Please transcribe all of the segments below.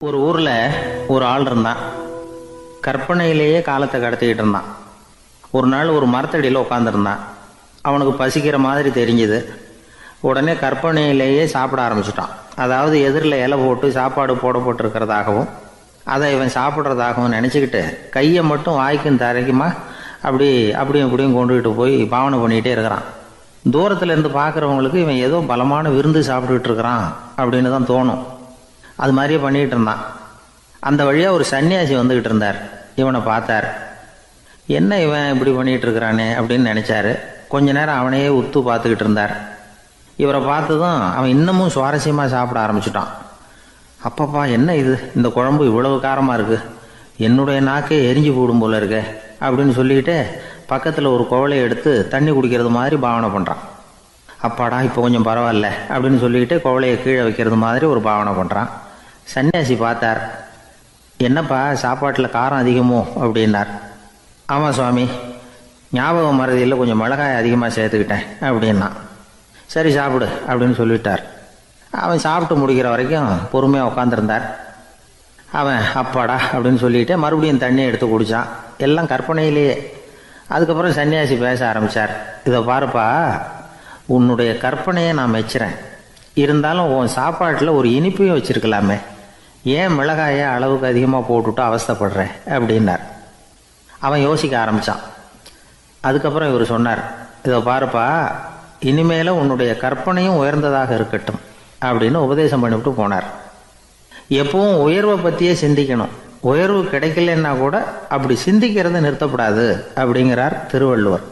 ஒரு ஊர்ல ஒரு ஆள் இருந்தான். கற்பனையிலேயே காலத்தை கடத்திக்கிட்டு இருந்தான். ஒரு நாள் ஒரு மரத்தடியில் உட்காந்துருந்தான். அவனுக்கு பசிக்கிற மாதிரி தெரிஞ்சுது. உடனே கற்பனையிலேயே சாப்பிட ஆரம்பிச்சிட்டான். அதாவது எதிரில் இலை போட்டு சாப்பாடு போடப்பட்டிருக்கிறதாகவும் அதை இவன் சாப்பிட்றதாகவும் நினச்சிக்கிட்டு கையை மட்டும் வாய்க்கும் தரைக்குமா அப்படியும் இப்படியும் கொண்டுகிட்டு போய் பாவனை பண்ணிக்கிட்டே இருக்கிறான். தூரத்தில் இருந்து பார்க்குறவங்களுக்கு இவன் ஏதோ பலமான விருந்து சாப்பிட்டுக்கிட்டு இருக்கிறான் அப்படின்னு தான் தோணும். அது மாதிரியே பண்ணிக்கிட்டு இருந்தான். அந்த வழியாக ஒரு சன்னியாசி வந்துக்கிட்டு இருந்தார். இவனை பார்த்தார். என்ன இவன் இப்படி பண்ணிகிட்டு இருக்கிறானே அப்படின்னு நினச்சாரு. கொஞ்ச நேரம் அவனையே உத்து பார்த்துக்கிட்டு இருந்தார். இவரை பார்த்ததும் அவன் இன்னமும் சுவாரஸ்யமாக சாப்பிட ஆரம்பிச்சிட்டான். அப்பப்பா, என்ன இது, இந்த குழம்பு இவ்வளவு காரமாக இருக்குது, என்னுடைய நாக்கே எரிஞ்சு போடும் போல இருக்கு அப்படின்னு சொல்லிக்கிட்டு பக்கத்தில் ஒரு குவளையை எடுத்து தண்ணி குடிக்கிறது மாதிரி பாவனை பண்ணுறான். அப்பாடா, இப்போ கொஞ்சம் பரவாயில்ல அப்படின்னு சொல்லிக்கிட்டு குவளையை கீழே வைக்கிறது மாதிரி ஒரு பாவனை பண்ணுறான். சன்னியாசி பார்த்தார். என்னப்பா, சாப்பாட்டில் காரம் அதிகமோ அப்படின்னார். ஆமாம் சுவாமி, ஞாபகம் மறதியில் கொஞ்சம் மிளகாய் அதிகமாக சேர்த்துக்கிட்டேன் அப்படின்னா. சரி சாப்பிடு அப்படின்னு சொல்லிட்டார். அவன் சாப்பிட்டு முடிக்கிற வரைக்கும் பொறுமையாக உட்காந்துருந்தார். அவன் அப்பாடா அப்படின்னு சொல்லிட்டு மறுபடியும் தண்ணியை எடுத்து குடித்தான். எல்லாம் கற்பனையிலேயே. அதுக்கப்புறம் சன்னியாசி பேச ஆரம்பித்தார். இதை பாருப்பா, உன்னுடைய கற்பனையை நான் மெச்சுறேன். இருந்தாலும் உன் சாப்பாட்டில் ஒரு இனிப்பையும் வச்சிருக்கலாமே, ஏன் மிளகாயை அளவுக்கு அதிகமாக போட்டுவிட்டு அவஸ்தைப்படுறேன் அப்படின்னார். அவன் யோசிக்க ஆரம்பித்தான். அதுக்கப்புறம் இவர் சொன்னார், இதை பாருப்பா, இனிமேல உன்னுடைய கற்பனையும் உயர்ந்ததாக இருக்கட்டும் அப்படின்னு உபதேசம் பண்ணிவிட்டு போனார். எப்பவும் உயர்வை பற்றியே சிந்திக்கணும். உயர்வு கிடைக்கலன்னா கூட அப்படி சிந்திக்கிறத நிறுத்தப்படாது அப்படிங்கிறார் திருவள்ளுவர்.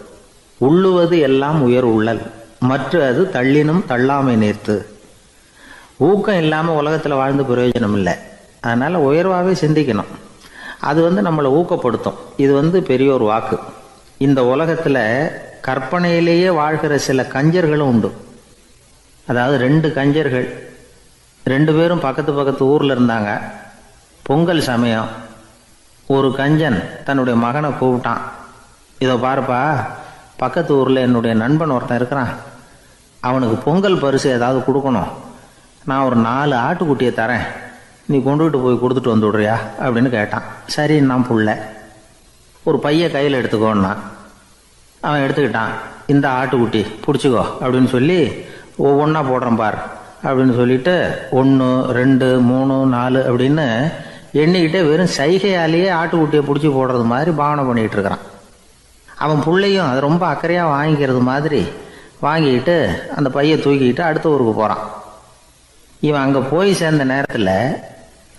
உள்ளுவது எல்லாம் உயர் உள்ளல், மற்ற அது தள்ளினும் தள்ளாமை நேர்த்து. ஊக்கம் இல்லாமல் உலகத்தில் வாழ்ந்து பிரயோஜனம் இல்லை. அதனால் உயர்வாகவே சிந்திக்கணும். அது நம்மளை ஊக்கப்படுத்தும். இது பெரியோர் வாக்கு. இந்த உலகத்தில் கற்பனையிலேயே வாழ்கிற சில கஞ்சர்களும் உண்டு. அதாவது 2 கஞ்சர்கள், 2 பேரும் பக்கத்து ஊரில் இருந்தாங்க. பொங்கல் சமயம் ஒரு கஞ்சன் தன்னுடைய மகனை கூப்பிட்டான். இதை பாருப்பா, பக்கத்து ஊரில் என்னுடைய நண்பன் ஒருத்தன் இருக்கிறான், அவனுக்கு பொங்கல் பரிசு ஏதாவது கொடுக்கணும். நான் ஒரு 4 ஆட்டுக்குட்டியை தரேன், நீ கொண்டுகிட்டு போய் கொடுத்துட்டு வந்து விடுறியா அப்படின்னு கேட்டான். சரி, நான் புள்ள ஒரு பைய கையில் எடுத்துக்கோன்னா. அவன் எடுத்துக்கிட்டான். இந்த ஆட்டுக்குட்டி பிடிச்சிக்கோ அப்படின்னு சொல்லி ஒவ்வொன்றா போடுறேன் பார் அப்படின்னு சொல்லிட்டு 1 2 3 4 அப்படின்னு எண்ணிக்கிட்டே வெறும் சைகையாலேயே ஆட்டுக்குட்டியை பிடிச்சி போடுறது மாதிரி பாவனை பண்ணிகிட்டு இருக்கிறான். அவன் பிள்ளையும் அதை ரொம்ப அக்கறையாக வாங்கிக்கிறது மாதிரி வாங்கிக்கிட்டு அந்த பையை தூக்கிக்கிட்டு அடுத்த ஊருக்கு போகிறான். இவன் அங்கே போய் சேர்ந்த நேரத்தில்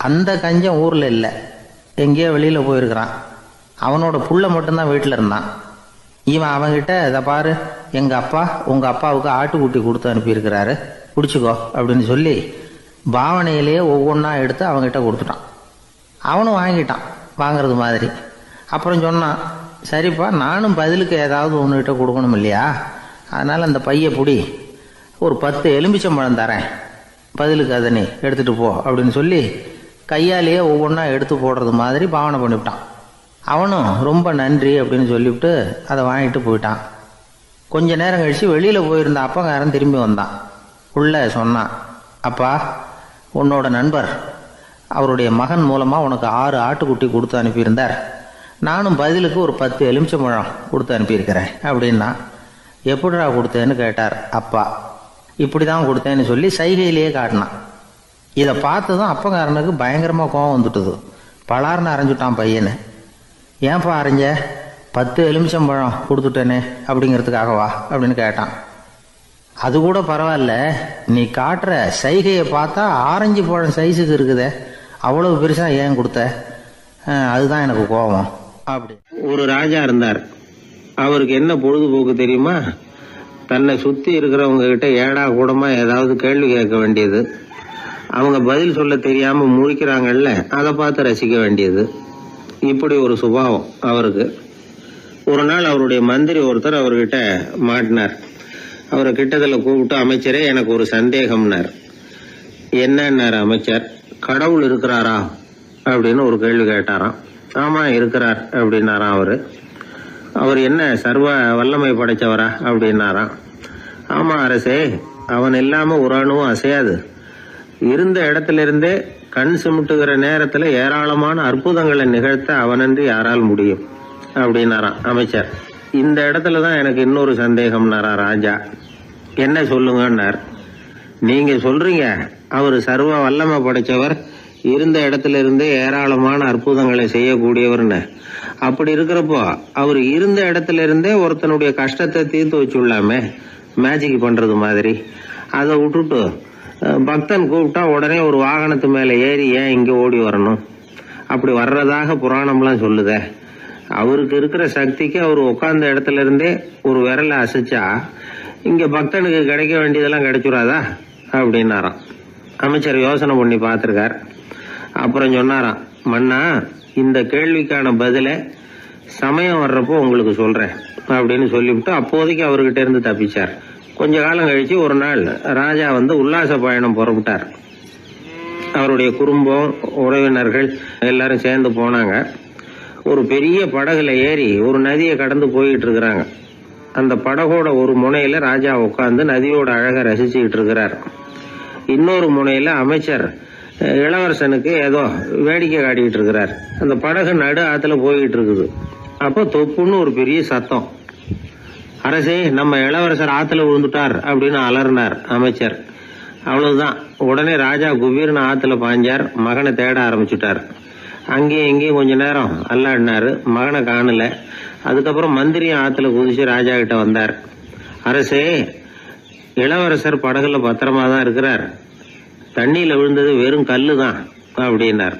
அந்த கஞ்சன் ஊரில் இல்லை, எங்கேயோ வெளியில் போயிருக்கிறான். அவனோட புள்ள மட்டும்தான் வீட்டில் இருந்தான். இவன் அவன்கிட்ட, இதை பாரு, எங்கள் அப்பா உங்கள் அப்பாவுக்கு ஆட்டுக்குட்டி கொடுத்து அனுப்பியிருக்கிறாரு, பிடிச்சிக்கோ அப்படின்னு சொல்லி பாவனையிலேயே ஒவ்வொன்றா எடுத்து அவங்ககிட்ட கொடுத்துட்டான். அவனும் வாங்கிட்டான் வாங்கிறது மாதிரி. அப்புறம் சொன்னான், சரிப்பா, நானும் பதிலுக்கு ஏதாவது ஒன்றுகிட்ட கொடுக்கணும் இல்லையா, அதனால் அந்த பையை பிடி, ஒரு 10 எலுமிச்சம்பழம் தரேன், பதிலுக்கு அதை நீ எடுத்துகிட்டு போ அப்படின்னு சொல்லி கையாலேயே ஒவ்வொன்றா எடுத்து போடுறது மாதிரி பாவனை பண்ணிவிட்டான். அவனும் ரொம்ப நன்றி அப்படின்னு சொல்லிவிட்டு அதை வாங்கிட்டு போயிட்டான். கொஞ்ச நேரம் கழித்து வெளியில் போயிருந்த அப்பங்காரன் திரும்பி வந்தான். உள்ள சொன்னான், அப்பா, உன்னோட நண்பர் அவருடைய மகன் மூலமாக உனக்கு 6 ஆட்டுக்குட்டி கொடுத்து அனுப்பியிருந்தார், நானும் பதிலுக்கு ஒரு 10 எலுமிச்சம்பழம் கொடுத்து அனுப்பியிருக்கிறேன் அப்படின்னா. எப்படிடா கொடுத்தேன்னு கேட்டார் அப்பா. இப்படி தான் கொடுத்தேன்னு சொல்லி சைகையிலேயே காட்டினான். இதை பார்த்ததும் அப்பங்காரனுக்கு பயங்கரமாக கோவம் வந்துட்டுது. பலார்னு அரைஞ்சுட்டான் பையனை. ஏன்பா அரைஞ்ச, 10 எலுமிச்சம்பழம் கொடுத்துட்டேனே அப்படிங்கிறதுக்காகவா அப்படின்னு கேட்டான். அது கூட பரவாயில்ல, நீ காட்டுற சைகையை பார்த்தா ஆரஞ்சு பழம் சைஸுக்கு இருக்குதே, அவ்வளவு பெருசாக ஏன் கொடுத்த, அதுதான் எனக்கு கோபம் அப்படி. ஒரு ராஜா இருந்தார். அவருக்கு என்ன பொழுதுபோக்கு தெரியுமா, தன்னை சுற்றி இருக்கிறவங்க கிட்ட ஏடா கூடமா ஏதாவது கேள்வி கேட்க வேண்டியது, அவங்க பதில் சொல்ல தெரியாமல் முழிக்கிறாங்கல்ல, அதை பார்த்து ரசிக்க வேண்டியது. இப்படி ஒரு சுபாவம் அவருக்கு. ஒரு நாள் அவருடைய மந்திரி ஒருத்தர் அவர்கிட்ட மாட்டினார். அவரை கிட்டத்தில் கூப்பிட்டு, அமைச்சரே, எனக்கு ஒரு சந்தேகம்னார். என்னன்னார் அமைச்சர். கடவுள் இருக்கிறாரா அப்படின்னு ஒரு கேள்வி கேட்டாராம். ஆமா, இருக்கிறார் அப்படின்னாராம் அவரு. அவர் என்ன சர்வ வல்லமை படைச்சவரா அப்படின்னாராம். ஆமா அரசே, அவன் இல்லாம ஒரு அணுவும் அசையாது, இருந்த இடத்துல இருந்தே கண் சிமிட்டுகிற நேரத்துல ஏராளமான அற்புதங்களை நிகழ்த்த அவனன்று யாரால் முடியும் அப்படின்னாராம் அமைச்சர். இந்த இடத்துலதான் எனக்கு இன்னொரு சந்தேகம்னாரா ராஜா. என்ன சொல்லுங்கன்னார். நீங்க சொல்றீங்க அவர் சர்வ வல்லமை படைச்சவர், இருந்த இடத்துல இருந்தே ஏராளமான அற்புதங்களை செய்யக்கூடியவர்னு. அப்படி இருக்கிறப்போ அவர் இருந்த இடத்துல இருந்தே ஒருத்தனுடைய கஷ்டத்தை தீர்த்து வச்சுள்ளாமே, மேஜிக் பண்றது மாதிரி. அதை விட்டுட்டு பக்தன் கூப்பிட்டா உடனே ஒரு வாகனத்து மேல ஏறி ஏன் இங்க ஓடி வரணும்? அப்படி வர்றதாக புராணம்லாம் சொல்லுதே. அவருக்கு இருக்கிற சக்திக்கு அவர் உட்கார்ந்த இடத்துல இருந்தே ஒரு விரலை அசைச்சா இங்க பக்தனுக்கு கிடைக்க வேண்டியதெல்லாம் கிடைச்சுடாதா அப்படின்னாராம். அமைச்சர் யோசனை பண்ணி பார்த்திருக்கார். அப்புறம் சொன்னாராம், மன்னா, இந்த கேள்விக்கான பதில சமயம் வர்றப்போ உங்களுக்கு சொல்றேன் அப்படின்னு சொல்லிவிட்டு அப்போதைக்கு அவர்கிட்ட இருந்து தப்பிச்சார். கொஞ்ச காலம் கழிச்சு ஒரு நாள் ராஜா உல்லாச பயணம் புறப்பட்டார். அவருடைய குடும்பம், உறவினர்கள் எல்லாரும் சேர்ந்து போனாங்க. ஒரு பெரிய படகுல ஏறி ஒரு நதியை கடந்து போயிட்டு இருக்கிறாங்க. அந்த படகோட ஒரு முனையில ராஜா உட்கார்ந்து நதியோட அழகை ரசிச்சுக்கிட்டு இருக்கிறார். இன்னொரு முனையில அமைச்சர் இளவரசனுக்கு ஏதோ வேடிக்கை காட்டிக்கிட்டு இருக்கிறார். அந்த படகு நடு ஆத்துல போயிட்டு இருக்குது. அப்போ தொப்புன்னு ஒரு பெரிய சத்தம். அரசே, நம்ம இளவரசர் ஆத்துல விழுந்துட்டார் அப்படின்னு அலறினார் அமைச்சர். அவ்வளவுதான். உடனே ராஜா குபீர்னு ஆத்துல பாஞ்சார். மகனை தேட ஆரம்பிச்சுட்டார். அங்கேயும் இங்கேயும் கொஞ்ச நேரம் அல்லாடினாரு. மகனை காணல. அதுக்கப்புறம் மந்திரியும் ஆத்துல குதிச்சு ராஜா கிட்ட வந்தார். அரசே, இளவரசர் படகுல பத்திரமா தான் இருக்கிறார். தண்ணியில விழுந்தது வெறும் கல்லு தான் அப்படின்னார்.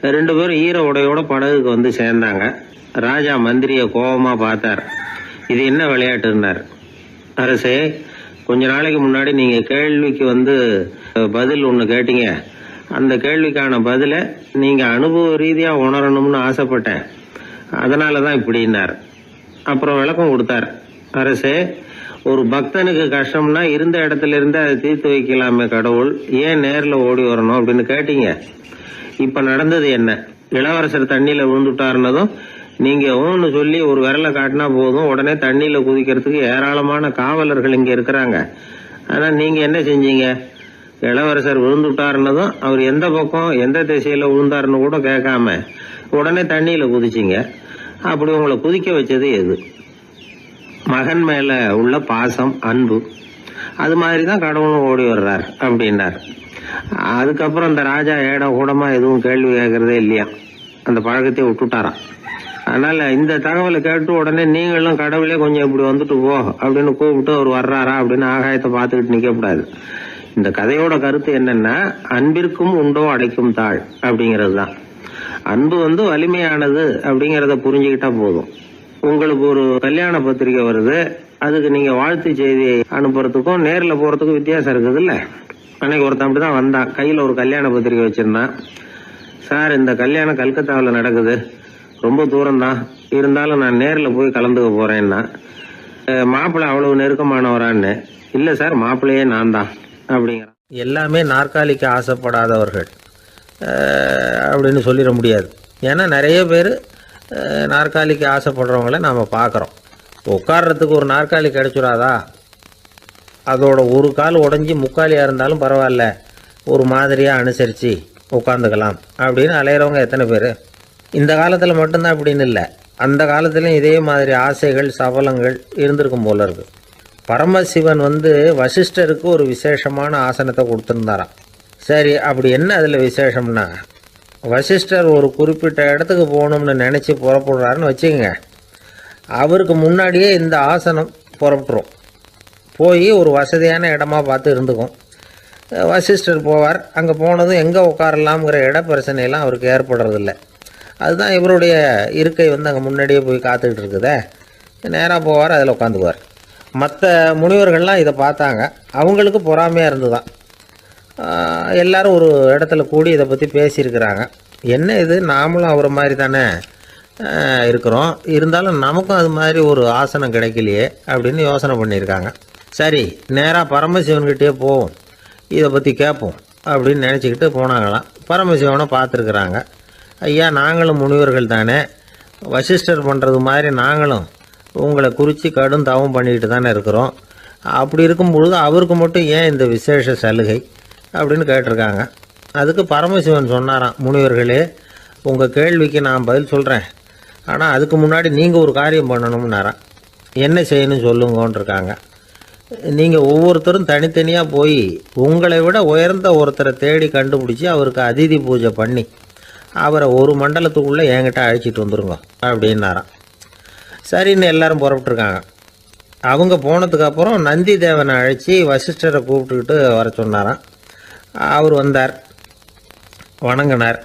2 பேரும் ஈர உடையோட படகுக்கு சேர்ந்தாங்க. ராஜா மந்திரிய கோபமா பார்த்தார். இது என்ன விளையாட்டுன்னார். அரசே, கொஞ்ச நாளைக்கு முன்னாடி நீங்க கேள்விக்கு பதில் ஒண்ணு கேட்டீங்க. அந்த கேள்விக்கான பதில நீங்க அனுபவ ரீதியா உணரணும்னு ஆசைப்பட்டேன். அதனாலதான் இப்படின்னார். அப்புறம் விளக்கம் கொடுத்தார். அரசே, ஒரு பக்தனுக்கு கஷ்டம்னா இருந்த இடத்துல இருந்து அதை தீர்த்து வைக்கலாமே கடவுள், ஏன் நேர்ல ஓடி வரணும் அப்படின்னு கேட்டீங்க. இப்ப நடந்தது என்ன? இளவரசர் தண்ணியில விழுந்துட்டாருன்னதும் நீங்க ஓன்னு சொல்லி ஒரு விரலை காட்டினா போதும், உடனே தண்ணியில குதிக்கிறதுக்கு ஏராளமான காவலர்கள் இங்க இருக்கிறாங்க. ஆனா நீங்க என்ன செஞ்சீங்க? இளவரசர் விழுந்துட்டாருன்னதும் அவர் எந்த பக்கம் எந்த திசையில விழுந்தாருன்னு கூட கேட்காம உடனே தண்ணியில குதிச்சிங்க. அப்படி உங்களை குதிக்க வச்சது எது? மகன் மேல உள்ள பாசம், அன்பு. அது மாதிரிதான் கடவுளும் ஓடி வர்றார் அப்படின்னார். அதுக்கப்புறம் அந்த ராஜா ஏட கூடமா எதுவும் கேள்வி கேட்கறதே இல்லையா, அந்த பழக்கத்தை விட்டுட்டாராம். அதனால இந்த தகவலை கேட்டு உடனே நீங்களும் கடவுளே கொஞ்சம் இப்படி வந்துட்டு போ அப்படின்னு கூப்பிட்டு அவர் வர்றாரா அப்படின்னு ஆகாயத்தை பார்த்துக்கிட்டு நிக்க கூடாது. இந்த கதையோட கருத்து என்னன்னா, அன்பிற்கும் உண்டோ அடைக்கும் தாழ் அப்படிங்கிறது தான். அன்பு வலிமையானது அப்படிங்கறத புரிஞ்சுக்கிட்டா போதும். உங்களுக்கு ஒரு கல்யாண பத்திரிகை வருது, அதுக்கு நீங்க வாழ்த்து செய்தி அனுப்புறதுக்கும் நேர்ல போறதுக்கும் வித்தியாசம் இருக்குது இல்ல. அன்னைக்கு ஒருத்தன் அப்படிதான் வந்தான். கையில ஒரு கல்யாண பத்திரிகை வச்சிருந்தான். சார், இந்த கல்யாணம் கல்கத்தாவில் நடக்குது, ரொம்ப தூரம் தான், இருந்தாலும் நான் நேர்ல போய் கலந்துக்க போறேன்னா. மாப்பிள்ளை அவ்வளவு நெருக்கமானவரான்னு. இல்ல சார், மாப்பிள்ளையே நான் தான் அப்படிங்கிறான். எல்லாமே நாற்காலிக்கு ஆசைப்படாதவர்கள் அப்படின்னு சொல்லிட முடியாது. ஏன்னா நிறைய பேர் நாற்காலிக்கு ஆசைப்படுறவங்கள நாம் பார்க்குறோம். உட்கார்றதுக்கு ஒரு நாற்காலி கிடைச்சிடாதா, அதோட ஒரு கால் உடஞ்சி முக்காலியாக இருந்தாலும் பரவாயில்ல, ஒரு மாதிரியாக அனுசரித்து உட்காந்துக்கலாம் அப்படின்னு அலையிறவங்க எத்தனை பேர்? இந்த காலத்தில் மட்டும்தான் அப்படின்னு இல்லை, அந்த காலத்துலேயும் இதே மாதிரி ஆசைகள் சபலங்கள் இருந்திருக்கும் போல இருக்கு. பரமசிவன் வசிஷ்டருக்கு ஒரு விசேஷமான ஆசனத்தை கொடுத்துருந்தாராம். சரி, அப்படி என்ன அதில் விசேஷம்னா, வசிஷ்டர் ஒரு குறிப்பிட்ட இடத்துக்கு போகணும்னு நினச்சி புறப்படுறாருன்னு வச்சுக்கோங்க. அவருக்கு முன்னாடியே இந்த ஆசனம் புறப்பட்டுரும். போய் ஒரு வசதியான இடமா பார்த்து இருந்துக்கும். வசிஷ்டர் போவார். அங்கே போனதும் எங்கே உட்காரலாம்ங்கிற இட பிரச்சனையெல்லாம் அவருக்கு ஏற்படுறதில்ல. அதுதான் இவருடைய இருக்கை அங்கே முன்னாடியே போய் காத்துக்கிட்டு இருக்குதே. நேராக போவார், அதில் உட்காந்துக்குவார். மற்ற முனிவர்கள்லாம் இதை பார்த்தாங்க. அவங்களுக்கு பொறாமையாக இருந்துதான். எல்லாரும் ஒரு இடத்துல கூடி இதை பற்றி பேசியிருக்கிறாங்க. என்ன இது, நாமளும் அவரை மாதிரி தானே இருக்கிறோம், இருந்தாலும் நமக்கும் அது மாதிரி ஒரு ஆசனம் கிடைக்கலையே அப்படின்னு யோசனை பண்ணியிருக்காங்க. சரி, நேராக பரமசிவன்கிட்டே போவோம், இதை பற்றி கேட்போம் அப்படின்னு நினச்சிக்கிட்டு போனாங்களாம். பரமசிவனை பார்த்துருக்குறாங்க. ஐயா, நாங்களும் முனிவர்கள் தானே, வசிஷ்டர் பண்ணுறது மாதிரி நாங்களும் உங்களை குறித்து கடும் தவம் பண்ணிக்கிட்டு தானே இருக்கிறோம். அப்படி இருக்கும் பொழுது அவருக்கு மட்டும் ஏன் இந்த விசேஷ சலுகை அப்படின்னு கேட்டிருக்காங்க. அதுக்கு பரமசிவன் சொன்னாராம், முனிவர்களே, உங்கள் கேள்விக்கு நான் பதில் சொல்கிறேன், ஆனால் அதுக்கு முன்னாடி நீங்கள் ஒரு காரியம் பண்ணணும்னாராம். என்ன செய்யணும் சொல்லுங்கன்னு இருக்காங்க. நீங்கள் ஒவ்வொருத்தரும் தனித்தனியாக போய் உங்களை விட உயர்ந்த ஒருத்தரை தேடி கண்டுபிடிச்சி அவருக்கு அதிதி பூஜை பண்ணி அவரை ஒரு மண்டலத்துக்குள்ளே என்கிட்ட அழைச்சிட்டு வந்துருங்க அப்படின்னாராம். சரின்னு எல்லாரும் புறப்பட்டுருக்காங்க. அவங்க போனதுக்கப்புறம் நந்தி தேவனை அழைச்சி வசிஷ்டரை கூப்பிட்டுக்கிட்டு வர சொன்னாராம். அவர் வந்தார், வணங்கினார்.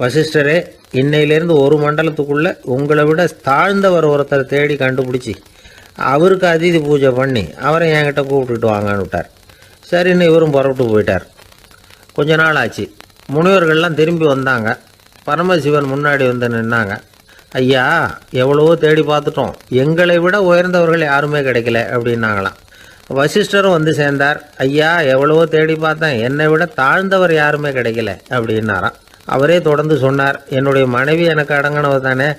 வசிஷ்டரே, இன்னையிலேருந்து ஒரு மண்டலத்துக்குள்ளே உங்களை விட தாழ்ந்தவர் ஒருத்தரை தேடி கண்டுபிடிச்சி அவருக்கு அதிதி பூஜை பண்ணி அவரை என்கிட்ட கூப்பிட்டுட்டு வாங்கன்னு விட்டார். சரின்னு இவரும் புறப்பட்டு போயிட்டார். கொஞ்ச நாள் ஆச்சு. முனிவர்கள்லாம் திரும்பி வந்தாங்க. பரமசிவன் முன்னாடி வந்து நின்னாங்க. ஐயா, எவ்வளவோ தேடி பார்த்துட்டோம், எங்களை விட உயர்ந்தவர்கள் யாருமே கிடைக்கல அப்படின்னாங்களாம். வசிஷ்டரும் வந்து சேர்ந்தார். ஐயா, எவ்வளவோ தேடி பார்த்தேன், என்னை விட தாழ்ந்தவர் யாருமே கிடைக்கல அப்படின்னாராம். அவரே தொடர்ந்து சொன்னார், என்னுடைய மனைவி எனக்கு அடங்கினவ தானே,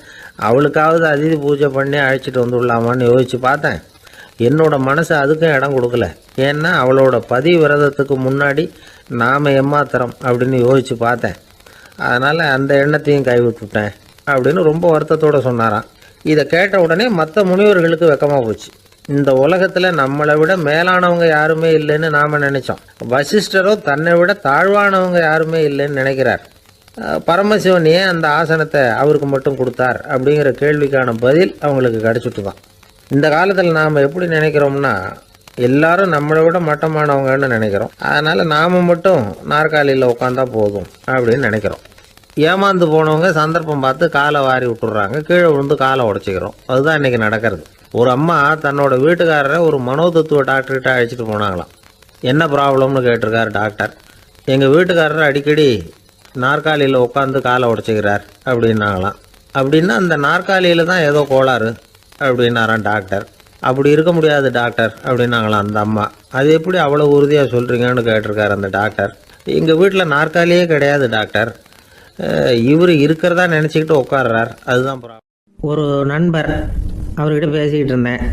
அவளுக்காவது அதிதி பூஜை பண்ணி அழைச்சிட்டு வந்துடலாமான்னு யோசித்து பார்த்தேன். என்னோட மனசு அதுக்கும் இடம் கொடுக்கல. ஏன்னா அவளோட பதி விரதத்துக்கு முன்னாடி நாம் ஏமாத்திரம் அப்படின்னு யோசித்து பார்த்தேன். அதனால் அந்த எண்ணத்தையும் கைவிட்டுட்டேன் அப்படின்னு ரொம்ப வருத்தத்தோடு சொன்னாராம். இதை கேட்ட உடனே மற்ற முனிவர்களுக்கு வெக்கமாக போச்சு. இந்த உலகத்தில் நம்மளை விட மேலானவங்க யாருமே இல்லைன்னு நாம் நினச்சோம். வசிஷ்டரோ தன்னை விட தாழ்வானவங்க யாருமே இல்லைன்னு நினைக்கிறார். பரமசிவன் ஏன் அந்த ஆசனத்தை அவருக்கு மட்டும் கொடுத்தார் அப்படிங்கிற கேள்விக்கான பதில் அவங்களுக்கு கிடச்சிட்டு தான். இந்த காலத்தில் நாம் எப்படி நினைக்கிறோம்னா, எல்லாரும் நம்மளை விட மட்டமானவங்கன்னு நினைக்கிறோம். அதனால் நாம் மட்டும் நாற்காலியில் உட்காந்தா போதும் அப்படின்னு நினைக்கிறோம். ஏமாந்து போனவங்க சந்தர்ப்பம் பார்த்து காலை வாரி விட்டுறாங்க, கீழே விழுந்து காலை உடச்சிக்கிறோம். அதுதான் இன்றைக்கி நடக்கிறது. ஒரு அம்மா தன்னோட வீட்டுக்காரரை ஒரு மனோதத்துவ டாக்டர்கிட்ட அழைச்சிட்டு போனாங்களாம். என்ன ப்ராப்ளம்னு கேட்டிருக்காரு டாக்டர். எங்கள் வீட்டுக்காரர் அடிக்கடி நாற்காலியில் உட்காந்து காலை உடச்சிக்கிறார் அப்படின்னாங்களாம். அப்படின்னா அந்த நாற்காலியில் தான் ஏதோ கோளாறு அப்படின்னாராம் டாக்டர். அப்படி இருக்க முடியாது டாக்டர் அப்படின்னாங்களாம் அந்த அம்மா. அது எப்படி அவ்வளோ உறுதியாக சொல்கிறீங்கன்னு கேட்டிருக்காரு அந்த டாக்டர். எங்கள் வீட்டில் நாற்காலியே கிடையாது டாக்டர், இவர் இருக்கிறதா நினச்சிக்கிட்டு உட்கார்றார், அதுதான் ப்ராப்ளம். ஒரு நண்பர், அவர்கிட்ட பேசிக்கிட்டு இருந்தேன்.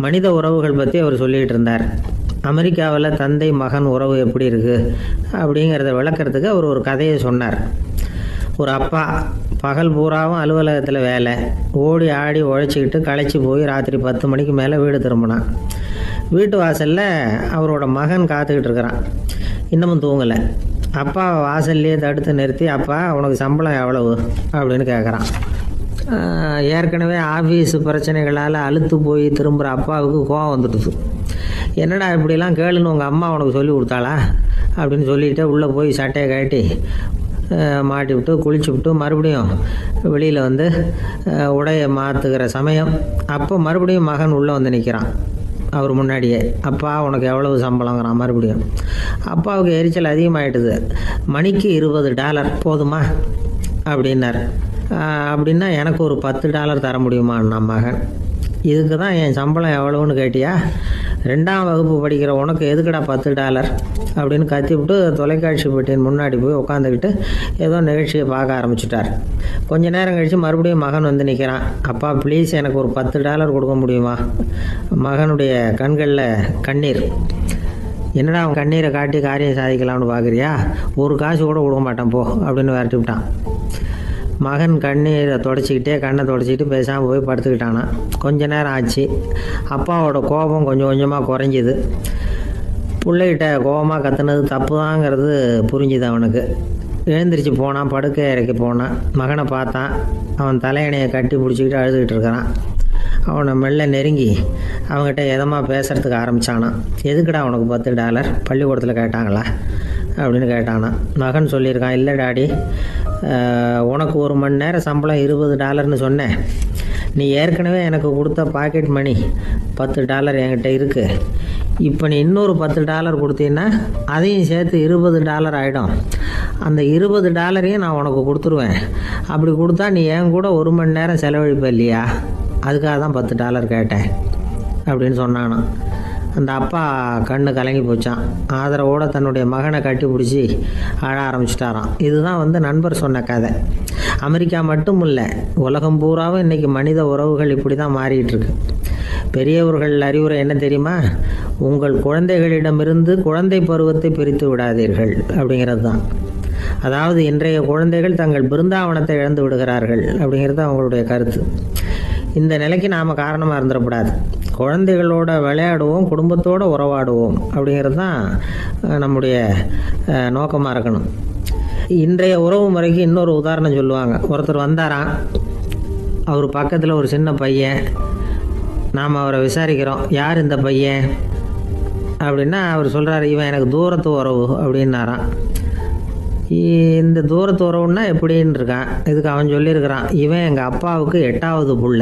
மனித உறவுகள் பற்றி அவர் சொல்லிகிட்டு இருந்தார். அமெரிக்காவில் தந்தை மகன் உறவு எப்படி இருக்குது அப்படிங்கிறத விளக்கிறதுக்கு அவர் ஒரு கதையை சொன்னார். ஒரு அப்பா பகல் பூராவும் அலுவலகத்தில் வேலை, ஓடி ஆடி உழைச்சிக்கிட்டு களைச்சி போய் ராத்திரி 10 மணிக்கு மேலே வீடு திரும்பினான். வீட்டு வாசலில் அவரோட மகன் காத்துக்கிட்டு இருக்கிறான், இன்னமும் தூங்கலை. அப்பா வாசல்லையே தடுத்து நிறுத்தி, அப்பா உனக்கு சம்பளம் எவ்வளவு அப்படின்னு கேட்குறான். ஏற்கனவே ஆஃபீஸு பிரச்சனைகளால் அழுத்து போய் திரும்புகிற அப்பாவுக்கு கோவம் வந்துடுது. என்னடா இப்படிலாம் கேளுன்னு உங்கள் அம்மா உனக்கு சொல்லி கொடுத்தாளா அப்படின்னு சொல்லிவிட்டு உள்ளே போய் சட்டையை கட்டி மாட்டி விட்டு குளிச்சு விட்டு மறுபடியும் வெளியில் வந்து உடையை மாற்றுகிற சமயம் அப்போ மறுபடியும் மகன் உள்ளே வந்து நிற்கிறான் அவர் முன்னாடியே. அப்பா உனக்கு எவ்வளவு சம்பளங்கிறான் மறுபடியும். அப்பாவுக்கு எரிச்சல் அதிகமாகிட்டுது. மணிக்கு $20 போதுமா அப்படின்னார். அப்படின்னா எனக்கு ஒரு $10 தர முடியுமான்னா மகன். இதுக்கு தான் என் சம்பளம் எவ்வளோன்னு கேட்டியா, 2ஆம் வகுப்பு படிக்கிற உனக்கு எதுக்குடா $10 அப்படின்னு கத்திவிட்டு தொலைக்காட்சி பெட்டியின் முன்னாடி போய் உட்காந்துக்கிட்டு ஏதோ நிகழ்ச்சியை பார்க்க ஆரம்பிச்சுட்டார். கொஞ்ச நேரம் கழித்து மறுபடியும் மகன் வந்து நிற்கிறான். அப்பா ப்ளீஸ் எனக்கு ஒரு $10 கொடுக்க முடியுமா? மகனுடைய கண்களில் கண்ணீர். என்னடா அவன் கண்ணீரை காட்டி காரியம் சாதிக்கலாம்னு பார்க்குறியா, ஒரு காசு கூட கொடுக்க மாட்டான் போ அப்படின்னு விரட்டி விட்டான். மகன் கண்ணீரை தொடச்சிக்கிட்டே கண்ணை தொடச்சிக்கிட்டு பேசாமல் போய் படுத்துக்கிட்டானா. கொஞ்ச நேரம் ஆச்சு. அப்பாவோட கோபம் கொஞ்சம் கொஞ்சமாக குறைஞ்சிது. பிள்ளைகிட்ட கோபமாக கத்துனது தப்பு தாங்கிறது புரிஞ்சுது அவனுக்கு. எழுந்திரிச்சு போனான், படுக்கை இறக்கி போனான். மகனை பார்த்தான். அவன் தலையணையை கட்டி பிடிச்சிக்கிட்டு அழுதுகிட்டு இருக்கிறான். அவனை மெல்ல நெருங்கி அவங்ககிட்ட எதமாக பேசுகிறதுக்கு ஆரம்பித்தானான். எதுக்குடா உனக்கு $10 பள்ளிக்கூடத்தில் கேட்டாங்களா அப்படின்னு கேட்டானான். மகன் சொல்லியிருக்கான், இல்லை டாடி, உனக்கு 1 மணி நேரம் சம்பளம் $20ன்னு சொன்னேன். நீ ஏற்கனவே எனக்கு கொடுத்த பாக்கெட் மணி $10 என்கிட்ட இருக்குது. இப்போ நீ இன்னொரு $10 கொடுத்தீங்கன்னா அதையும் சேர்த்து $20 ஆகிடும். அந்த $20 நான் உனக்கு கொடுத்துருவேன். அப்படி கொடுத்தா நீ என் கூட 1 மணி நேரம் செலவழிப்ப இல்லையா, அதுக்காக தான் $10 கேட்டேன் அப்படின்னு சொன்னானான். அந்த அப்பா கண்ணு கலங்கி போச்சான். ஆதரவோடு தன்னுடைய மகனை கட்டி பிடிச்சி அழ ஆரம்பிச்சிட்டாராம். இதுதான் நண்பர் சொன்ன கதை. அமெரிக்கா மட்டும் இல்லை, உலகம் பூராவும் இன்றைக்கி மனித உறவுகள் இப்படி தான் மாறிட்டு இருக்கு. பெரியவர்கள் அறிவுரை என்ன தெரியுமா? உங்கள் குழந்தைகளிடமிருந்து குழந்தை பருவத்தை பிரித்து விடாதீர்கள் அப்படிங்கிறது தான். அதாவது இன்றைய குழந்தைகள் தங்கள் பிருந்தாவனத்தை இழந்து விடுகிறார்கள் அப்படிங்கிறது அவங்களுடைய கருத்து. இந்த நிலைக்கு நாம் காரணமாக இருந்துடக்கூடாது. குழந்தைகளோட விளையாடுவோம், குடும்பத்தோடு உறவாடுவோம் அப்படிங்கிறது தான் நம்முடைய நோக்கமாக இருக்கணும். இன்றைய உறவு முறைக்கு இன்னொரு உதாரணம் சொல்லுவாங்க. ஒருத்தர் வந்தாராம், அவர் பக்கத்தில் ஒரு சின்ன பையன். நாம் அவரை விசாரிக்கிறோம், யார் இந்த பையன் அப்படின்னா அவர் சொல்கிறார், இவன் எனக்கு தூரத்து உறவு அப்படின்னாராம். இந்த தூரத்து உறவுன்னா எப்படின்னு இருக்கான். இதுக்கு அவன் சொல்லியிருக்கிறான், இவன் எங்கள் அப்பாவுக்கு 8வது புள்ள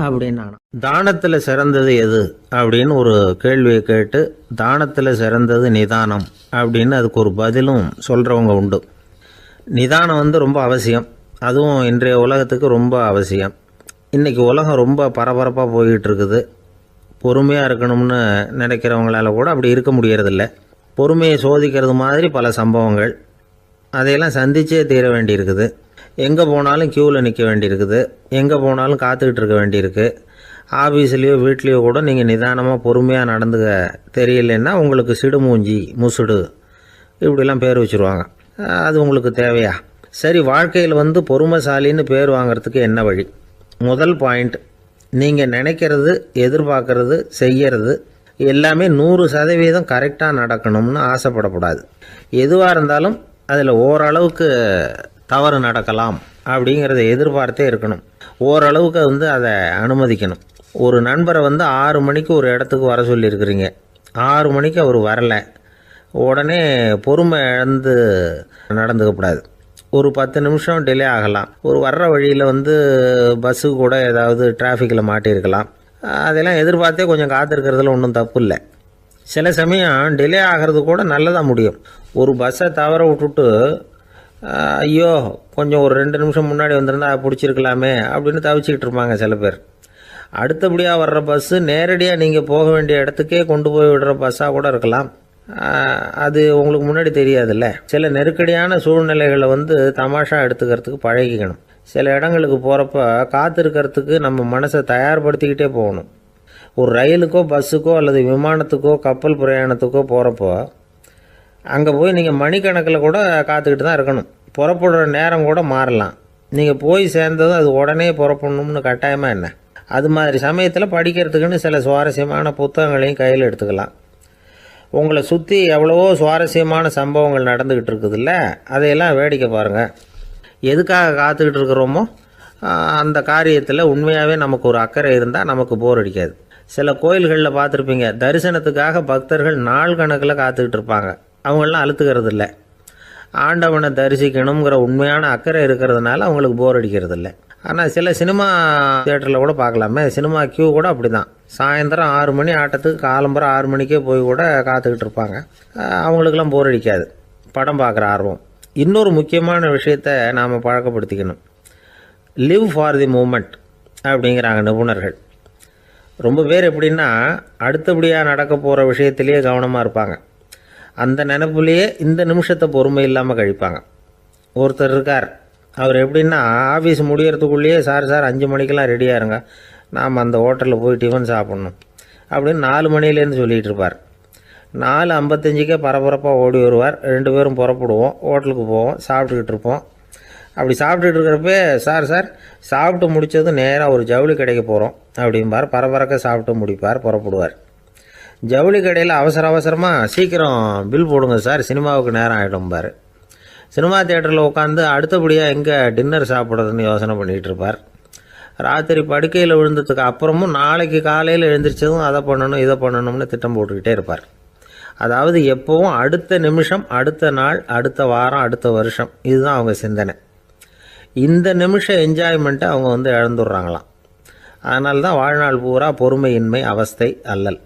அப்படின்னா. தானத்தில் சிறந்தது எது அப்படின்னு ஒரு கேள்வியை கேட்டு, தானத்தில் சிறந்தது நிதானம் அப்படின்னு அதுக்கு ஒரு பதிலும் சொல்கிறவங்க உண்டு. நிதானம் ரொம்ப அவசியம். அதுவும் இன்றைய உலகத்துக்கு ரொம்ப அவசியம். இன்றைக்கி உலகம் ரொம்ப பரபரப்பாக போய்கிட்டு இருக்குது. பொறுமையாக இருக்கணும்னு நினைக்கிறவங்களால கூட அப்படி இருக்க முடியறதில்ல. பொறுமையை சோதிக்கிறது மாதிரி பல சம்பவங்கள். அதையெல்லாம் சந்திச்சே தீர வேண்டியிருக்குது. எங்கே போனாலும் க்யூவில் நிற்க வேண்டியிருக்குது. எங்கே போனாலும் காத்துக்கிட்டு இருக்க வேண்டியிருக்கு. ஆஃபீஸ்லேயோ வீட்லேயோ கூட நீங்கள் நிதானமாக பொறுமையாக நடந்துக்க தெரியலன்னா உங்களுக்கு சிடுமூஞ்சி, முசுடு இப்படிலாம் பேர் வச்சுருவாங்க. அது உங்களுக்கு தேவையா? சரி, வாழ்க்கையில் பொறுமைசாலின்னு பேர் வாங்கிறதுக்கு என்ன வழி? முதல் பாயிண்ட், நீங்கள் நினைக்கிறது, எதிர்பார்க்கறது, செய்கிறது எல்லாமே 100% கரெக்டாக நடக்கணும்னு ஆசைப்படக்கூடாது. எதுவாக இருந்தாலும் அதில் ஓரளவுக்கு தவறு நடக்கலாம் அப்படிங்கிறத எதிர்பார்த்தே இருக்கணும். ஓரளவுக்கு அதை அனுமதிக்கணும். ஒரு நண்பரை 6 மணிக்கு ஒரு இடத்துக்கு வர சொல்லியிருக்கிறீங்க. 6 மணிக்கு அவர் வரலை, உடனே பொறுமை இழந்து நடந்துக்கக்கூடாது. ஒரு 10 நிமிஷம் டிலே ஆகலாம். ஒரு வர்ற வழியில் பஸ்ஸு கூட ஏதாவது டிராஃபிக்கில் மாட்டியிருக்கலாம். அதெல்லாம் எதிர்பார்த்தே கொஞ்சம் காத்திருக்கிறதுல ஒன்றும் தப்பு இல்லை. சில சமயம் டிலே ஆகிறது கூட நல்லதாக முடியும். ஒரு பஸ்ஸை தவற விட்டுட்டு, ஐயோ கொஞ்சம் ஒரு 2 நிமிஷம் முன்னாடி வந்திருந்தா பிடிச்சிருக்கலாமே அப்படின்னு தவிச்சிக்கிட்டு இருப்பாங்க சில பேர். அடுத்தபடியாக வர்ற பஸ்ஸு நேரடியாக நீங்கள் போக வேண்டிய இடத்துக்கே கொண்டு போய் விடுற பஸ்ஸாக கூட இருக்கலாம். அது உங்களுக்கு முன்னாடி தெரியாதுல்ல. சில நெருக்கடியான சூழ்நிலைகளை தமாஷா எடுத்துக்கிறதுக்கு பழகிக்கணும். சில இடங்களுக்கு போகிறப்ப காத்திருக்கிறதுக்கு நம்ம மனசை தயார்படுத்திக்கிட்டே போகணும். ஒரு ரயிலுக்கோ பஸ்ஸுக்கோ அல்லது விமானத்துக்கோ கப்பல் பிரயாணத்துக்கோ போகிறப்போ அங்கே போய் நீங்கள் மணிக்கணக்கில் கூட காத்துக்கிட்டு தான் இருக்கணும். புறப்படுற நேரம் கூட மாறலாம். நீங்கள் போய் சேர்ந்ததும் அது உடனே புறப்படணும்னு கட்டாயமாக என்ன? அது மாதிரி சமயத்தில் படிக்கிறதுக்குன்னு சில சுவாரஸ்யமான புத்தகங்களையும் கையில் எடுத்துக்கலாம். உங்களை சுற்றி எவ்வளவோ சுவாரஸ்யமான சம்பவங்கள் நடந்துக்கிட்டு இருக்குதுல்ல, அதையெல்லாம் வேடிக்கை பாருங்கள். எதுக்காக காத்துக்கிட்டு இருக்கிறோமோ அந்த காரியத்தில் உண்மையாகவே நமக்கு ஒரு அக்கறை இருந்தால் நமக்கு போர் அடிக்காது. சில கோயில்களில் பார்த்துருப்பீங்க, தரிசனத்துக்காக பக்தர்கள் நாள் கணக்கில் காத்துக்கிட்டு இருப்பாங்க. அவங்களெலாம் அழுத்துக்கிறது இல்லை. ஆண்டவனை தரிசிக்கணுங்கிற உண்மையான அக்கறை இருக்கிறதுனால அவங்களுக்கு போர் அடிக்கிறது இல்லை. ஆனால் சில சினிமா தியேட்டரில் கூட பார்க்கலாமே, சினிமா கியூ கூட அப்படி தான். சாயந்தரம் 6 மணி ஆட்டத்துக்கு காலம்பரம் 6 மணிக்கே போய் கூட காத்துக்கிட்டு இருப்பாங்க. அவங்களுக்கெல்லாம் போர் அடிக்காது, படம் பார்க்குற ஆர்வம். இன்னொரு முக்கியமான விஷயத்தை நாம் பழக்கப்படுத்திக்கணும். லிவ் ஃபார் தி மூமெண்ட் அப்படிங்கிறாங்க நிபுணர்கள். ரொம்ப பேர் எப்படின்னா அடுத்தபடியாக நடக்க போகிற விஷயத்திலேயே கவனமாக இருப்பாங்க. அந்த நினைப்புலேயே இந்த நிமிஷத்தை பொறுமை இல்லாமல் கழிப்பாங்க. ஒருத்தர் இருக்கார், அவர் எப்படின்னா ஆஃபீஸ் முடியறதுக்குள்ளேயே சார் 5 மணிக்கெல்லாம் ரெடியாக இருங்க, நாம் அந்த ஹோட்டலில் போய் டிஃபன் சாப்பிட்ணும் அப்படின்னு 4 மணிலேருந்து சொல்லிகிட்டு இருப்பார். 4:55 பரபரப்பாக ஓடி வருவார். 2 பேரும் புறப்படுவோம், ஹோட்டலுக்கு போவோம், சாப்பிட்டுக்கிட்டு இருப்போம். அப்படி சாப்பிட்டுட்டு இருக்கிறப்ப சார் சாப்பிட்டு முடித்ததும் நேராக ஒரு ஜவுளி கடைக்கு போகிறோம் அப்படிம்பார். பரபரக்க சாப்பிட்டு முடிப்பார், புறப்படுவார். ஜவுளி கடையில் அவசரமாக சீக்கிரம் பில் போடுங்க சார், சினிமாவுக்கு நேரம் ஆகிடும்பார். சினிமா தியேட்டரில் உட்காந்து அடுத்தபடியாக எங்கே டின்னர் சாப்பிட்றதுன்னு யோசனை பண்ணிகிட்டு இருப்பார். ராத்திரி படுக்கையில் விழுந்ததுக்கு அப்புறமும் நாளைக்கு காலையில் எழுந்திரிச்சதும் அதை பண்ணணும் இதை பண்ணணும்னு திட்டம் போட்டுக்கிட்டே இருப்பார். அதாவது எப்போவும் அடுத்த நிமிஷம், அடுத்த நாள், அடுத்த வாரம், அடுத்த வருஷம், இதுதான் அவங்க சிந்தனை. இந்த நிமிஷம் என்ஜாய்மெண்ட்டை அவங்க இழந்துடுறாங்களாம். அதனால தான் வாழ்நாள் பூரா பொறுமையின்மை, அவஸ்தை, அல்லல்.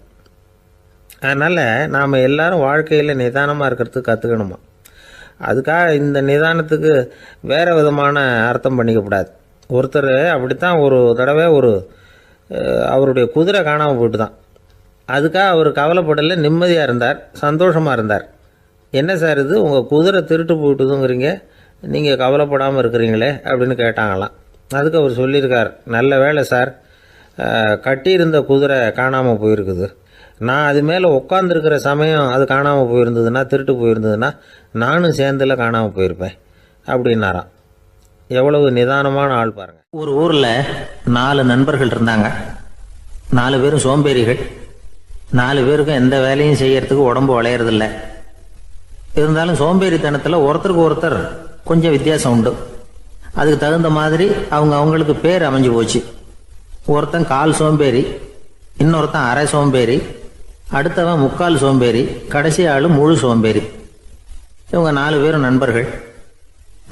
அதனால் நாம் எல்லாரும் வாழ்க்கையில் நிதானமாக இருக்கிறதுக்கு கற்றுக்கணுமா. அதுக்காக இந்த நிதானத்துக்கு வேறு விதமான அர்த்தம் பண்ணிக்கக்கூடாது. ஒருத்தர் அப்படித்தான் ஒரு தடவை அவருடைய குதிரை காணாமல் போயிட்டு தான். அதுக்காக அவர் கவலைப்படலை, நிம்மதியாக இருந்தார், சந்தோஷமாக இருந்தார். என்ன சார் இது, உங்கள் குதிரை திருட்டு போயிட்டுதுங்கிறீங்க, நீங்கள் கவலைப்படாமல் இருக்கிறீங்களே அப்படின்னு கேட்டாங்களாம். அதுக்கு அவர் சொல்லியிருக்கார், நல்ல வேலை சார், கட்டியிருந்த குதிரை காணாமல் போயிருக்குது. நான் அது மேலே உட்காந்துருக்கிற சமயம் அது காணாமல் போயிருந்ததுன்னா, திருட்டு போயிருந்ததுன்னா நானும் சேர்ந்துல காணாமல் போயிருப்பேன் அப்படின்னாராம். எவ்வளவு நிதானமான ஆள் பாருங்கள். ஒரு ஊரில் 4 நண்பர்கள் இருந்தாங்க. 4 பேரும் சோம்பேறிகள். 4 பேருக்கும் எந்த வேலையும் செய்யறதுக்கு உடம்பு வளையறதில்லை. இருந்தாலும் சோம்பேறித்தனத்தில் ஒருத்தருக்கு ஒருத்தர் கொஞ்சம் வித்தியாசம் உண்டு. அதுக்கு தகுந்த மாதிரி அவங்களுக்கு பேர் அமைஞ்சு போச்சு. ஒருத்தன் கால் சோம்பேறி, இன்னொருத்தன் அரை சோம்பேறி, அடுத்தவன் முக்கால் சோம்பேறி, கடைசி ஆள் முழு சோம்பேறி. இவங்க 4 பேரும் நண்பர்கள்.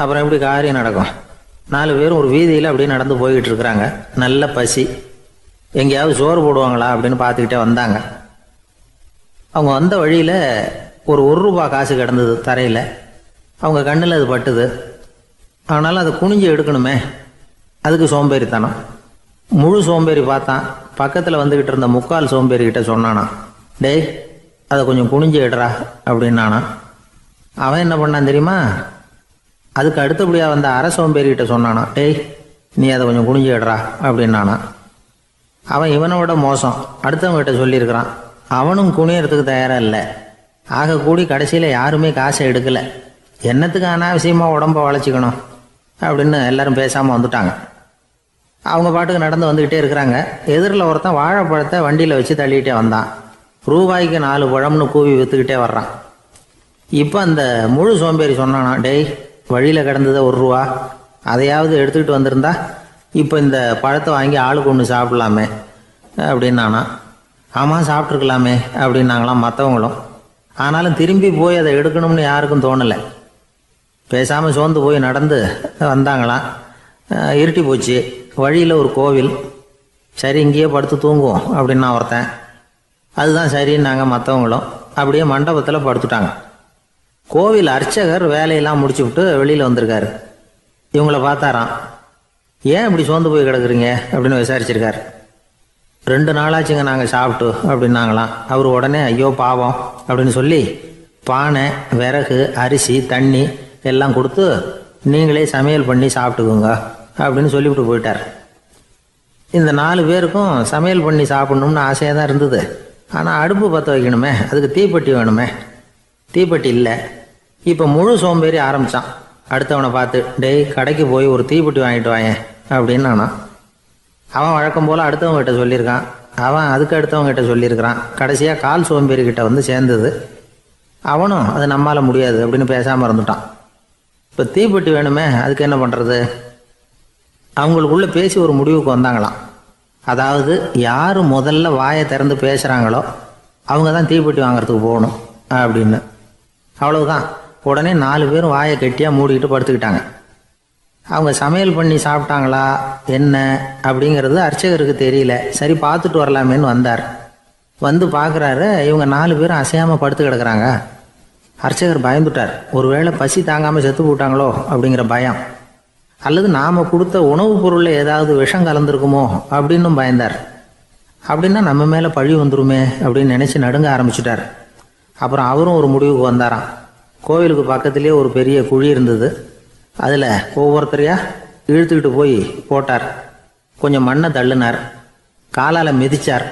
அப்புறம் எப்படி காரியம் நடக்கும்? 4 பேரும் ஒரு வீதியில் அப்படியே நடந்து போய்கிட்டு இருக்கிறாங்க. நல்ல பசி. எங்கேயாவது சோறு போடுவாங்களா அப்படின்னு பார்த்துக்கிட்டே வந்தாங்க. அவங்க வந்த வழியில் ஒரு ரூபா காசு கிடந்தது தரையில். அவங்க கண்ணில் அது பட்டுது. ஆனாலும் அதை குனிஞ்சு எடுக்கணுமே, அதுக்கு சோம்பேறித்தனம். முழு சோம்பேறி பார்த்தான். பக்கத்தில் வந்துக்கிட்டு இருந்த முக்கால் சோம்பேறிக்கிட்ட சொன்னானா, டேய் அதை கொஞ்சம் குனிஞ்சு எடுறா அப்படின்னானா. அவன் என்ன பண்ணான் தெரியுமா? அதுக்கு அடுத்தபடியாக வந்த அரை சோம்பேறிக்கிட்ட சொன்னானா, டேய் நீ அதை கொஞ்சம் குனிஞ்சு எடுறா அப்படின்னானா. அவன் இவனை விட மோசம், அடுத்தவங்ககிட்ட சொல்லியிருக்கிறான். அவனும் குனியறதுக்கு தயாராக இல்லை. ஆக கூடி கடைசியில் யாருமே காசை எடுக்கலை. என்னத்துக்கு அனாவசியமாக உடம்ப வளைச்சிக்கணும் அப்படின்னு எல்லாரும் பேசாமல் வந்துட்டாங்க. அவங்க பாட்டுக்கு நடந்து வந்துக்கிட்டே இருக்கிறாங்க. எதிரில் ஒருத்தன் வாழைப்பழத்தை வண்டியில் வச்சு தள்ளிக்கிட்டே வந்தான். ரூபாய்க்கு 4 பழம்னு கூவி விற்றுக்கிட்டே வர்றான். இப்போ அந்த முழு சோம்பேறி சொன்னானா, டேய் வழியில் கிடந்தது 1 ரூபா, அதையாவது எடுத்துக்கிட்டு வந்திருந்தா இப்போ இந்த பழத்தை வாங்கி ஆளுக்கு ஒன்று சாப்பிடலாமே அப்படின்னானா. ஆமாம் சாப்பிட்ருக்கலாமே அப்படின்னாங்களாம் மற்றவங்களும். ஆனாலும் திரும்பி போய் அதை எடுக்கணும்னு யாருக்கும் தோணலை. பேசாமல் சோர்ந்து போய் நடந்து வந்தாங்களாம். இருட்டி போச்சு. வழியில் ஒரு கோவில். சரி இங்கேயே படுத்து தூங்குவோம் அப்படின்னா ஒருத்தன். அதுதான் சரின்னாங்க மற்றவங்களும். அப்படியே மண்டபத்தில் படுத்துட்டாங்க. கோவில் அர்ச்சகர் வேலையெல்லாம் முடிச்சு விட்டு வெளியில் வந்திருக்காரு. இவங்கள பார்த்தாராம். ஏன் இப்படி சோர்ந்து போய் கிடக்குறீங்க அப்படின்னு விசாரிச்சிருக்காரு. 2 நாளாச்சுங்க நாங்கள் சாப்பிட்டு அப்படின்னாங்களாம். அவர் உடனே ஐயோ பாவம் அப்படின்னு சொல்லி பானை, விறகு, அரிசி, தண்ணி எல்லாம் கொடுத்து நீங்களே சமையல் பண்ணி சாப்பிட்டுக்குங்க அப்படின்னு சொல்லிவிட்டு போயிட்டார். இந்த 4 பேருக்கும் சமையல் பண்ணி சாப்பிட்ணும்னு ஆசையாக தான் இருந்தது. ஆனால் அடுப்பு பற்ற வைக்கணுமே, அதுக்கு தீப்பெட்டி வேணுமே. தீப்பெட்டி இல்லை. இப்போ முழு சோம்பேறி ஆரம்பித்தான். அடுத்தவனை பார்த்து, டேய் கடைக்கு போய் ஒரு தீப்பெட்டி வாங்கிட்டு வாயேன் அப்படின்னு நானா. அவன் வழக்கம் போல் அடுத்தவங்ககிட்ட சொல்லியிருக்கான். அவன் அதுக்கு அடுத்தவங்ககிட்ட சொல்லியிருக்கிறான். கடைசியாக கால் சோம்பேறிக்கிட்ட வந்து சேர்ந்தது. அவனும் அது நம்மால் முடியாது அப்படின்னு பேசாமல் இருந்துட்டான். இப்போ தீப்பெட்டி வேணுமே, அதுக்கு என்ன பண்ணுறது? அவங்களுக்குள்ளே பேசி ஒரு முடிவுக்கு வந்தாங்களாம். அதாவது யார் முதல்ல வாயை திறந்து பேசுகிறாங்களோ அவங்க தான் தீப்பெட்டி வாங்கிறதுக்கு போகணும் அப்படின்னு. அவ்வளவுதான். உடனே 4 பேரும் வாயை கெட்டியாக மூடிக்கிட்டு படுத்துக்கிட்டாங்க. அவங்க சமையல் பண்ணி சாப்பிட்டாங்களா என்ன அப்படிங்கிறது அர்ச்சகருக்கு தெரியல. சரி பார்த்துட்டு வரலாமேன்னு வந்தார். வந்து பார்க்குறாரு, இவங்க 4 பேரும் அசையாமல் படுத்து கிடக்குறாங்க. அர்ச்சகர் பயந்துட்டார். ஒருவேளை பசி தாங்காமல் செத்து போட்டாங்களோ அப்படிங்கிற பயம், அல்லது நாம் கொடுத்த உணவுப் பொருளில் ஏதாவது விஷம் கலந்துருக்குமோ அப்படின்னும் பயந்தார். அப்படின்னா நம்ம மேலே பழி வந்துருமே அப்படின்னு நினச்சி நடுங்க ஆரம்பிச்சிட்டார். அப்புறம் அவரும் ஒரு முடிவுக்கு வந்தாராம். கோவிலுக்கு பக்கத்துலேயே ஒரு பெரிய குழி இருந்தது. அதில் ஒவ்வொருத்தரையா இழுத்துக்கிட்டு போய் போட்டார். கொஞ்சம் மண்ணை தள்ளினார். காலால் மிதித்தார்.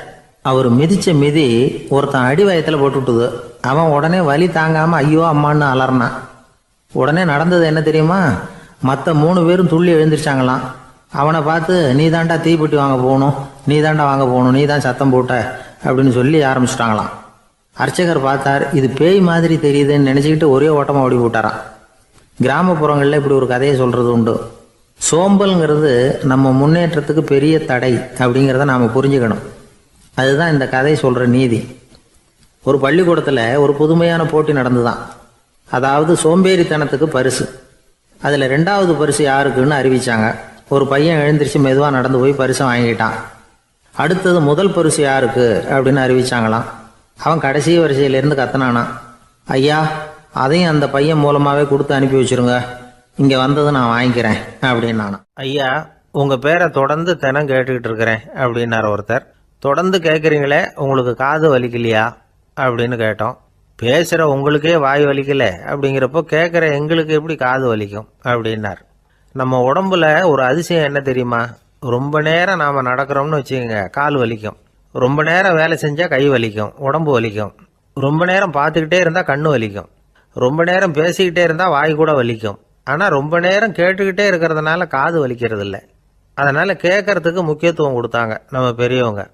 அவர் மிதித்த மிதி ஒருத்தன் அடி வயத்தில் போட்டுவிட்டுது. அவன் உடனே வலி தாங்காமல் ஐயோ அம்மான்னு அலறினான். உடனே நடந்தது என்ன தெரியுமா? மற்ற 3 பேரும் துள்ளி எழுந்திரிச்சாங்களாம். அவனை பார்த்து நீ தாண்டா தீப்பெட்டி வாங்க போகணும், நீ தாண்டா வாங்க போகணும், நீ தான் சத்தம் போட்ட அப்படின்னு சொல்லி ஆரம்பிச்சிட்டாங்களாம். அர்ச்சகர் பார்த்தார். இது பேய் மாதிரி தெரியுதுன்னு நினச்சிக்கிட்டு ஒரே ஓட்டமாக ஓடி போட்டாராம். கிராமப்புறங்களில் இப்படி ஒரு கதையை சொல்கிறது உண்டு. சோம்பல்ங்கிறது நம்ம முன்னேற்றத்துக்கு பெரிய தடை அப்படிங்கிறத நாம் புரிஞ்சுக்கணும். அதுதான் இந்த கதை சொல்கிற நீதி. ஒரு பள்ளிக்கூடத்தில் ஒரு புதுமையான போட்டி நடந்துதான். அதாவது சோம்பேறித்தனத்துக்கு பரிசு. அதில் 2வது பரிசு யாருக்குன்னு அறிவிச்சாங்க. ஒரு பையன் எழுந்திரிச்சு மெதுவாக நடந்து போய் பரிசை வாங்கிட்டான். அடுத்தது முதல் பரிசு யாருக்கு அப்படின்னு அறிவிச்சாங்களாம். அவன் கடைசி வரிசையிலேருந்து கத்தினானா, ஐயா அதையும் அந்த பையன் மூலமாகவே கொடுத்து அனுப்பி வச்சுருங்க, இங்கே வந்தது நான் வாங்கிக்கிறேன் அப்படின்னு நானா. ஐயா உங்கள் பேரை தொடர்ந்து தினம் கேட்டுக்கிட்டு இருக்கிறேன் அப்படின்னார் ஒருத்தர். தொடர்ந்து கேட்குறீங்களே, உங்களுக்கு காது வலிக்கலையா அப்படின்னு கேட்டோம். பேசுகிற உங்களுக்கே வாய் வலிக்கல அப்படிங்கிறப்போ கேட்குற எங்களுக்கு எப்படி காது வலிக்கும் அப்படின்னார். நம்ம உடம்புல ஒரு அதிசயம் என்ன தெரியுமா? ரொம்ப நேரம் நாம் நடக்கிறோம்னு வச்சுக்கோங்க, கால் வலிக்கும். ரொம்ப நேரம் வேலை செஞ்சால் கை வலிக்கும், உடம்பு வலிக்கும். ரொம்ப நேரம் பார்த்துக்கிட்டே இருந்தால் கண்ணு வலிக்கும். ரொம்ப நேரம் பேசிக்கிட்டே இருந்தால் வாய் கூட வலிக்கும். ஆனால் ரொம்ப நேரம் கேட்டுக்கிட்டே இருக்கிறதுனால காது வலிக்கிறது இல்லை. அதனால் கேட்கறதுக்கு முக்கியத்துவம் கொடுத்தாங்க நம்ம பெரியவங்க.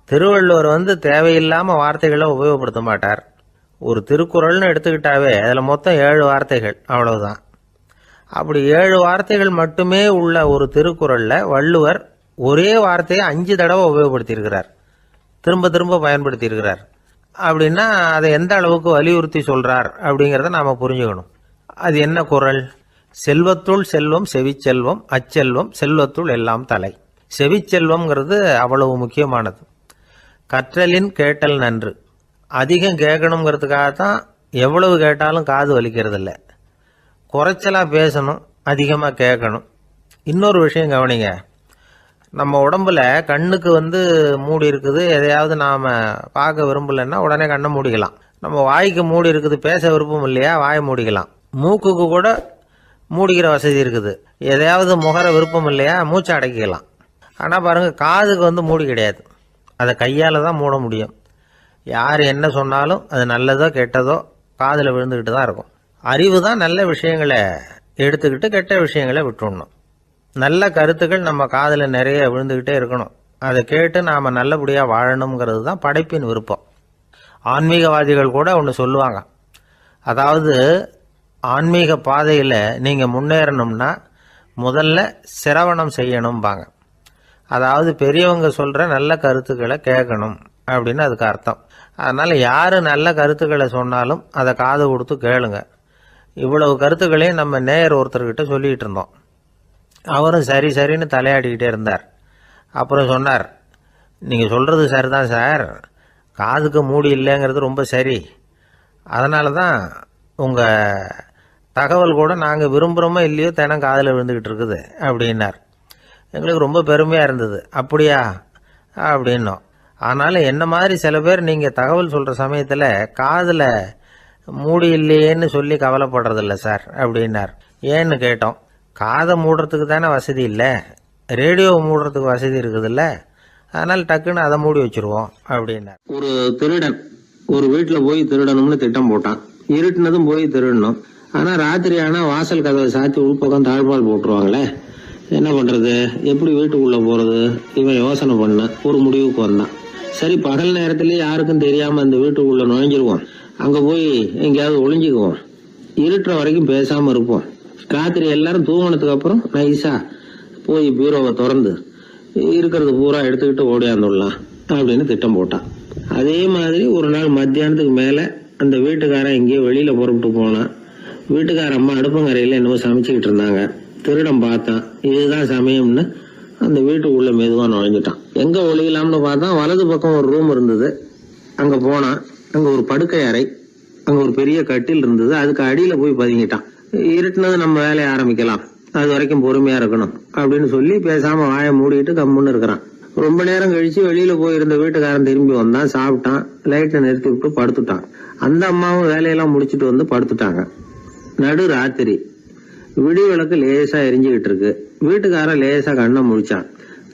திருவள்ளுவர் தேவையில்லாமல் வார்த்தைகளை உபயோகப்படுத்த மாட்டார். ஒரு திருக்குறள்னு எடுத்துக்கிட்டாவே அதில் மொத்தம் 7 வார்த்தைகள், அவ்வளவுதான். அப்படி 7 வார்த்தைகள் மட்டுமே உள்ள ஒரு திருக்குறளில் வள்ளுவர் ஒரே வார்த்தையை 5 தடவை உபயோகப்படுத்தியிருக்கிறார், திரும்ப திரும்ப பயன்படுத்தியிருக்கிறார். அப்படின்னா அதை எந்த அளவுக்கு வலியுறுத்தி சொல்றார் அப்படிங்கிறத நாம் புரிஞ்சுக்கணும். அது என்ன குறள்? செல்வத்துள் செல்வம் செவிச்செல்வம், அச்செல்வம் செல்வத்துள் எல்லாம் தலை. செவிச்செல்வம்ங்கிறது அவ்வளவு முக்கியமானது. கற்றலின் கேட்டல் நன்று. அதிகம் கேட்கணுங்கிறதுக்காகத்தான் எவ்வளவு கேட்டாலும் காது வலிக்கிறது இல்லை. குறைச்சலாக பேசணும், அதிகமாக கேட்கணும். இன்னொரு விஷயம் கவனிங்க, நம்ம உடம்புல கண்ணுக்கு மூடி இருக்குது, எதையாவது நாம் பார்க்க விரும்பலைன்னா உடனே கண்ணை மூடிக்கலாம். நம்ம வாய்க்கு மூடி இருக்குது, பேச விருப்பம் இல்லையா, வாயை மூடிக்கலாம். மூக்குக்கு கூட மூடிக்கிற வசதி இருக்குது, எதையாவது முகர விருப்பம் இல்லையா, மூச்சை அடக்கிக்கலாம். ஆனால் பாருங்கள், காதுக்கு மூடி கிடையாது, அதை கையால் தான் மூட முடியும். யார் என்ன சொன்னாலும் அது நல்லதோ கெட்டதோ காதில் விழுந்துக்கிட்டு தான் இருக்கும். அறிவு தான் நல்ல விஷயங்களை எடுத்துக்கிட்டு கெட்ட விஷயங்களை விட்டுடணும். நல்ல கருத்துக்கள் நம்ம காதில் நிறைய விழுந்துக்கிட்டே இருக்கணும். அதை கேட்டு நாம் நல்லபடியாக வாழணுங்கிறது தான் படைப்பின் விருப்பம். ஆன்மீகவாதிகள் கூட ஒன்று சொல்லுவாங்க, அதாவது ஆன்மீக பாதையில் நீங்கள் முன்னேறணும்னா முதல்ல சிரவணம் செய்யணும்பாங்க. அதாவது பெரியவங்க சொல்கிற நல்ல கருத்துக்களை கேட்கணும் அப்படின்னு அதுக்கு அர்த்தம். அதனால் யார் நல்ல கருத்துக்களை சொன்னாலும் அதை காது கொடுத்து கேளுங்க. இவ்வளவு கருத்துக்களையும் நம்ம நேயர் ஒருத்தர்கிட்ட சொல்லிகிட்டு இருந்தோம். அவரும் சரி சரின்னு தலையாடிக்கிட்டே இருந்தார். அப்புறம் சொன்னார், நீங்கள் சொல்கிறது சரிதான் சார், காதுக்கு மூடி இல்லைங்கிறது ரொம்ப சரி. அதனால தான் உங்கள் தகவல் கூட நாங்கள் விரும்புகிறோமோ இல்லையோ தினம் காதில் விழுந்துக்கிட்டு இருக்குது அப்படின்னார். எங்களுக்கு ரொம்ப பெருமையாக இருந்தது. அப்படியா அப்படின்னோம். ஆனாலும் என்ன மாதிரி சில பேர் நீங்கள் தகவல் சொல்கிற சமயத்தில் காதில் மூடி இல்லையேன்னு சொல்லி கவலைப்படுறதில்ல சார் அப்படின்னார். ஏன்னு கேட்டோம். காதை மூடுறதுக்கு தானே வசதி இல்லை, ரேடியோவை மூடுறதுக்கு வசதி இருக்குதுல்ல, அதனால் டக்குன்னு அதை மூடி வச்சுருவோம் அப்படின்னார். ஒரு திருடன் ஒரு வீட்டில் போய் திருடணும்னு திட்டம் போட்டான். இருட்டுனதும் போய் திருடணும். ஆனால் ராத்திரி ஆனால் வாசல் கதவை சாத்தி உள்பக்கம் தாழ்பால் போட்டுருவாங்களே, என்ன பண்ணுறது, எப்படி வீட்டுக்குள்ளே போகிறது? இவன் யோசனை பண்ண ஒரு முடிவுக்கு வந்தான். சரி, பகல் நேரத்திலே யாருக்கும் தெரியாமல் அந்த வீட்டுக்குள்ளே நுழைஞ்சிருவோம், அங்கே போய் எங்கேயாவது ஒளிஞ்சிக்குவோம், இருட்டுற வரைக்கும் பேசாமல் இருப்போம். ராத்திரி எல்லாரும் தூங்கினதுக்கு அப்புறம் நைஸா போய் பீரோவை திறந்து இருக்கிறது பூரா எடுத்துக்கிட்டு ஓடியாந்துடலாம் அப்படின்னு திட்டம் போட்டான். அதே மாதிரி ஒரு நாள் மத்தியானத்துக்கு மேலே அந்த வீட்டுக்காரன் எங்கேயோ வெளியில் புறப்பட்டு போனான். வீட்டுக்கார அம்மா அடுப்பங்கரையில் என்னவோ சமைச்சிக்கிட்டு இருந்தாங்க. திருடன் பார்த்தான், இதுதான் சமயம்னு அந்த வீட்டுக்குள்ள மெதுவாக நுழைஞ்சிட்டான். எங்கே ஒளியலாம்னு பார்த்தா வலது பக்கம் ஒரு ரூம் இருந்தது. அங்கே போனான். அங்கே ஒரு படுக்கை அறை, அங்கே ஒரு பெரிய கட்டில் இருந்தது. அதுக்கு அடியில் போய் பதுங்கிட்டான். இருட்டுனது நம்ம வேலையை ஆரம்பிக்கலாம், அது வரைக்கும் பொறுமையாக இருக்கணும் அப்படின்னு சொல்லி பேசாமல் வாயை மூடிட்டு கம்முன்னு இருக்கிறான். ரொம்ப நேரம் கழிச்சு வெளியில் போயிருந்த வீட்டுக்காரன் திரும்பி வந்தான், சாப்பிட்டான், லைட்டை நிறுத்தி விட்டு படுத்துட்டான். அந்த அம்மாவும் வேலையெல்லாம் முடிச்சுட்டு வந்து படுத்துட்டாங்க. நடு ராத்திரி, விடி விளக்கு லேசா எரிஞ்சுக்கிட்டு இருக்கு. வீட்டுக்காரன் லேசா கண்ணை முழிச்சான்.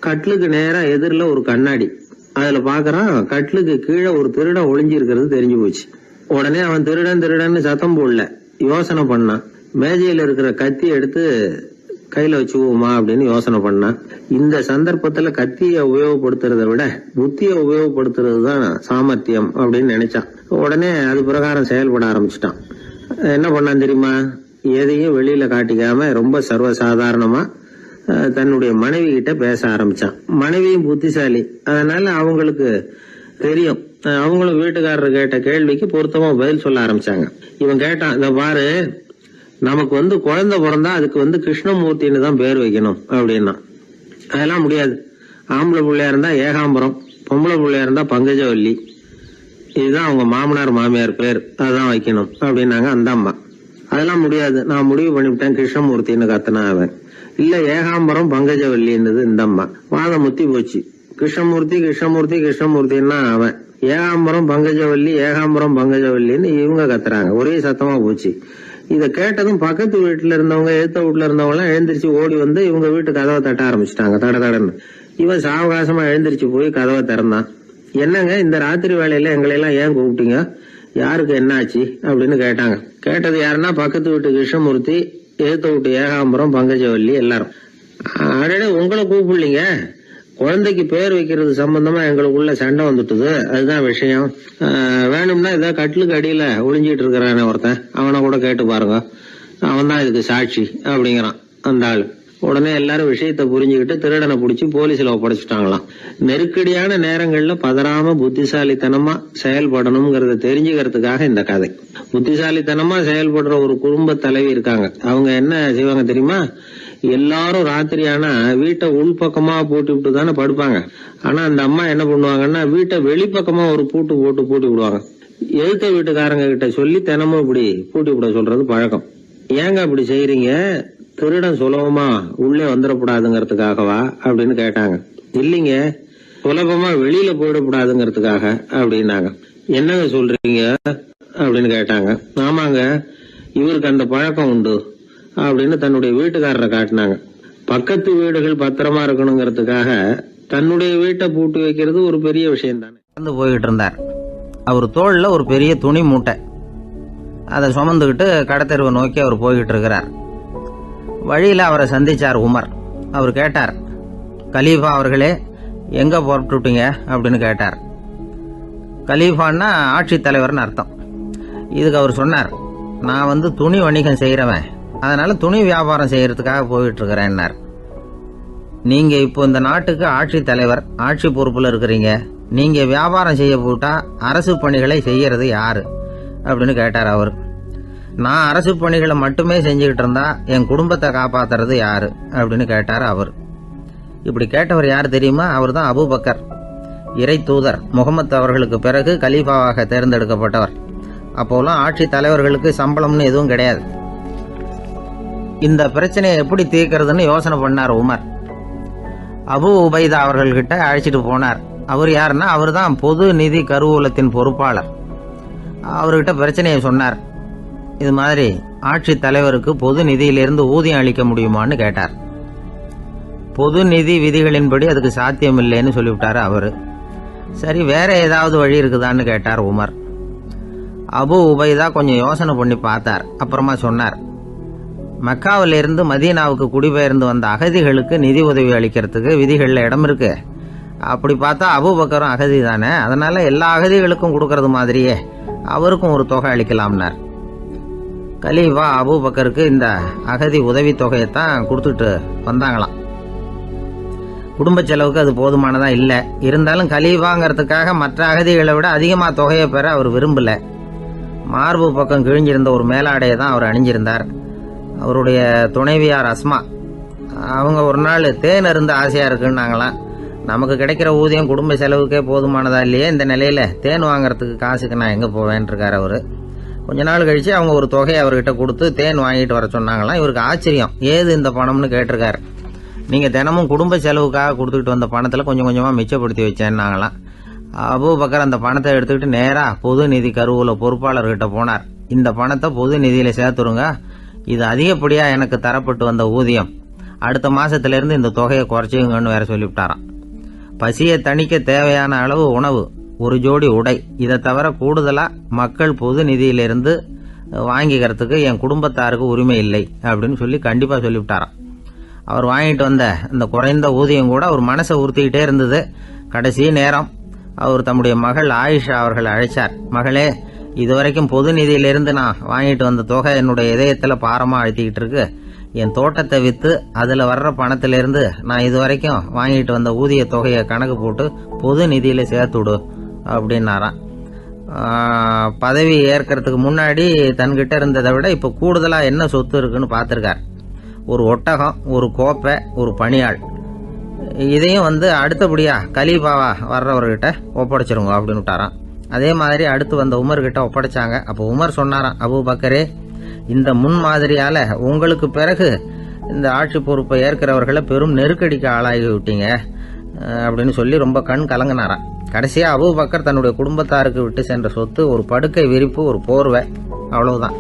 கட்லுக்கு நேரா எதிரில் ஒரு கண்ணாடி, அதுல பாக்குறான் கட்லுக்கு கீழே ஒரு திருடன் ஒளிஞ்சு இருக்கிறது தெரிஞ்சு போச்சு. உடனே அவன் திருடன் திருடன்னு சத்தம் போடல, யோசனை பண்ணான். மேஜையில இருக்கிற கத்தி எடுத்து கையில வச்சுக்குவோமா அப்படின்னு யோசனை பண்ணான். இந்த சந்தர்ப்பத்துல கத்தியை உபயோகப்படுத்துறதை விட புத்தியை உபயோகப்படுத்துறது தான் சாமர்த்தியம் அப்படின்னு நினைச்சான். உடனே அது பிரகாரம் செயல்பட ஆரம்பிச்சிட்டான். என்ன பண்ணான் தெரியுமா? எதையும் வெளியில காட்டிக்காம ரொம்ப சர்வசாதாரணமா தன்னுடைய மனைவி கிட்ட பேச ஆரம்பிச்சான். மனைவியும் புத்திசாலி, அதனால அவங்களுக்கு தெரியும். அவங்களும் வீட்டுக்காரர் கேட்ட கேள்விக்கு பொருத்தமா பதில் சொல்ல ஆரம்பிச்சாங்க. இவன் கேட்டான், இத பாரு, நமக்கு குழந்தை பிறந்தா அதுக்கு கிருஷ்ணமூர்த்தின்னு தான் பேர் வைக்கணும் அப்படின்னா. அதெல்லாம் முடியாது. ஆம்பளை பிள்ளையா இருந்தா ஏகாம்பரம், பொம்பளை பிள்ளையா இருந்தா பங்கஜவல்லி, இதுதான் அவங்க மாமனார் மாமியார் பேர், அதான் வைக்கணும் அப்படின்னாங்க அந்த அம்மா. அதெல்லாம் முடியாது, நான் முடிவு பண்ணிவிட்டேன் கிருஷ்ணமூர்த்தின்னு கத்துனா அவன். இல்ல ஏகாம்பரம் பங்கஜவல்லின்றது இந்த அம்மா. வாதம் முத்தி போச்சு. கிருஷ்ணமூர்த்தி கிருஷ்ணமூர்த்தி கிருஷ்ணமூர்த்தின்னா அவன், ஏகாம்பரம் பங்கஜவல்லி ஏகாம்பரம் பங்கஜவல்லின்னு இவங்க கத்துறாங்க. ஒரே சத்தமா போச்சு. இத கேட்டதும் பக்கத்து வீட்டுல இருந்தவங்க, எழுத்த வீட்டுல இருந்தவங்க எல்லாம் எழுந்திரிச்சு ஓடி வந்து இவங்க வீட்டு கதவை தட்ட ஆரம்பிச்சிட்டாங்க. தடன்னு இவன் சாவகாசமா எழுந்திரிச்சு போய் கதவை திறந்தான். என்னங்க இந்த ராத்திரி வேலையில எங்களை எல்லாம் ஏன் கூப்பிட்டீங்க, யாருக்கு என்னாச்சு அப்படின்னு கேட்டாங்க. கேட்டது யாருன்னா பக்கத்து வீட்டு கிருஷ்ணமூர்த்தி, எழுத்த வீட்டு ஏகாம்பரம் பங்கஜவல்லி எல்லாரும். அடடே, உங்களை கூப்பிடலீங்க, குழந்தைக்கு பேர் வைக்கிறது சம்பந்தமா எங்களுக்குள்ள சண்டை வந்துட்டுது, அதுதான் விஷயம். வேணும்னா இதை கட்டிலுக்கு அடியில ஒளிஞ்சிட்டு இருக்கிறானே ஒருத்தன், அவனை கூட கேட்டு பாருங்க, அவன் தான் இதுக்கு சாட்சி அப்படிங்கிறான் அந்த ஆளு. உடனே எல்லாரும் விஷயத்த புரிஞ்சுக்கிட்டு திருடனை பிடிச்சி போலீஸ்ல ஒப்படைச்சிட்டாங்களாம். நெருக்கடியான நேரங்கள்ல பதறாம புத்திசாலித்தனமா செயல்படணுங்கிறத தெரிஞ்சுக்கிறதுக்காக இந்த கதை. புத்திசாலித்தனமா செயல்படுற ஒரு குடும்ப தலைவி இருக்காங்க. அவங்க என்ன செய்வாங்க தெரியுமா, எல்லாரும் ராத்திரி ஆனா வீட்டை உள்பக்கமா பூட்டி விட்டு தானே படுப்பாங்க. ஆனா அந்த அம்மா என்ன பண்ணுவாங்கன்னா வீட்டை வெளிப்பக்கமா ஒரு பூட்டு போட்டு பூட்டி விடுவாங்க. எழுத்த வீட்டுக்காரங்க கிட்ட சொல்லி தினமும் இப்படி பூட்டி விட சொல்றது பழக்கம். ஏங்க அப்படி செய்யறீங்க, திருடன் சுலபமா உள்ளே வந்துடக்கூடாதுங்கிறதுக்காகவா அப்படின்னு கேட்டாங்க. இல்லைங்க, சுலபமா வெளியில போயிடக்கூடாதுங்கிறதுக்காக அப்படின்னாங்க. என்னங்க சொல்றீங்க அப்படின்னு கேட்டாங்க. ஆமாங்க, இவருக்கு அந்த பழக்கம் உண்டு அப்படின்னு தன்னுடைய வீட்டுக்காரரை காட்டினாங்க. பக்கத்து வீடுகள் பத்திரமா இருக்கணுங்கிறதுக்காக தன்னுடைய வீட்டை பூட்டி வைக்கிறது ஒரு பெரிய விஷயம் தானே. நடந்து போய்கிட்டு இருந்தார். அவர் தோள்ல ஒரு பெரிய துணி மூட்டை, அதை சுமந்துக்கிட்டு கடத்தெருவை நோக்கி அவர் போய்கிட்டு இருக்கிறார். வழியில அவரை சந்திச்சார் உமர். அவர் கேட்டார், கலீஃபா அவர்களே எங்க புறப்பட்டுட்டீங்க அப்படின்னு கேட்டார். கலீஃபான்னா ஆட்சித்தலைவர்னு அர்த்தம். இதுக்கு அவர் சொன்னார், நான் துணி வணிகம் செய்யறவன், அதனால துணி வியாபாரம் செய்யறதுக்காக போயிட்டு இருக்கிறேன்னார். நீங்க இப்போ இந்த நாட்டுக்கு ஆட்சி தலைவர், ஆட்சி பொறுப்புல இருக்கிறீங்க, நீங்க வியாபாரம் செய்ய போட்டா அரசு பணிகளை செய்யறது யாரு அப்படின்னு கேட்டார் அவர். நான் அரசு பணிகளை மட்டுமே செஞ்சுக்கிட்டு இருந்தா என் குடும்பத்தை காப்பாத்துறது யாரு அப்படின்னு கேட்டார் அவர். இப்படி கேட்டவர் யார் தெரியுமா, அவர் தான் அபூபக்கர், இறை தூதர் முகமது அவர்களுக்கு பிறகு கலீஃபாவாக தேர்ந்தெடுக்கப்பட்டவர். அப்போலாம் ஆட்சி தலைவர்களுக்கு சம்பளம்னு எதுவும் கிடையாது. இந்த பிரச்சனையை எப்படி தீர்க்கிறதுன்னு யோசனை பண்ணார் உமர். அபு உபைதா அவர்கள்கிட்ட அழைச்சிட்டு போனார். அவர் யாருன்னா, அவர் தான் பொது நிதி கருவூலத்தின் பொறுப்பாளர். அவர்கிட்ட பிரச்சனையை சொன்னார். இது மாதிரி ஆட்சி தலைவருக்கு பொது நிதியிலிருந்து ஊதியம் அளிக்க முடியுமான்னு கேட்டார். பொது நிதி விதிகளின்படி அதுக்கு சாத்தியம் இல்லைன்னு சொல்லிவிட்டாரு அவரு. சரி, வேற ஏதாவது வழி இருக்குதான்னு கேட்டார் உமர். அபு உபைதா கொஞ்சம் யோசனை பண்ணி பார்த்தார். அப்புறமா சொன்னார், மக்காவிலிருந்து மதீனாவுக்கு குடிபெயர்ந்து வந்த அகதிகளுக்கு நிதி உதவி அளிக்கிறதுக்கு விதிகளில் இடம் இருக்கு. அப்படி பார்த்தா அபூபக்கரும் அகதி தானே, அதனால எல்லா அகதிகளுக்கும் கொடுக்கறது மாதிரியே அவருக்கும் ஒரு தொகை அளிக்கலாம்னார். கலீஃபா அபூபக்கருக்கு இந்த அகதி உதவி தொகையைத்தான் கொடுத்துட்டு வந்தாங்களாம். குடும்ப செலவுக்கு அது போதுமானதா இல்லை. இருந்தாலும் கலீஃபாங்கிறதுக்காக மற்ற அகதிகளை விட அதிகமாக தொகையை பெற அவர் விரும்பல. மார்பு பக்கம் கிழிஞ்சிருந்த ஒரு மேலாடையை தான் அவர் அணிஞ்சிருந்தார். அவருடைய துணைவியார் அஸ்மா, அவங்க ஒரு நாள் தேன் அருந்த ஆசையா இருக்குன்னாங்களாம். நமக்கு கிடைக்கிற ஊதியம் குடும்ப செலவுக்கே போதுமானதா இல்லையே, இந்த நிலையில தேன் வாங்கறதுக்கு காசுக்கு நான் எங்க போவேன் இருக்காரு அவரு. கொஞ்ச நாள் கழிச்சு அவங்க ஒரு தொகையை அவர்கிட்ட கொடுத்து தேன் வாங்கிட்டு வர சொன்னாங்களாம். இவருக்கு ஆச்சரியம், ஏது இந்த பணம்னு கேட்டிருக்காரு. நீங்க தினமும் குடும்ப செலவுக்காக கொடுத்துக்கிட்டு வந்த பணத்துல கொஞ்சம் கொஞ்சமா மிச்சப்படுத்தி வச்சேன்னாங்களாம். அபூபக்கர் அந்த பணத்தை எடுத்துக்கிட்டு நேரா பொது நிதி கருவூல பொறுப்பாளர்கிட்ட போனார். இந்த பணத்தை பொது நிதியில சேர்த்துருங்க, இது அதிகப்படியா எனக்கு தரப்பட்டு வந்த ஊதியம், அடுத்த மாசத்துல இருந்து இந்த தொகையை குறைச்சிங்கன்னு வேற சொல்லிவிட்டாராம். பசியை தணிக்க தேவையான அளவு உணவு, ஒரு ஜோடி உடை, இதை தவிர கூடுதலா மக்கள் பொது நிதியிலிருந்து வாங்கிக்கிறதுக்கு என் குடும்பத்தாருக்கு உரிமை இல்லை அப்படின்னு சொல்லி கண்டிப்பா சொல்லிவிட்டாராம். அவர் வாங்கிட்டு வந்த இந்த குறைந்த ஊதியம் கூட அவர் மனசை உறுத்திக்கிட்டே இருந்தது. கடைசி நேரம் அவர் தம்முடைய மகள் ஆயிஷா அவர்களை அழைச்சார். மகளே, இதுவரைக்கும் பொது நிதியிலிருந்து நான் வாங்கிட்டு வந்த தொகை என்னுடைய இதயத்துல பாரமா அழுத்திக்கிட்டு இருக்கு. என் தோட்டத்தை வித்து அதுல வர்ற பணத்திலிருந்து நான் இதுவரைக்கும் வாங்கிட்டு வந்த ஊதிய தொகையை கணக்கு போட்டு பொது நிதியில சேர்த்துடு அப்படின்னாராம். பதவி ஏற்கிறதுக்கு முன்னாடி தன்கிட்ட இருந்ததை விட இப்ப கூடுதலா என்ன சொத்து இருக்குன்னு பார்த்திருக்கார். ஒரு ஒட்டகம், ஒரு கோப்பை, ஒரு பணியாள். இதையும் அடுத்தபடியா கலீஃபாவா வர்றவர்கிட்ட ஒப்படைச்சிருங்க அப்படின்னு விட்டாராம். அதே மாதிரி அடுத்து வந்த உமர்கிட்ட ஒப்படைச்சாங்க. அப்போ உமர் சொன்னாராம், அபூபக்கரே, இந்த முன்மாதிரியால உங்களுக்கு பிறகு இந்த ஆட்சி பொறுப்பை ஏற்கிறவர்களை பெரும் நெருக்கடிக்கு ஆளாகி விட்டீங்க. அப்படின்னு சொல்லி ரொம்ப கண் கலங்கினாராம். கடைசியாக அபூபக்கர் தன்னுடைய குடும்பத்தாருக்கு விட்டு சென்ற சொத்து ஒரு படுக்கை விரிப்பு, ஒரு போர்வை, அவ்வளவுதான்.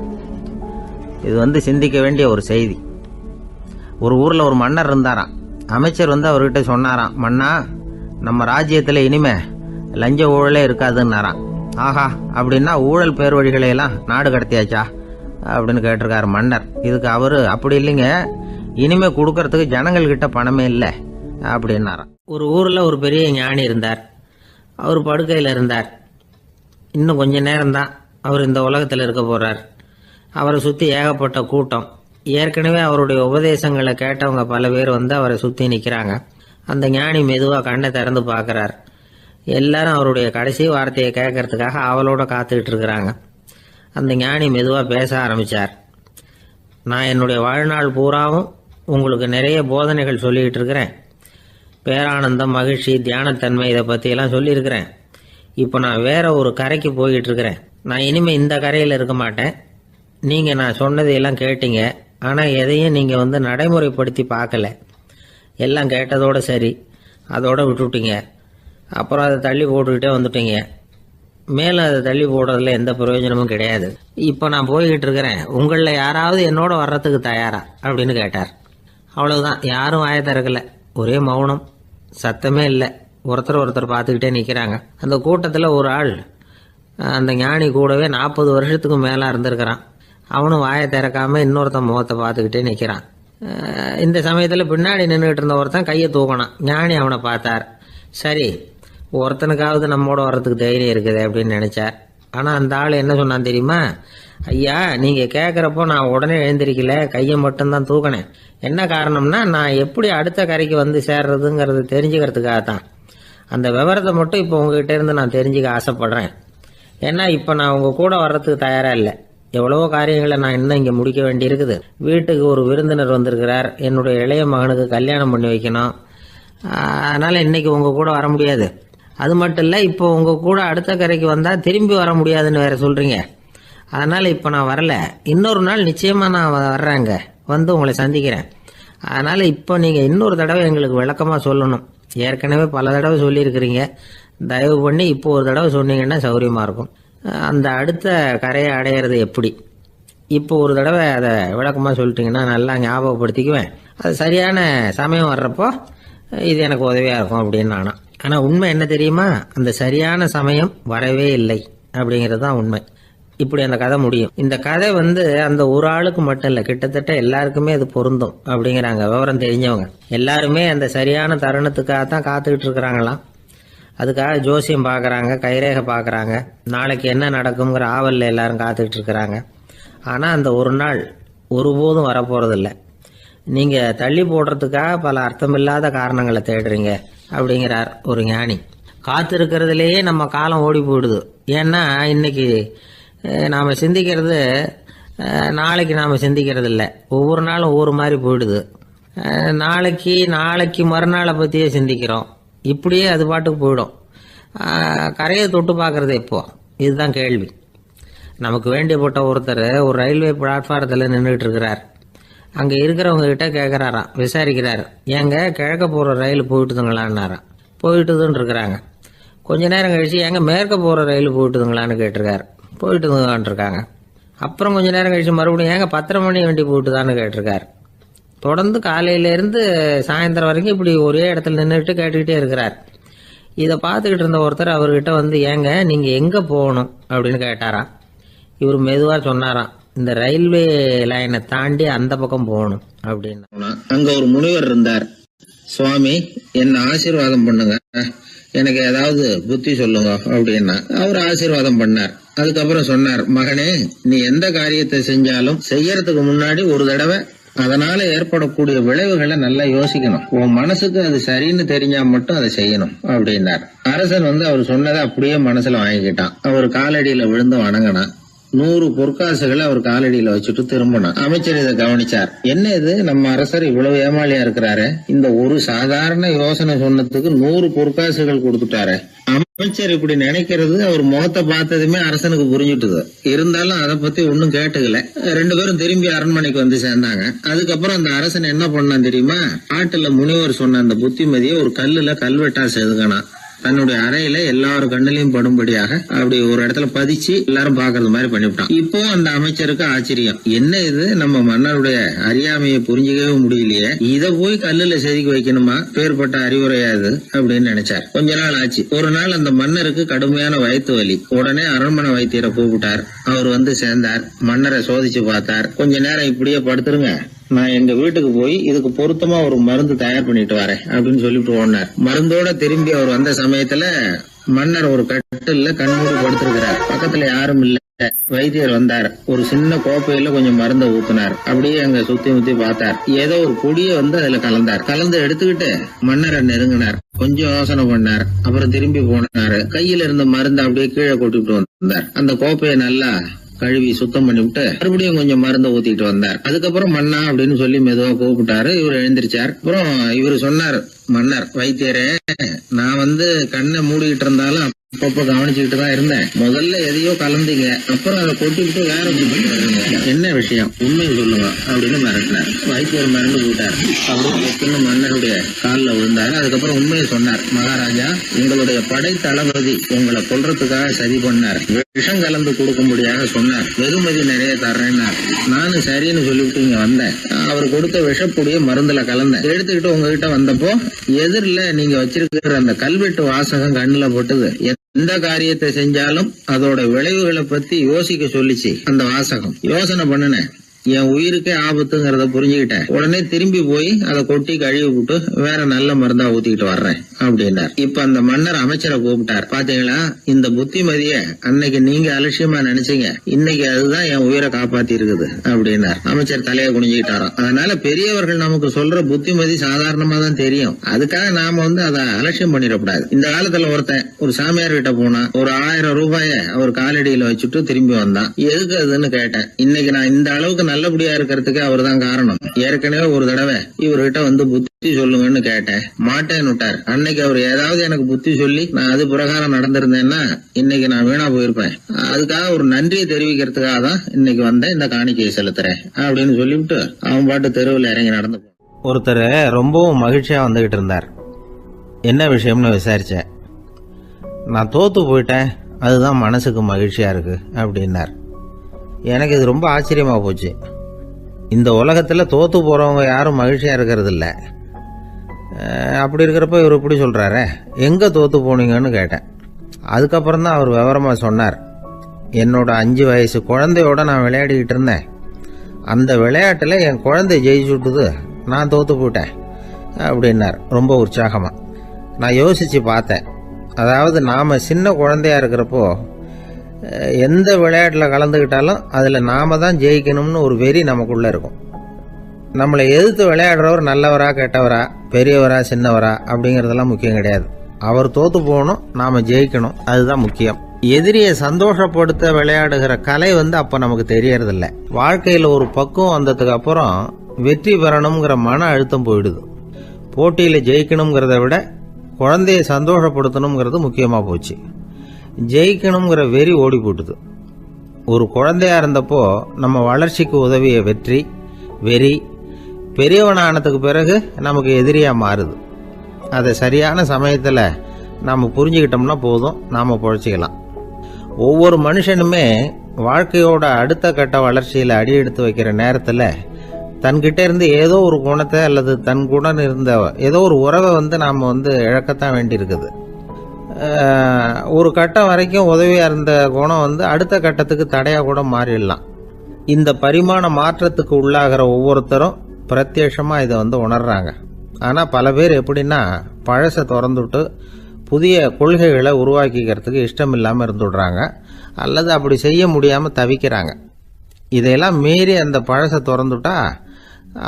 இது சிந்திக்க வேண்டிய ஒரு செய்தி. ஒரு ஊரில் ஒரு மன்னர் இருந்தாராம். அமைச்சர் அவர்கிட்ட சொன்னாராம், மன்னா, நம்ம ராஜ்யத்தில் இனிமே லஞ்ச ஊழலே இருக்காதுன்னாராம். ஆஹா, அப்படின்னா ஊழல் பேர் வழிகளையெல்லாம் நாடு கடத்தியாச்சா அப்படின்னு கேட்டிருக்காரு மன்னர். இதுக்கு அவரு, அப்படி இல்லைங்க, இனிமே கொடுக்கறதுக்கு ஜனங்கள்கிட்ட பணமே இல்லை அப்படின்னாராம். ஒரு ஊரில் ஒரு பெரிய ஞானி இருந்தார். அவர் படுக்கையில் இருந்தார். இன்னும் கொஞ்ச நேரம்தான் அவர் இந்த உலகத்தில் இருக்க போறார். அவரை சுற்றி ஏகப்பட்ட கூட்டம். ஏற்கனவே அவருடைய உபதேசங்களை கேட்டவங்க பல பேர் அவரை சுற்றி நிற்கிறாங்க. அந்த ஞானி மெதுவாக கண்ணை திறந்து பார்க்குறார். எல்லாரும் அவருடைய கடைசி வார்த்தையை கேட்கறதுக்காக அவளோட காத்துக்கிட்டு இருக்கிறாங்க. அந்த ஞானி மெதுவாக பேச ஆரம்பித்தார். நான் என்னுடைய வாழ்நாள் பூராவும் உங்களுக்கு நிறைய போதனைகள் சொல்லிக்கிட்டு இருக்கிறேன். பேரானந்தம், மகிழ்ச்சி, தியானத்தன்மை, இதை பற்றியெல்லாம் சொல்லியிருக்கிறேன். இப்போ நான் வேற ஒரு கரைக்கு போய்கிட்டு இருக்கிறேன். நான் இனிமேல் இந்த கரையில் இருக்க மாட்டேன். நீங்கள் நான் சொன்னதையெல்லாம் கேட்டீங்க, ஆனால் எதையும் நீங்கள் நடைமுறைப்படுத்தி பார்க்கல. எல்லாம் கேட்டதோடு சரி, அதோடு விட்டுவிட்டீங்க. அப்புறம் அதை தள்ளி போட்டுக்கிட்டே வந்துட்டீங்க. மேலும் அதை தள்ளி போடுறதுல எந்த பிரயோஜனமும் கிடையாது. இப்போ நான் போய்கிட்டு இருக்கிறேன். உங்களில் யாராவது என்னோட வர்றதுக்கு தயாரா அப்படின்னு கேட்டார். அவ்வளவுதான். யாரும் வாயை திறக்கல. ஒரே மௌனம், சத்தமே இல்லை. ஒருத்தர் பார்த்துக்கிட்டே நிற்கிறாங்க. அந்த கூட்டத்தில் ஒரு ஆள் அந்த ஞானி கூடவே 40 வருஷத்துக்கு மேலே இருந்திருக்கிறான். அவனும் வாயை திறக்காம இன்னொருத்தன் முகத்தை பார்த்துக்கிட்டே நிற்கிறான். இந்த சமயத்தில் பின்னாடி நின்றுட்டு இருந்த ஒருத்தன் கையை தூக்கினான். ஞானி அவனை பார்த்தார். சரி, ஒருத்தனுக்காவது நம்மோட வர்றதுக்கு தைரியம் இருக்குது அப்படின்னு நினைச்சார். ஆனால் அந்த ஆள் என்ன சொன்னான் தெரியுமா? ஐயா, நீங்கள் கேட்குறப்போ நான் உடனே எழுந்திருக்கல, கையை மட்டும்தான் தூக்கினேன். என்ன காரணம்னா, நான் எப்படி அடுத்த கரைக்கு சேர்றதுங்கிறது தெரிஞ்சுக்கிறதுக்காக தான். அந்த விவரத்தை மட்டும் இப்போ உங்ககிட்ட இருந்து நான் தெரிஞ்சுக்க ஆசைப்படுறேன். ஏன்னா இப்போ நான் உங்கள் கூட வர்றதுக்கு தயாராக இல்லை. எவ்வளவோ காரியங்களை நான் இன்னும் இங்கே முடிக்க வேண்டியிருக்குது. வீட்டுக்கு ஒரு விருந்தினர் வந்திருக்கிறார். என்னுடைய இளைய மகனுக்கு கல்யாணம் பண்ணி வைக்கணும். அதனால் இன்னைக்கு உங்கள் கூட வர முடியாது. அது மட்டும் இல்லை, இப்போ உங்கள் கூட அடுத்த கரைக்கு வந்தால் திரும்பி வர முடியாதுன்னு வேற சொல்கிறீங்க. அதனால் இப்போ நான் வரல. இன்னொரு நாள் நிச்சயமாக நான் வர்றேங்க, உங்களை சந்திக்கிறேன். அதனால் இப்போ நீங்கள் இன்னொரு தடவை எங்களுக்கு விளக்கமாக சொல்லணும். ஏற்கனவே பல தடவை சொல்லியிருக்கிறீங்க. தயவு பண்ணி இப்போ ஒரு தடவை சொன்னீங்கன்னா சௌகரியமாக இருக்கும். அந்த அடுத்த கரையை அடையிறது எப்படி? இப்போ ஒரு தடவை அதை விளக்கமாக சொல்லிட்டீங்கன்னா நல்லா ஞாபகப்படுத்திக்குவேன். அது சரியான சமயம் வர்றப்போ இது எனக்கு உதவியாக இருக்கும் அப்படின்னு நானா. ஆனால் உண்மை என்ன தெரியுமா? அந்த சரியான சமயம் வரவே இல்லை அப்படிங்கிறது தான் உண்மை. இப்படி அந்த கதை முடியும். இந்த கதை அந்த ஒரு ஆளுக்கு மட்டும் இல்லை, கிட்டத்தட்ட எல்லாருக்குமே அது பொருந்தும் அப்படிங்கிறாங்க விவரம் தெரிஞ்சவங்க. எல்லாருமே அந்த சரியான தருணத்துக்காக தான் காத்துக்கிட்டு இருக்கிறாங்களாம். அதுக்காக ஜோசியம் பார்க்குறாங்க, கைரேகை பார்க்குறாங்க. நாளைக்கு என்ன நடக்குங்கிற ஆவலில் எல்லாரும் காத்துக்கிட்டு இருக்கிறாங்க. ஆனால் அந்த ஒரு நாள் ஒருபோதும் வரப்போகிறதில்ல. நீங்கள் தள்ளி போடுறதுக்காக பல அர்த்தமில்லாத காரணங்களை தேடுறீங்க அப்படிங்கிறார் ஒரு ஞானி. காத்திருக்கிறதுலேயே நம்ம காலம் ஓடி போயிடுது. ஏன்னா இன்னைக்கு நாம் சிந்திக்கிறது நாளைக்கு நாம் சிந்திக்கிறது இல்லை. ஒவ்வொரு நாளும் ஒவ்வொரு மாதிரி போயிடுது. நாளைக்கு மறுநாளை பற்றியே சிந்திக்கிறோம். இப்படியே அது பாட்டுக்கு போயிடும். கரையை தொட்டு பார்க்குறது எப்போ? இதுதான் கேள்வி. நமக்கு வேண்டியப்பட்ட ஒருத்தர் ஒரு ரயில்வே பிளாட்ஃபாரத்தில் நின்றுட்டு இருக்கிறார். அங்கே இருக்கிறவங்க கிட்ட கேட்குறாராம், விசாரிக்கிறார். ஏங்க கிழக்க போகிற ரயில் போயிட்டுதுங்களான்னாராம். போயிட்டுதுன்னு இருக்கிறாங்க. கொஞ்ச நேரம் கழிச்சு, ஏங்க மேற்க போகிற ரயில் போயிட்டுதுங்களான்னு கேட்டிருக்காரு. போயிட்டுதுங்களான் இருக்காங்க. அப்புறம் கொஞ்ச நேரம் கழிச்சு மறுபடியும், ஏங்க 10:30 மணி வண்டி போயிட்டுதான்னு கேட்டிருக்காரு. தொடர்ந்து காலையிலேருந்து சாயந்தரம் வரைக்கும் இப்படி ஒரே இடத்துல நின்றுட்டு கேட்டுக்கிட்டே இருக்கிறார். இதை பார்த்துக்கிட்டு இருந்த ஒருத்தர் அவர்கிட்ட ஏங்க நீங்கள் எங்கே போகணும் அப்படின்னு கேட்டாராம். இவர் மெதுவாக சொன்னாராம், இந்த ரயில்வே லைனை தாண்டி அந்த பக்கம் போகணும் அப்படின்னு. அங்க ஒரு முனிவர் இருந்தார். சுவாமி, என்ன ஆசீர்வாதம் பண்ணுங்க, எனக்கு ஏதாவது புத்தி சொல்லுங்க அப்படின்னா அவர் ஆசீர்வாதம் பண்ணார். அதுக்கப்புறம் சொன்னார், மகனே, நீ எந்த காரியத்தை செஞ்சாலும் செய்யறதுக்கு முன்னாடி ஒரு தடவை அதனால ஏற்படக்கூடிய விளைவுகளை நல்லா யோசிக்கணும். உன் மனசுக்கு அது சரின்னு தெரிஞ்சா மட்டும் அதை செய்யணும் அப்படின்னார். அரசன் அவர் சொன்னதை அப்படியே மனசுல வாங்கிக்கிட்டான். அவர் காலடியில விழுந்து வணங்கினான். 100 பொற்காசுகளை அவர் காலடியில வச்சுட்டு திரும்பினான். அமைச்சர் இதை கவனிச்சார். என்ன இது, நம்ம அரசர் இவ்வளவு ஏமாளியா இருக்கிறாரு, இந்த ஒரு சாதாரண யோசனை சொன்னதுக்கு 100 பொற்காசுகள் கொடுத்துட்டாரு. அமைச்சர் இப்படி நினைக்கிறது அவர் முகத்தை பார்த்ததுமே அரசனுக்கு புரிஞ்சுட்டுது. இருந்தாலும் அதை பத்தி ஒன்னும் கேட்டுக்கல. 2 பேரும் திரும்பி அரண்மனைக்கு வந்து சேர்ந்தாங்க. அதுக்கப்புறம் அந்த அரசன் என்ன பண்ணான் தெரியுமா? ஆட்டுல முனிவர் சொன்ன அந்த புத்திமதியை ஒரு கல்லுல கல்வெட்டா செதுக்கணும். தன்னுடைய அறையில எல்லாரும் கண்ணிலையும் படும்படியாக அப்படி ஒரு இடத்துல பதிச்சு எல்லாரும் பாக்குறது மாதிரி பண்ணிவிட்டான். இப்போ அந்த அமைச்சருக்கு ஆச்சரியம், என்ன இது, நம்ம மன்னருடைய அறியாமையை புரிஞ்சுக்கவே முடியலையே, இத போய் கல்லுல செதுக்கி வைக்கணுமா, பேர்பட்ட அறிவுரையாது அப்படின்னு நினைச்சார். கொஞ்ச நாள் ஆச்சு. ஒரு நாள் அந்த மன்னருக்கு கடுமையான வயிற்று வலி. உடனே அரண்மனை வைத்தியரை கூப்பிட்டார். அவர் வந்து சேர்ந்தார். மன்னரை சோதிச்சு பார்த்தார். கொஞ்ச நேரம் இப்படியே படுத்துருங்க, நான் எங்க வீட்டுக்கு போய் இதுக்கு பொருத்தமா ஒரு மருந்து தயார் பண்ணிட்டு வரேன் அப்படின்னு சொல்லிட்டு ஓடினார். மருந்தோட திரும்பி அவர் வந்த சமயத்துல மன்னர் ஒரு கட்டில்ல கண்மூடி படுத்திருக்கிறார். பக்கத்துல யாரும் இல்ல. வைத்தியர் வந்தார். ஒரு சின்ன கோப்பையில கொஞ்சம் மருந்தை ஊத்தினார். அப்படியே அங்க சுத்தி முத்தி பார்த்தார். ஏதோ ஒரு பொடியை வந்து அதுல கலந்தார். கலந்து எடுத்துக்கிட்டு மன்னரை நெருங்கினார். கொஞ்சம் யோசனை பண்ணார். அப்புறம் திரும்பி போனாரு. கையில இருந்த மருந்தை அப்படியே கீழே கொட்டிட்டு வந்தார். அந்த கோப்பையை நல்லா கழுவி சுத்தம் பண்ணிவிட்டு மறுபடியும் கொஞ்சம் மருந்தை ஊத்திட்டு வந்தார். அதுக்கப்புறம் மன்னா அப்படின்னு சொல்லி மெதுவா கூப்பிட்டாரு. இவர் எழுந்திருச்சார். அப்புறம் இவரு சொன்னார், மன்னர், வைத்தியரே, நான் வந்து கண்ணை மூடிக்கிட்டு இருந்தாலும் அப்பப்ப கவனிச்சுக்கிட்டு தான் இருந்தேன். முதல்ல எதையோ கலந்தீங்க, அப்புறம் அதை கொட்டிக்கிட்டு வேற என்ன விஷயம், உண்மையை சொல்லுங்க அப்படின்னு மிரட்டினார். வைத்தியர் மிரண்டு போட்டார். அப்படின்னு மன்னருடைய காலில் விழுந்தாரு. அதுக்கப்புறம் உண்மையை சொன்னார். மகாராஜா, உங்களுடைய படை தளபதி உங்களை கொல்றதுக்காக சதி பண்ணார். விஷம் கலந்து கொடுக்கும்படியாக சொன்னார். வெகுமதி நிறைய தர்றேன்னார். நானும் சரின்னு சொல்லிவிட்டு இங்க வந்தேன். அவர் கொடுத்த விஷப்புடிய மருந்துல கலந்தேன். எடுத்துக்கிட்டு உங்ககிட்ட வந்தப்போ எதிரில நீங்க வச்சிருக்கிற அந்த கல்வெட்டு வாசகம் கண்ணுல போட்டது. எந்த காரியத்தை செஞ்சாலும் அதோட விளைவுகளை பத்தி யோசிக்க சொல்லிச்சு அந்த வாசகம். யோசனை பண்ணுனேன், என் உயிருக்கே ஆபத்துங்கிறத புரிஞ்சுக்கிட்டேன். உடனே திரும்பி போய் அதை கொட்டி கழுவி விட்டு வேற நல்ல மருந்தா ஊத்திக்கிட்டு வர்றேன் அப்படின்னார். இப்ப அந்த மன்னர் அமைச்சரை கூப்பிட்டார். பாத்தீங்களா, இந்த புத்திமதிய அன்னைக்கு நீங்க அலட்சியமா நினைச்சீங்க, இன்னைக்கு அதுதான் என் உயிரை காப்பாத்தி இருக்குது அப்படின்னார். அமைச்சர் தலையை குனிஞ்சுக்கிட்டாராம். அதனால பெரியவர்கள் நமக்கு சொல்ற புத்திமதி சாதாரணமா தான் தெரியும். அதுக்காக நாம வந்து அதை அலட்சியம் பண்ணிடக்கூடாது. இந்த காலத்துல ஒருத்தன் ஒரு சாமியார் கிட்ட போனா ஒரு 1000 ரூபாய அவர் காலடியில வச்சுட்டு திரும்பி வந்தான். எதுக்கு அதுன்னு கேட்டேன். இன்னைக்கு நான் இந்த அளவுக்கு நல்லபடியா இருக்கிறதுக்கு அவர் தான் காரணம். ஏற்கனவே ஒரு தடவை இவர்கிட்ட வந்து புத்தி சொல்லுங்கன்னு கேட்டேன், மாட்டேன்னு விட்டார். அன்னைக்கு அவர் ஏதாவது எனக்கு புத்தி சொல்லி நான் அது பிரகாரம் நடந்திருந்தேன்னா இன்னைக்கு நான் வீணா போயிருப்பேன். அதுக்காக ஒரு நன்றியை தெரிவிக்கிறதுக்காக தான் இன்னைக்கு வந்தேன், இந்த காணிக்கையை செலுத்துறேன் அப்படின்னு சொல்லிவிட்டு அவன் பாட்டு தெருவில் இறங்கி நடந்து. ஒருத்தர் ரொம்பவும் மகிழ்ச்சியா வந்துகிட்டு இருந்தார். என்ன விஷயம்னு விசாரிச்சேன். நான் தோத்து போயிட்டேன், அதுதான் மனசுக்கு மகிழ்ச்சியா இருக்கு அப்படின்னார். எனக்கு இது ரொம்ப ஆச்சரியமா போச்சு. இந்த உலகத்துல தோத்து போறவங்க யாரும் மகிழ்ச்சியா இருக்கிறது இல்ல. அப்படி இருக்கிறப்ப இவர் இப்படி சொல்றாரு. எங்க தோத்து போனீங்கன்னு கேட்டேன். அதுக்கப்புறம் தான் அவர் விவரமா சொன்னார். என்னோட 5 வயசு குழந்தையோட நான் விளையாடிக்கிட்டு இருந்தேன். அந்த விளையாட்டுல என் குழந்தை ஜெயிச்சுட்டுது, நான் தோத்து போயிட்டேன் அப்படின்னார் ரொம்ப உற்சாகமா. நான் யோசிச்சு பார்த்தேன். அதாவது நாம சின்ன குழந்தையா இருக்கிறப்போ எந்த விளையாட்டில் கலந்துக்கிட்டாலும் அதில் நாம தான் ஜெயிக்கணும்னு ஒரு வெறி நமக்குள்ள இருக்கும். நம்மளை எதிர்த்து விளையாடுறவர் நல்லவரா கெட்டவரா, பெரியவரா சின்னவரா அப்படிங்கிறதெல்லாம் முக்கியம் கிடையாது. அவர் தோத்து போகணும், நாம ஜெயிக்கணும், அதுதான் முக்கியம். எதிரியை சந்தோஷப்படுத்த விளையாடுகிற கலை அப்ப நமக்கு தெரியறதில்ல. வாழ்க்கையில் ஒரு பக்குவம் வந்ததுக்கு அப்புறம் வெற்றி பெறணுங்கிற மன அழுத்தம் போயிடுது. போட்டியில் ஜெயிக்கணுங்கிறத விட குழந்தையை சந்தோஷப்படுத்தணுங்கிறது முக்கியமாக போச்சு. ஜெயிக்கணுங்கிற வெறி ஓடி போட்டுது. ஒரு குழந்தையா இருந்தப்போ நம்ம வளர்ச்சிக்கு உதவிய வெறி பெரியவனானதுக்கு பிறகு நமக்கு எதிரியா மாறுது. அதை சரியான சமயத்தில் நாம் புரிஞ்சுக்கிட்டோம்னா போதும், நாம் பொழைச்சிக்கலாம். ஒவ்வொரு மனுஷனுமே வாழ்க்கையோட அடுத்த கட்ட வளர்ச்சியில் அடி எடுத்து வைக்கிற நேரத்தில் தன்கிட்ட இருந்து ஏதோ ஒரு குணத்தை அல்லது தன் குணம் இருந்த ஏதோ ஒரு உறவை நாம் இழக்கத்தான் வேண்டியிருக்குது. ஒரு கட்டம் வரைக்கும் உதவியா இருந்த குணம் அடுத்த கட்டத்துக்கு தடையா கூட மாறிடலாம். இந்த பரிமாண மாற்றத்துக்கு உள்ளாகிற ஒவ்வொருத்தரும் பிரத்யட்சமா இதை உணர்றாங்க. ஆனா பல பேர் எப்படின்னா பழசை திறந்துட்டு புதிய கொள்கைகளை உருவாக்கிக்கிறதுக்கு இஷ்டம் இல்லாம இருந்துடுறாங்க, அல்லது அப்படி செய்ய முடியாம தவிக்கிறாங்க. இதையெல்லாம் மீறி அந்த பழசை திறந்துட்டா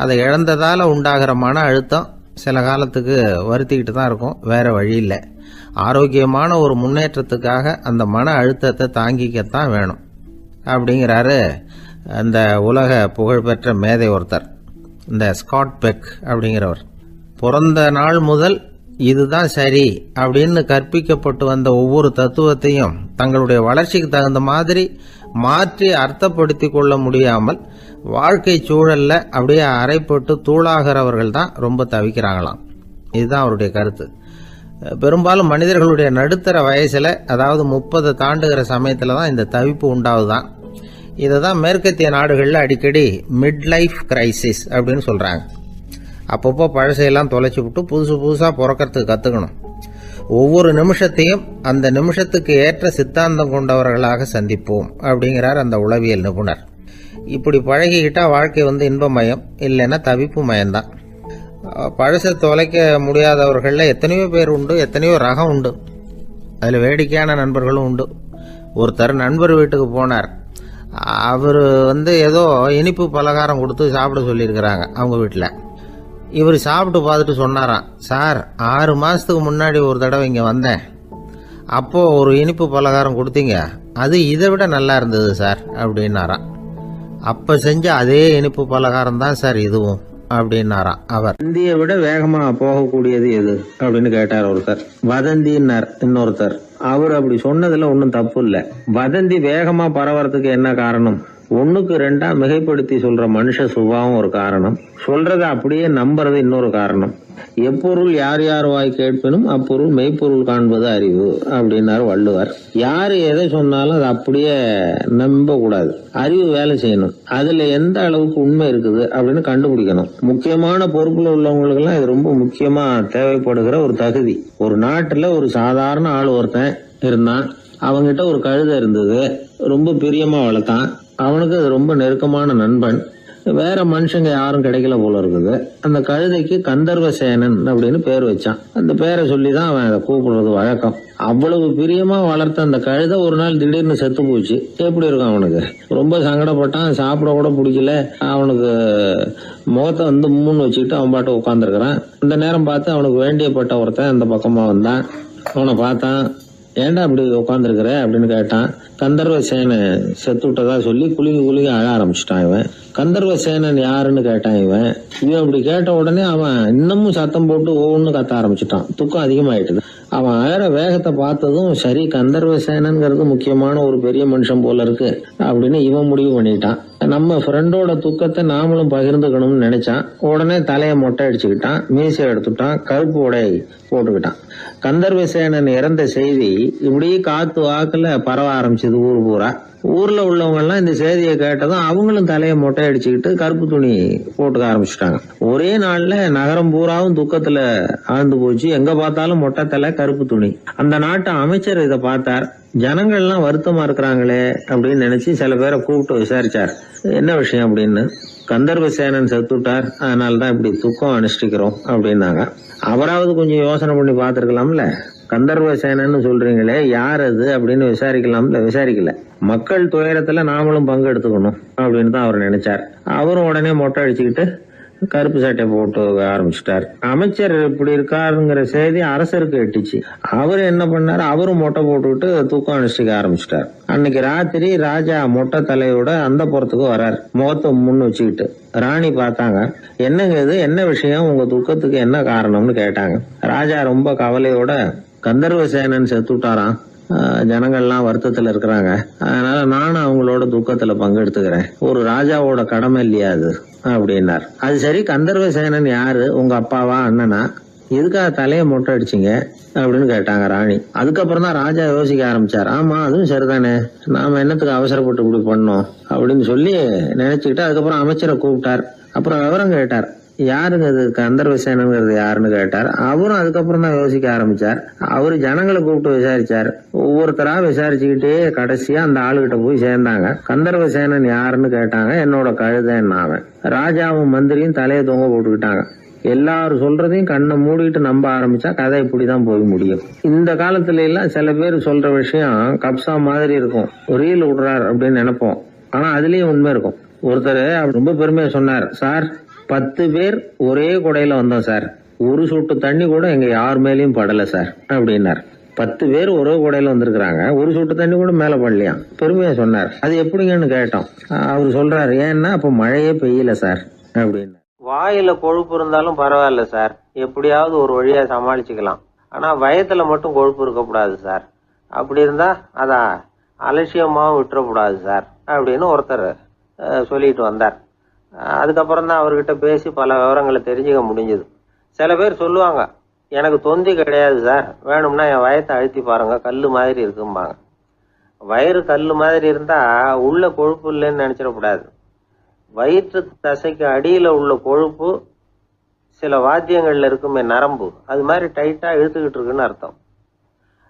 அதை இழந்ததால உண்டாகிற மன அழுத்தம் சில காலத்துக்கு வருத்திக்கிட்டு தான் இருக்கும், வேற வழி இல்லை. ஆரோக்கியமான ஒரு முன்னேற்றத்துக்காக அந்த மன அழுத்தத்தை தாங்கிக்கத்தான் வேணும். அப்படிங்கிறாரு அந்த உலக புகழ்பெற்ற மேதை ஒருத்தர், இந்த ஸ்காட் பெக் அப்படிங்கிறவர். பிறந்த நாள் முதல் இதுதான் சரி அப்படின்னு கற்பிக்கப்பட்டு வந்த ஒவ்வொரு தத்துவத்தையும் தங்களுடைய வளர்ச்சிக்கு தகுந்த மாதிரி மாற்றி அர்த்தப்படுத்தி கொள்ள முடியாமல் வாழ்க்கை சூழல்ல அப்படியே அரைப்பட்டு தூளாகிறவர்கள் தான் ரொம்ப தவிக்கிறாங்களாம். இதுதான் அவருடைய கருத்து. பெரும்பாலும் மனிதர்களுடைய நடுத்தர வயசுல, அதாவது 30 தாண்டுகிற சமயத்துல தான் இந்த தவிப்பு உண்டாவதுதான். இதை தான் மேற்கத்திய நாடுகளில் அடிக்கடி மிட் லைஃப் கிரைசிஸ் அப்படின்னு சொல்றாங்க. அப்பப்போ பழசையெல்லாம் தொலைச்சி விட்டு புதுசாக பிறக்கிறதுக்கு கற்றுக்கணும். ஒவ்வொரு நிமிஷத்தையும் அந்த நிமிஷத்துக்கு ஏற்ற சித்தாந்தம் கொண்டவர்களாக சந்திப்போம் அப்படிங்கிறார் அந்த உளவியல் நிபுணர். இப்படி பழகிக்கிட்டா வாழ்க்கை இன்பமயம், இல்லைன்னா தவிப்பு மயம்தான். பழசை தொலைக்க முடியாதவர்களில் எத்தனையோ பேர் உண்டு, எத்தனையோ ரகம் உண்டு. அதில் வேடிக்கையான நண்பர்களும் உண்டு. ஒருத்தர் நண்பர் வீட்டுக்கு போனார். அவர் ஏதோ இனிப்பு பலகாரம் கொடுத்து சாப்பிட சொல்லியிருக்கிறாங்க அவங்க வீட்டில். இவர் சாப்பிட்டு பார்த்துட்டு சொன்னாராம், சார் 6 மாதத்துக்கு முன்னாடி ஒரு தடவை இங்கே வந்தேன், அப்போது ஒரு இனிப்பு பலகாரம் கொடுத்தீங்க, அது இதை விட நல்லா இருந்தது சார் அப்படின்னாராம். அப்போ செஞ்ச அதே இனிப்பு பலகாரம் தான் சார் இதுவும் அப்படின்னாராம் அவர். வதந்தியை விட வேகமா போகக்கூடியது எது அப்படின்னு கேட்டார் ஒருத்தர். வதந்தின்னார் இன்னொருத்தர். அவர் அப்படி சொன்னதுல ஒன்றும் தப்பு இல்லை. வதந்தி வேகமா பரவறதுக்கு என்ன காரணம்? 1க்கு 2 மிகைப்படுத்தி சொல்ற மனுஷ சுபாவம் ஒரு காரணம், சொல்றத அப்படியே நம்புறது இன்னொரு காரணம். எப்பொருள் யார் யார் வாய் கேட்பினும் அப்பொருள் மெய்ப்பொருள் காண்பது அறிவு அப்படின்னாரு வள்ளுவர். யாரு எதை சொன்னாலும் அதை அப்படியே நம்ப கூடாது. அறிவு வேலை செய்யணும். அதுல எந்த அளவுக்கு உண்மை இருக்குது அப்படின்னு கண்டுபிடிக்கணும். முக்கியமான பொறுப்புல உள்ளவங்களுக்கு எல்லாம் இது ரொம்ப முக்கியமா தேவைப்படுகிற ஒரு தகுதி. ஒரு நாட்டுல ஒரு சாதாரண ஆள் ஒருத்தன் இருந்தான். அவங்கிட்ட ஒரு கழுதை இருந்தது. ரொம்ப பிரியமா வளர்த்தான். அவனுக்கு அது ரொம்ப நெருக்கமான நண்பன். வேற மனுஷங்க யாரும் கிடைக்கல போல இருக்குது. அந்த கழுதைக்கு கந்தர்வசேனன் அப்படின்னு பேர் வச்சான். அந்த பேரை சொல்லிதான் அவன் அதை கூப்பிடுறது வழக்கம். அவ்வளவு பிரியமா வளர்த்த அந்த கழுதை ஒரு நாள் திடீர்னு செத்து போச்சு. எப்படி இருக்கும் அவனுக்கு? ரொம்ப சங்கடப்பட்டான். சாப்பிட கூட பிடிக்கல. அவனுக்கு முகத்தை முன்னு வச்சுக்கிட்டு அவன் பாட்டு உட்காந்துருக்கிறான். இந்த நேரம் பார்த்து அவனுக்கு வேண்டியப்பட்ட ஒருத்தன் அந்த பக்கமா வந்தான். அவனை பார்த்தான். ஏன்டா அப்படி உட்காந்துருக்கிற அப்படின்னு கேட்டான். கந்தர்வசேனன் செத்து விட்டதா சொல்லி குலுங்கி அழ ஆரம்பிச்சுட்டான் இவன். கந்தர்வசேனன் யாருன்னு கேட்டான் இவன். அப்படி கேட்ட உடனே அவன் இன்னமும் சத்தம் போட்டு ஒவ்வொன்னு கத்த ஆரம்பிச்சுட்டான். துக்கம் அதிகமாயிட்டுது. அவன் அழற வேகத்தை பார்த்ததும் சரி, கந்தர்வசேனன்ங்கிறது முக்கியமான ஒரு பெரிய மனுஷன் போல இருக்கு அப்படின்னு இவன் முடிவு பண்ணிட்டான். நம்ம ஃப்ரெண்டோட துக்கத்தை நாமளும் பகிர்ந்துக்கணும்னு நினைச்சான். உடனே தலையை மொட்டை அடிச்சுக்கிட்டான். மீசை எடுத்துட்டான். கருப்பு உடை போட்டுக்கிட்டான். கந்தர்வசேனன் இறந்த செய்தி இப்படியே காத்து வாக்குல பரவ ஆரம்பிச்சது ஊர் பூரா. ஊர்ல உள்ளவங்க எல்லாம் இந்த செய்தியை கேட்டதும் அவங்களும் தலையை மொட்டை அடிச்சுக்கிட்டு கருப்பு துணி போட்டுக்க ஆரம்பிச்சுட்டாங்க. ஒரே நாள்ல நகரம் பூராவும் துக்கத்துல ஆழ்ந்து போச்சு. எங்க பார்த்தாலும் மொட்டை தலை, கருப்பு துணி. அந்த நாட்டு அமைச்சர் இதை பார்த்தார். ஜனங்கள்லாம் வருத்தமா இருக்கிறாங்களே அப்படின்னு நினைச்சு சில பேரை கூப்பிட்டு விசாரிச்சார். என்ன விஷயம் அப்படின்னு. கந்தர்வசேனன் செத்துட்டார், அதனாலதான் இப்படி துக்கம் அனுஷ்டிக்கிறோம் அப்படின்னாங்க. அவராவது கொஞ்சம் யோசனை பண்ணி பார்த்திருக்கலாம்ல. கந்தர்வசேனன்னு சொல்றீங்களே, யார் அது அப்படின்னு விசாரிக்கலாம்ல. விசாரிக்கல. மக்கள் துயரத்துல நாமளும் பங்கு எடுத்துக்கணும் அப்படின்னு தான் அவர் நினைச்சார். அவரும் உடனே மொட்டை அடிச்சுக்கிட்டு கருப்பு சட்டை போட்டு ஆரம்பிச்சுட்டார். அமைச்சர் இப்படி இருக்காருங்கிற செய்தி அரசருக்கு எட்டுச்சு. அவர் என்ன பண்ணாரு, அவரும் மொட்டை போட்டுக்கிட்டு தூக்கம் அனுஷ்டிக்க ஆரம்பிச்சுட்டார். அன்னைக்கு ராத்திரி ராஜா மொட்டை தலையோட அந்த புறத்துக்கு வர்றார், முகத்தை முன்னு வச்சுக்கிட்டு. ராணி பார்த்தாங்க. என்னங்க இது, என்ன விஷயம், உங்க துக்கத்துக்கு என்ன காரணம்னு கேட்டாங்க. ராஜா ரொம்ப கவலையோட, கந்தர்வசேனன் செத்துட்டாராம், ஜனங்கள்லாம் வருத்தத்துல இருக்கிறாங்க, அதனால நானும் அவங்களோட துக்கத்துல பங்கெடுத்துக்கிறேன், ஒரு ராஜாவோட கடமை இல்லையா அது அப்படின்னார். அது சரி, கந்தர்வசேனன் யாரு, உங்க அப்பாவா அண்ணனா, எதுக்காக தலையை மொட்டை அடிச்சிங்க அப்படின்னு கேட்டாங்க ராணி. அதுக்கப்புறம் தான் ராஜா யோசிக்க ஆரம்பிச்சார். ஆமா, அதுவும் சரிதானே, நாம என்னத்துக்கு அவசரப்பட்டு இப்படி பண்ணோம் அப்படின்னு சொல்லி நினைச்சுக்கிட்டு அதுக்கப்புறம் அமைச்சரை கூப்பிட்டார். அப்புறம் விவரம் கேட்டார். யாருங்க இது கந்தர்வசேனங்கிறது யாருன்னு கேட்டார். அவரும் அதுக்கப்புறம் தான் யோசிக்க ஆரம்பிச்சார். அவரு ஜனங்களை கூப்பிட்டு விசாரிச்சார். ஒவ்வொருத்தரா விசாரிச்சுக்கிட்டே கடைசியா அந்த ஆளுகிட்ட போய் சேர்ந்தாங்க. கந்தர்வசேனன் யாருன்னு கேட்டாங்க. என்னோட கழுதைன்னு அவன். ராஜாவும் மந்திரியும் தலையை தொங்க போட்டுக்கிட்டாங்க. எல்லாரும் சொல்றதையும் கண்ணை மூடிட்டு நம்ப ஆரம்பிச்சா கதை இப்படிதான் போய் முடியும். இந்த காலத்துல எல்லாம் சில பேர் சொல்ற விஷயம் கப்சா மாதிரி இருக்கும், ரீல் விடுறார் அப்படின்னு நினைப்போம். ஆனா அதுலயும் உண்மை இருக்கும். ஒருத்தர் ரொம்ப பெருமையா சொன்னார், சார் 10 பேர் ஒரே குடையில வந்தோம் சார், ஒரு சொட்டு தண்ணி கூட எங்க யார் மேலயும் படல சார் அப்படின்னார். 10 பேர் ஒரே கூடையில வந்திருக்கிறாங்க, ஒரு சொட்டு தண்ணி கூட மேல படலையாம். பெருமையா சொன்னார். அது எப்படிங்கன்னு கேட்டோம். அவர் சொல்றாரு, ஏன்னா அப்ப மழையே பெய்யல சார் அப்படின்னு. வாயில கொழுப்பு இருந்தாலும் பரவாயில்ல சார், எப்படியாவது ஒரு வழியா சமாளிச்சுக்கலாம். ஆனா வயத்துல மட்டும் கொழுப்பு இருக்கக்கூடாது சார். அப்படி இருந்தா அத அலட்சியமாவும் விட்டுறக்கூடாது சார் அப்படின்னு ஒருத்தர் சொல்லிட்டு வந்தார். அதுக்கப்புறம் தான் அவர்கிட்ட பேசி பல விவரங்களை தெரிஞ்சுக்க முடிஞ்சது. சில பேர் சொல்லுவாங்க, எனக்கு தொந்தி கிடையாது சார், வேணும்னா என் வயத்தை அழுத்தி பாருங்க, கல்லு மாதிரி இருக்கும்பாங்க. வயிறு கல்லு மாதிரி இருந்தா உள்ள கொழுப்பு இல்லைன்னு நினைச்சிடக்கூடாது. வயிற்று தசைக்கு அடியில உள்ள கொழுப்பு சில வாத்தியங்கள்ல இருக்குமே நரம்பு, அது மாதிரி டைட்டா இழுத்துக்கிட்டு இருக்குன்னு அர்த்தம்.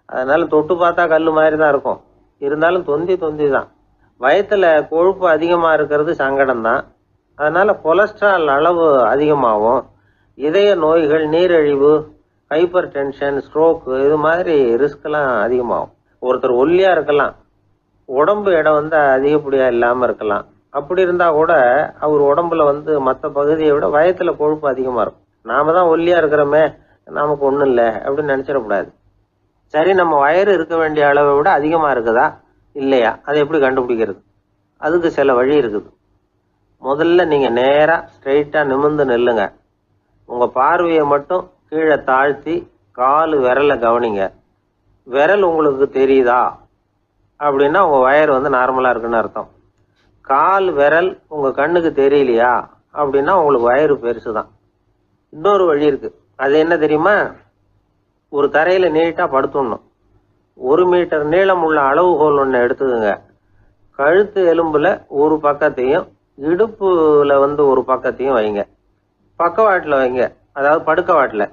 அதனால தொட்டு பார்த்தா கல்லு மாதிரி தான் இருக்கும், இருந்தாலும் தொந்தி தான். வயத்துல கொழுப்பு அதிகமா இருக்கிறது சங்கடம் தான். அதனால கொலஸ்ட்ரால் அளவு அதிகமாகும். இதய நோய்கள், நீரிழிவு, ஹைப்பர் டென்ஷன், ஸ்ட்ரோக், இது மாதிரி ரிஸ்க் எல்லாம் அதிகமாகும். ஒருத்தர் ஒல்லியா இருக்கலாம், உடம்பு எடை அதிகப்படியா இல்லாம இருக்கலாம். அப்படி இருந்தா கூட அவர் உடம்புல மற்ற பகுதியை விட வயத்துல கொழுப்பு அதிகமா இருக்கும். நாம தான் ஒல்லியா இருக்கிறோமே, நமக்கு ஒண்ணும் இல்லை அப்படின்னு நினைச்சிடக்கூடாது. சரி, நம்ம வயிறு இருக்க வேண்டிய அளவை விட அதிகமா இருக்குதா இல்லையா, அதை எப்படி கண்டுபிடிக்கிறது? அதுக்கு சில வழி இருக்குது. முதல்ல நீங்க நேரா ஸ்ட்ரெயிட்டா நிமிர்ந்து நில்லுங்க. உங்க பார்வையை மட்டும் கீழே தாழ்த்தி காலு விரலை கவனிங்க. விரல் உங்களுக்கு தெரியுதா அப்படின்னா உங்க வயறு நார்மலா இருக்குன்னு அர்த்தம். கால் விரல் உங்க கண்ணுக்கு தெரியலையா அப்படின்னா உங்களுக்கு வயிறு பெருசுதான். இன்னொரு வழி இருக்கு. அது என்ன தெரியுமா? ஒரு தரையில நீட்டா படுத்துடணும். 1 மீட்டர் நீளம் உள்ள அளவுகோல் ஒண்ணு எடுத்துக்கோங்க. கழுத்து எலும்புல ஒரு பக்கத்தையும் இடுப்புல ஒரு பக்கத்தையும் வைங்க. பக்கவாட்டுல வைங்க, அதாவது படுக்கவாட்டுல.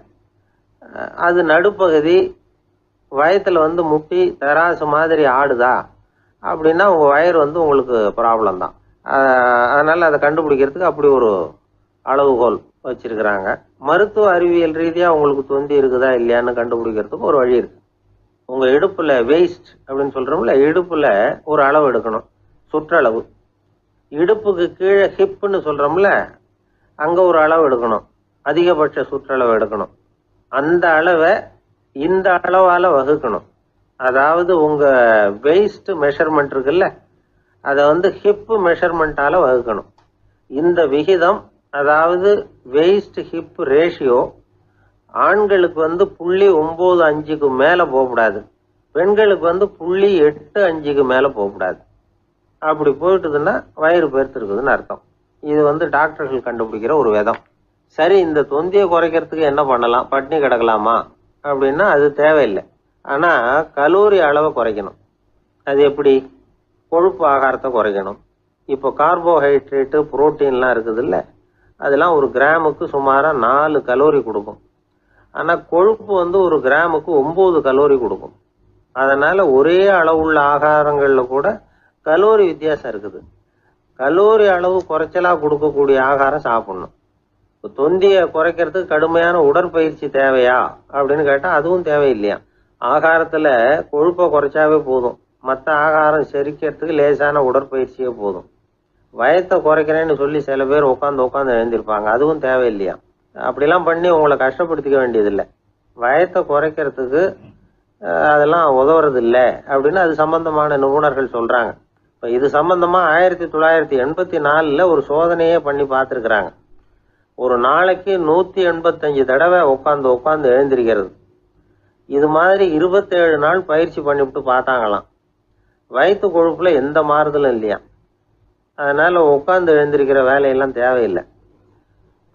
அது நடுப்பகுதி வயத்துல முட்டி தராசு மாதிரி ஆடுதா அப்படின்னா உங்க வயிறு உங்களுக்கு ப்ராப்ளம் தான். அதனால அதை கண்டுபிடிக்கிறதுக்கு அப்படி ஒரு அளவுகோல் வச்சிருக்கிறாங்க. மருத்துவ அறிவியல் ரீதியா உங்களுக்கு தொந்தி இருக்குதா இல்லையான்னு கண்டுபிடிக்கிறதுக்கு ஒரு வழி இருக்கு. உங்க இடுப்புல வெயிஸ்ட் அப்படின்னு சொல்றோம்ல, இடுப்புல ஒரு அளவு எடுக்கணும், சுற்றளவு. இடுப்புக்கு கீழே ஹிப்னு சொல்றோம்ல, அங்க ஒரு அளவு எடுக்கணும், அதிகபட்ச சுற்றளவு எடுக்கணும். அந்த அளவை இந்த அளவால வகுக்கணும். அதாவது உங்க வெயிஸ்ட் மெஷர்மெண்ட் இருக்குல்ல, அதை ஹிப் மெஷர்மெண்டால வகுக்கணும். இந்த விகிதம், அதாவது வெயிஸ்ட் ஹிப் ரேஷியோ, ஆண்களுக்கு 0.95க்கு மேல போகக்கூடாது, பெண்களுக்கு 0.85க்கு மேல போகக்கூடாது. அப்படி போயிட்டுதுன்னா வயிறு பெருத்திருக்குதுன்னு அர்த்தம். இது டாக்டர்கள் கண்டுபிடிக்கிற ஒரு விதம். சரி, இந்த தொந்தியை குறைக்கிறதுக்கு என்ன பண்ணலாம்? பட்னி கிடக்கலாமா அப்படின்னா அது தேவையில்லை. ஆனா கலோரி அளவை குறைக்கணும். அது எப்படி? கொழுப்பு ஆகாரத்தை குறைக்கணும். இப்போ கார்போஹைட்ரேட்டு, புரோட்டீன்லாம் இருக்குது இல்ல, அதெல்லாம் ஒரு கிராமுக்கு சுமாரா 4 கலோரி கொடுக்கும். ஆனா கொழுப்பு ஒரு கிராமுக்கு 9 கலோரி கொடுக்கும். அதனால ஒரே அளவுள்ள ஆகாரங்கள்ல கூட கலோரி வித்தியாசம் இருக்குது. கலோரி அளவு குறைச்சலா கொடுக்கக்கூடிய ஆகாரம் சாப்பிடணும். இப்போ தொந்தியை குறைக்கிறதுக்கு கடுமையான உடற்பயிற்சி தேவையா அப்படின்னு கேட்டா அதுவும் தேவையில்லையா. ஆகாரத்துல கொழுப்பை குறைச்சாவே போதும், மற்ற ஆகாரம் செரிக்கிறதுக்கு லேசான உடற்பயிற்சியே போதும். வயத்தை குறைக்கிறேன்னு சொல்லி சில பேர் உட்காந்து எழுந்திருப்பாங்க, அதுவும் தேவையில்லையா. அப்படிலாம் பண்ணி உங்களை கஷ்டப்படுத்திக்க வேண்டியதில்லை. வயத்தை குறைக்கிறதுக்கு அதெல்லாம் உதவுறது இல்லை அப்படின்னு அது சம்பந்தமான நிபுணர்கள் சொல்றாங்க. இப்போ இது சம்பந்தமா 1984 ஒரு சோதனையே பண்ணி பார்த்துருக்குறாங்க. ஒரு நாளைக்கு 185 தடவை உட்காந்து எழுந்திருக்கிறது. இது மாதிரி 27 நாள் பயிற்சி பண்ணிவிட்டு பார்த்தாங்களாம். வயிற்று கொழுப்புல எந்த மாறுதலும் இல்லையா. அதனால உட்காந்து எழுந்திருக்கிற வேலையெல்லாம் தேவையில்லை.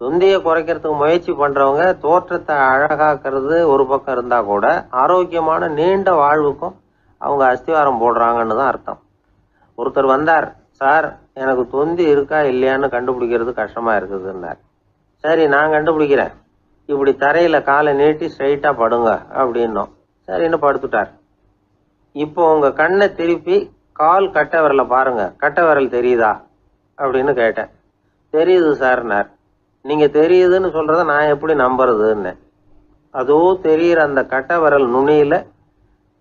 தொந்தியை குறைக்கிறதுக்கு முயற்சி பண்றவங்க தோற்றத்தை அழகாக்குறது ஒரு பக்கம் இருந்தா கூட ஆரோக்கியமான நீண்ட வாழ்வுக்கும் அவங்க அஸ்திவாரம் போடுறாங்கன்னு தான் அர்த்தம். ஒருத்தர் வந்தார், சார் எனக்கு தொந்தி இருக்கா இல்லையான்னு கண்டுபிடிக்கிறது கஷ்டமா இருக்குதுன்னார். சரி, நான் கண்டுபிடிக்கிறேன், இப்படி தரையில காலை நீட்டி ஸ்ட்ரைட்டா படுங்க அப்படின்னோம். சரின்னு படுத்துட்டார். இப்போ உங்க கண்ணை திருப்பி கால் கட்டை விரலை பாருங்க, கட்டை விரல் தெரியுதா அப்படின்னு கேட்டேன். தெரியுது சார்னார். நீங்க தெரியுதுன்னு சொல்றத நான் எப்படி நம்புறதுன்னு. அதோ தெரியுற அந்த கட்டை விரல் நுனியில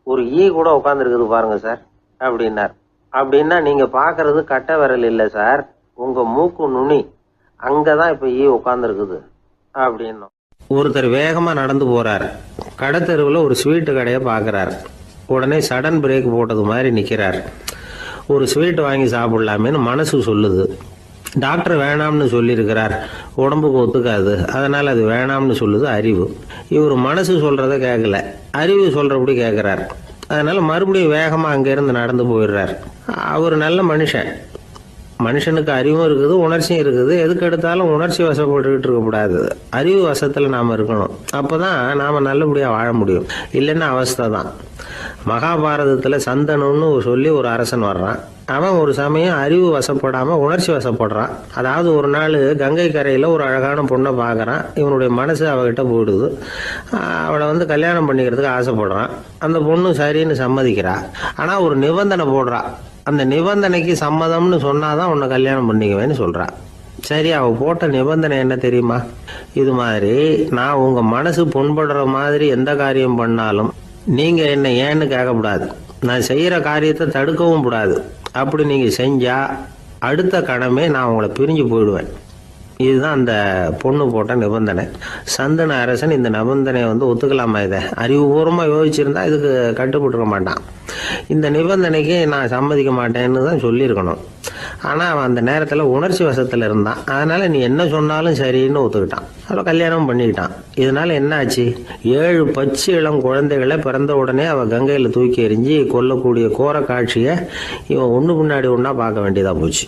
ஒரு ஈ கூட உட்காந்துருக்குது பாருங்க சார் அப்படின்னார். அப்படின்னா நீங்க பாக்குறது கட்டை விரல் இல்லை சார், உங்க மூக்கு நுனி, அங்கதான் இப்ப ஈ உட்காந்துருக்குது அப்படின்னும். ஒருத்தர் வேகமா நடந்து போறாரு, கடத்தெருவில் ஒரு ஸ்வீட்டு கடையை பார்க்குறாரு. உடனே சடன் பிரேக் போட்டது மாதிரி நிற்கிறார். ஒரு ஸ்வீட் வாங்கி சாப்பிடலாமேன்னு மனசு சொல்லுது. டாக்டர் வேணாம்னு சொல்லியிருக்கிறார், உடம்புக்கு ஒத்துக்காது, அதனால் அது வேணாம்னு சொல்லுது அறிவு. இவர் மனசு சொல்கிறத கேட்கல, அறிவு சொல்கிறபடி கேட்குறார். அதனால் மறுபடியும் வேகமாக அங்கேருந்து நடந்து போயிடுறார். அவர் நல்ல மனுஷனுக்கு அறிவும் இருக்குது, உணர்ச்சியும் இருக்குது. எதுக்கு எடுத்தாலும் உணர்ச்சி வசப்பட்டுக்கிட்டு இருக்கக்கூடாது, அறிவு வசத்தில் நாம் இருக்கணும். அப்போ தான் நாம் நல்லபடியாக வாழ முடியும். இல்லைன்னா அவஸ்தை தான். மகாபாரதத்தில் சந்தனுன்னு சொல்லி ஒரு அரசன் வர்றான். அவன் ஒரு சமயம் அறிவு வசப்படாமல் உணர்ச்சி வசப்படுறான். அதாவது ஒரு நாள் கங்கை கரையில் ஒரு அழகான பொண்ணை பார்க்குறான். இவனுடைய மனசு அவகிட்ட போயிடுது. அவளை கல்யாணம் பண்ணிக்கிறதுக்கு ஆசைப்படுறான். அந்த பொண்ணு சரின்னு சம்மதிக்கிறா. ஆனால் ஒரு நிபந்தனை போடுறா. அந்த நிபந்தனைக்கு சம்மதம்னு சொன்னாதான் உன்னை கல்யாணம் பண்ணிக்குவேன்னு சொல்றா. சரி, அவ போட்ட நிபந்தனை என்ன தெரியுமா? இது மாதிரி நான் உங்க மனசு புண்படுற மாதிரி எந்த காரியம் பண்ணாலும் நீங்க என்ன ஏன்னு கேட்கக்கூடாது, நான் செய்யற காரியத்தை தடுக்கவும் கூடாது. அப்படி நீங்க செஞ்சா அடுத்த கணமே நான் உங்களை பிரிஞ்சு போயிடுவேன். இதுதான் அந்த பொண்ணு போட்ட நிபந்தனை. சந்தன அரசன் இந்த நிபந்தனையை ஒத்துக்கலாமா? இதை அறிவுபூர்வமாக யோசிச்சிருந்தா இதுக்கு கட்டுப்பட்டுருக்க மாட்டான். இந்த நிபந்தனைக்கு நான் சம்மதிக்க மாட்டேன்னு தான் சொல்லியிருக்கணும். ஆனால் அவன் அந்த நேரத்தில் உணர்ச்சி வசத்தில் இருந்தான். அதனால் நீ என்ன சொன்னாலும் சரின்னு ஒத்துக்கிட்டான். அவளை கல்யாணம் பண்ணிக்கிட்டான். இதனால் என்ன ஆச்சு? 7 பச்சை இளம் குழந்தைகளை பிறந்த உடனே அவள் கங்கையில் தூக்கி எறிஞ்சி கொல்லக்கூடிய கோர காட்சியை இவன் ஒன்று பின்னாடி ஒன்றா பார்க்க வேண்டியதாக போச்சு.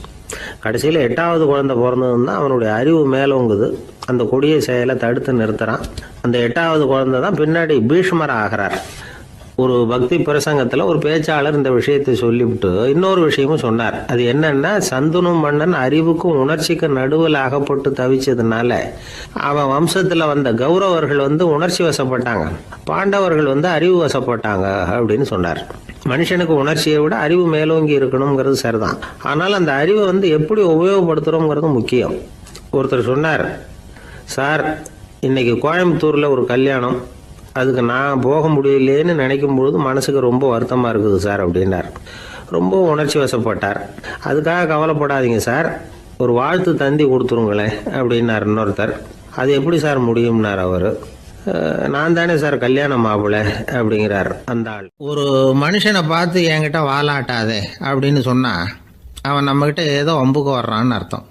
கடைசியில் 8வது குழந்தை பிறந்ததுன்னா அவனுடைய அறிவு மேலோங்குது. அந்த கொடிய செயலை தடுத்து நிறுத்துறான். அந்த 8வது குழந்தை தான் பின்னாடி பீஷ்மர் ஆகிறார். ஒரு பக்தி பிரசங்கத்தில் ஒரு பேச்சாளர் இந்த விஷயத்தை சொல்லிவிட்டு இன்னொரு விஷயமும் சொன்னார். அது என்னன்னா, சந்தனு மன்னன் அறிவுக்கும் உணர்ச்சிக்கும் நடுவில் அகப்பட்டு தவிச்சதுனால அவன் வம்சத்தில் வந்த கௌரவர்கள் உணர்ச்சி வசப்பட்டாங்க, பாண்டவர்கள் அறிவு வசப்பட்டாங்க அப்படின்னு சொன்னார். மனுஷனுக்கு உணர்ச்சியை விட அறிவு மேலோங்கி இருக்கணுங்கிறது சரிதான். ஆனால் அந்த அறிவை எப்படி உபயோகப்படுத்துகிறோங்கிறது முக்கியம். ஒருத்தர் சொன்னார், சார் இன்னைக்கு கோயம்புத்தூரில் ஒரு கல்யாணம், அதுக்கு நான் போக முடியலேன்னு நினைக்கும் பொழுது மனசுக்கு ரொம்ப வருத்தமாக இருக்குது சார் அப்படின்னார். ரொம்ப உணர்ச்சி வசப்பட்டார். அதுக்காக கவலைப்படாதீங்க சார், ஒரு வாழ்த்து தந்தி கொடுத்துருங்களேன் அப்படின்னார் இன்னொருத்தர். அது எப்படி சார் முடியும்னார் அவர். நான் தானே சார் கல்யாண மாப்பிள்ளை அப்படிங்கிறார் அந்த ஆள். ஒரு மனுஷனை பார்த்து என்கிட்ட வாலாட்டாதே அப்படின்னு சொன்னால் அவன் நம்மகிட்ட ஏதோ வம்புக்கு வர்றான்னு அர்த்தம்.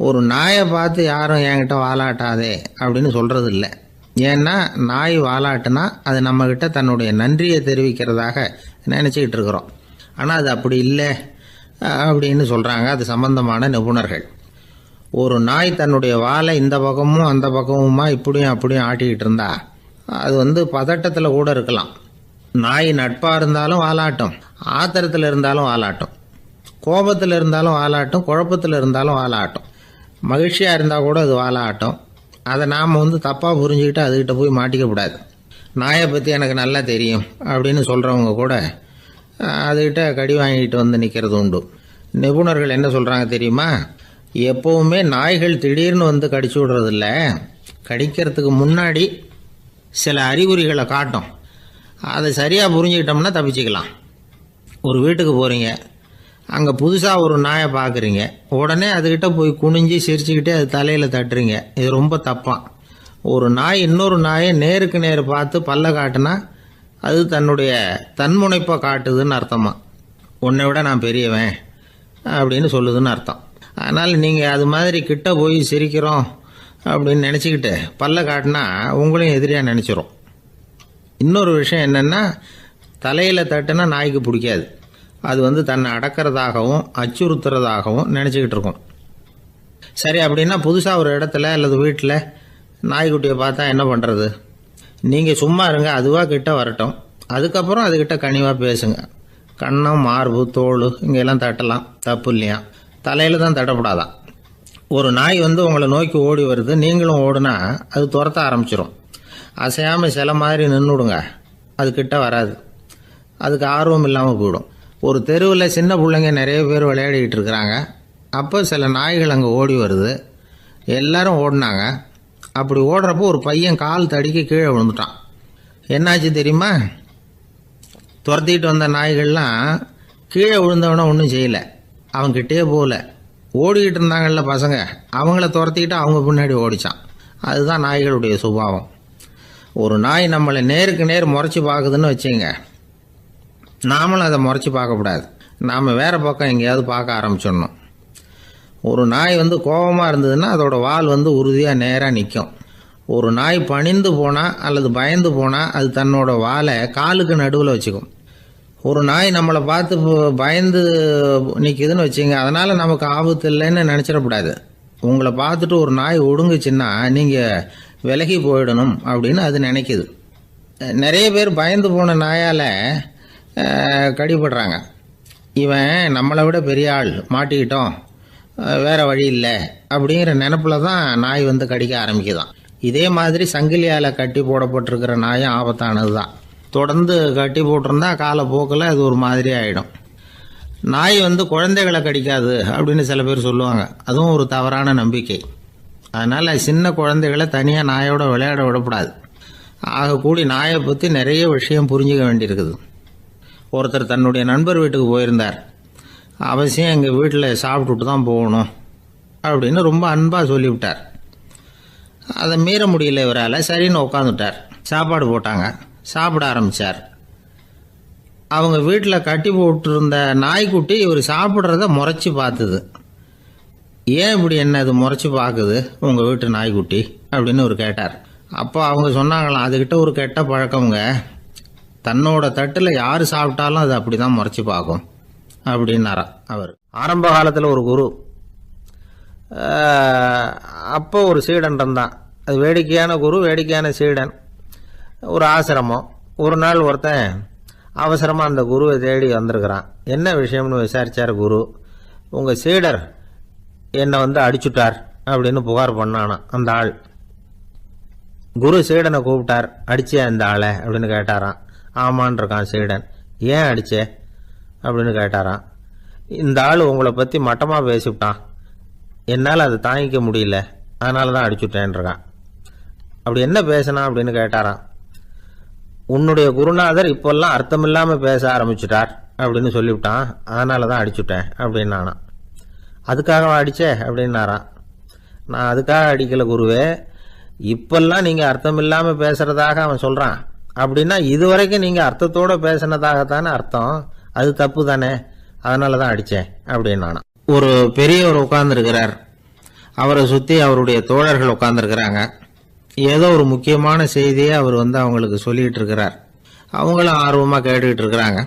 ஒரு நாயை பார்த்து யாரும் என்கிட்ட வாலாட்டாதே அப்படின்னு சொல்கிறது இல்லை. ஏன்னா நாய் வாலாட்டுனா அது நம்மக்கிட்ட தன்னுடைய நன்றியை தெரிவிக்கிறதாக நினச்சிக்கிட்டு இருக்கிறோம். ஆனால் அது அப்படி இல்லை அப்படின்னு சொல்கிறாங்க அது சம்பந்தமான நிபுணர்கள். ஒரு நாய் தன்னுடைய வாலை இந்த பக்கமும் அந்த பக்கமுமா இப்படியும் அப்படியும் ஆட்டிக்கிட்டு இருந்தா அது பதட்டத்தில் கூட இருக்கலாம். நாய் நட்பாக இருந்தாலும் வாலாட்டும், ஆத்திரத்தில் இருந்தாலும் வாலாட்டும், கோபத்தில் இருந்தாலும் வாலாட்டும், குழப்பத்தில் இருந்தாலும் வாலாட்டும், மகிழ்ச்சியாக இருந்தால் கூட அது வாலாட்டும். அதை நாம் தப்பாக புரிஞ்சுக்கிட்டு அதுக்கிட்ட போய் மாட்டிக்கக்கூடாது. நாயை பற்றி எனக்கு நல்லா தெரியும் அப்படின்னு சொல்கிறவங்க கூட அதுக்கிட்ட கடி வாங்கிட்டு நிற்கிறது உண்டு. நிபுணர்கள் என்ன சொல்கிறாங்க தெரியுமா? எப்போவுமே நாய்கள் திடீர்னு கடிச்சு விடுறதில்ல, கடிக்கிறதுக்கு முன்னாடி சில அறிகுறிகளை காட்டும். அதை சரியாக புரிஞ்சுக்கிட்டோம்னா தப்பிச்சுக்கலாம். ஒரு வீட்டுக்கு போகிறீங்க, அங்கே புதுசாக ஒரு நாயை பார்க்குறீங்க, உடனே அதுக்கிட்ட போய் குனிஞ்சு சிரிச்சுக்கிட்டே அது தலையில் தட்டுறீங்க. இது ரொம்ப தப்பான். ஒரு நாய் இன்னொரு நாயை நேருக்கு நேர் பார்த்து பல்ல காட்டுனா அது தன்னுடைய தன்முனைப்பை காட்டுதுன்னு அர்த்தமா. உன்னை விட நான் பெரியவன் அப்படின்னு சொல்லுதுன்னு அர்த்தம். அதனால் நீங்கள் அது மாதிரி கிட்ட போய் சிரிக்கிறோம் அப்படின்னு நினச்சிக்கிட்டு பல்ல காட்டினா உங்களையும் எதிரியாக நினச்சிரும். இன்னொரு விஷயம் என்னென்னா, தலையில் தட்டுனா நாய்க்கு பிடிக்காது. அது தன்னை அடக்கிறதாகவும் அச்சுறுத்துறதாகவும் நினச்சிக்கிட்டு இருக்கும். சரி, அப்படின்னா புதுசாக ஒரு இடத்துல அல்லது வீட்டில் நாய்க்குட்டியை பார்த்தா என்ன பண்ணுறது? நீங்கள் சும்மா இருங்க, அதுவாக கிட்ட வரட்டும். அதுக்கப்புறம் அதுக்கிட்ட கனிவாக பேசுங்க. கன்னம், மார்பு, தோல் இங்கெல்லாம் தட்டலாம், தப்பு இல்லையா? தலையில் தான் தட்டப்படாதான். ஒரு நாய் உங்களை நோக்கி ஓடி வருது, நீங்களும் ஓடுனா அது துரத்த ஆரம்பிச்சிடும். அசையாமல் சில மாதிரி நின்றுடுங்க, அது கிட்ட வராது. அதுக்கு ஆர்வம் இல்லாமல் போயிடும். ஒரு தெருவில் சின்ன பிள்ளைங்க நிறைய பேர் விளையாடிக்கிட்டு இருக்கிறாங்க. அப்போ சில நாய்கள் அங்கே ஓடி வருது. எல்லாரும் ஓடினாங்க. அப்படி ஓடுறப்போ ஒரு பையன் கால் தடிக்க கீழே விழுந்துட்டான். என்னாச்சு தெரியுமா? துரத்திட்டு வந்த நாய்கள்லாம் கீழே விழுந்தவன ஒன்றும் செய்யலை, அவன்கிட்டே போகல. ஓடிக்கிட்டு இருந்தாங்கல்ல பசங்க, அவங்கள துரத்திக்கிட்டு அவங்க பின்னாடி ஓடிச்சான். அதுதான் நாய்களுடைய சுபாவம். ஒரு நாய் நம்மளை நேருக்கு நேர் முறைச்சி பார்க்குதுன்னு வச்சுங்க, நாமளும் அதை முறைச்சி பார்க்கக்கூடாது. நாம் வேறு பக்கம் எங்கேயாவது பார்க்க ஆரம்பிச்சிடணும். ஒரு நாய் கோபமாக இருந்ததுன்னா அதோட வால் உறுதியாக நேராக நிற்கும். ஒரு நாய் பணிந்து போனால் அல்லது பயந்து போனால் அது தன்னோட வாலை காலுக்கு நடுவில் வச்சுக்கும். ஒரு நாய் நம்மளை பார்த்து பயந்து நிற்குதுன்னு வச்சுங்க, அதனால் நமக்கு ஆபத்து இல்லைன்னு நினச்சிடக்கூடாது. உங்களை பார்த்துட்டு ஒரு நாய் ஒடுங்குச்சுன்னா நீங்கள் விலகி போயிடணும் அப்படின்னு அது நினைக்குது. நிறைய பேர் பயந்து போன நாயால் கடிபடுறாங்க. இவன் நம்மளை விட பெரிய ஆள், மாட்டிக்கிட்டோம், வேறு வழி இல்லை அப்படிங்கிற நினப்பில் தான் நாய் கடிக்க ஆரம்பிக்குதான். இதே மாதிரி சங்கிலியால் கட்டி போடப்பட்டிருக்கிற நாயும் ஆபத்தானது தான். தொடர்ந்து கட்டி போட்டிருந்தா காலப்போக்கில் அது ஒரு மாதிரி ஆகிடும். நாய் குழந்தைகளை கடிக்காது அப்படின்னு சில பேர் சொல்லுவாங்க. அதுவும் ஒரு தவறான நம்பிக்கை. அதனால் சின்ன குழந்தைகளை தனியாக நாயோட விளையாட விடக்கூடாது. ஆகக்கூடி நாயை பற்றி நிறைய விஷயம் புரிஞ்சுக்க வேண்டியிருக்குது. ஒருத்தர் தன்னுடைய நண்பர் வீட்டுக்கு போயிருந்தார். அவசியம் எங்கள் வீட்டில் சாப்பிட்டுட்டு தான் போகணும் அப்படின்னு ரொம்ப அன்பாக சொல்லிவிட்டார். அதை மீற முடியல இவரால். சரின்னு உட்காந்துட்டார். சாப்பாடு போட்டாங்க, சாப்பிட ஆரம்பித்தார். அவங்க வீட்டில் கட்டி போட்டிருந்த நாய்க்குட்டி இவர் சாப்பிட்றத முறைச்சி பார்த்துது. ஏன் இப்படி என்ன அது முறைச்சி பார்க்குது உங்கள் வீட்டு நாய்க்குட்டி அப்படின்னு அவர் கேட்டார். அப்போ அவங்க சொன்னாங்களாம், அதுக்கிட்ட ஒரு கெட்ட பழக்கங்க, தன்னோட தட்டில் யார் சாப்பிட்டாலும் அது அப்படி தான் முறைச்சி பார்க்கும் அப்படின்னாராம் அவர். ஆரம்ப காலத்தில் ஒரு குரு, அப்போ ஒரு சீடன் இருந்தான். அது வேடிக்கையான குரு, வேடிக்கையான சீடன். ஒரு ஆசிரமம். ஒரு நாள் ஒருத்தன் அவசரமாக அந்த குருவை தேடி வந்திருக்கிறான். என்ன விஷயம்னு விசாரித்தார் குரு. உங்கள் சீடர் என்னை அடிச்சுட்டார் அப்படின்னு புகார் பண்ணானா அந்த ஆள். குரு சீடனை கூப்பிட்டார். அடிச்சே அந்த ஆளை அப்படின்னு கேட்டாராம். ஆமான் இருக்கான் சீடன். ஏன் அடிச்சே அப்படின்னு கேட்டாராம். இந்த ஆள் உங்களை பற்றி மட்டமாக பேசிவிட்டான், என்னால் அதை தாங்கிக்க முடியல, அதனால தான் அடிச்சுட்டேன்ருக்கான். அப்படி என்ன பேசினா அப்படின்னு கேட்டாராம். உன்னுடைய குருநாதர் இப்போல்லாம் அர்த்தமில்லாமல் பேச ஆரம்பிச்சுட்டார் அப்படின்னு சொல்லிவிட்டான், அதனால தான் அடிச்சுட்டேன் அப்படின்னு நானா. அதுக்காக அடித்தே அப்படின்னாரான். நான் அதுக்காக அடிக்கலை குருவே, இப்பெல்லாம் நீங்கள் அர்த்தமில்லாமல் பேசுகிறதாக அவன் சொல்கிறான். அப்படின்னா இதுவரைக்கும் நீங்கள் அர்த்தத்தோடு பேசினதாகத்தானே அர்த்தம், அது தப்பு தானே, அதனால தான் அடித்தேன் அப்படின்னு நானா. ஒரு பெரியவர் உட்கார்ந்துருக்கிறார். அவரை சுற்றி அவருடைய தோழர்கள் உட்கார்ந்துருக்கிறாங்க. ஏதோ ஒரு முக்கியமான செய்தியை அவர் அவங்களுக்கு சொல்லிகிட்டு இருக்கிறார். அவங்களும் ஆர்வமாக கேட்டுக்கிட்டு இருக்கிறாங்க.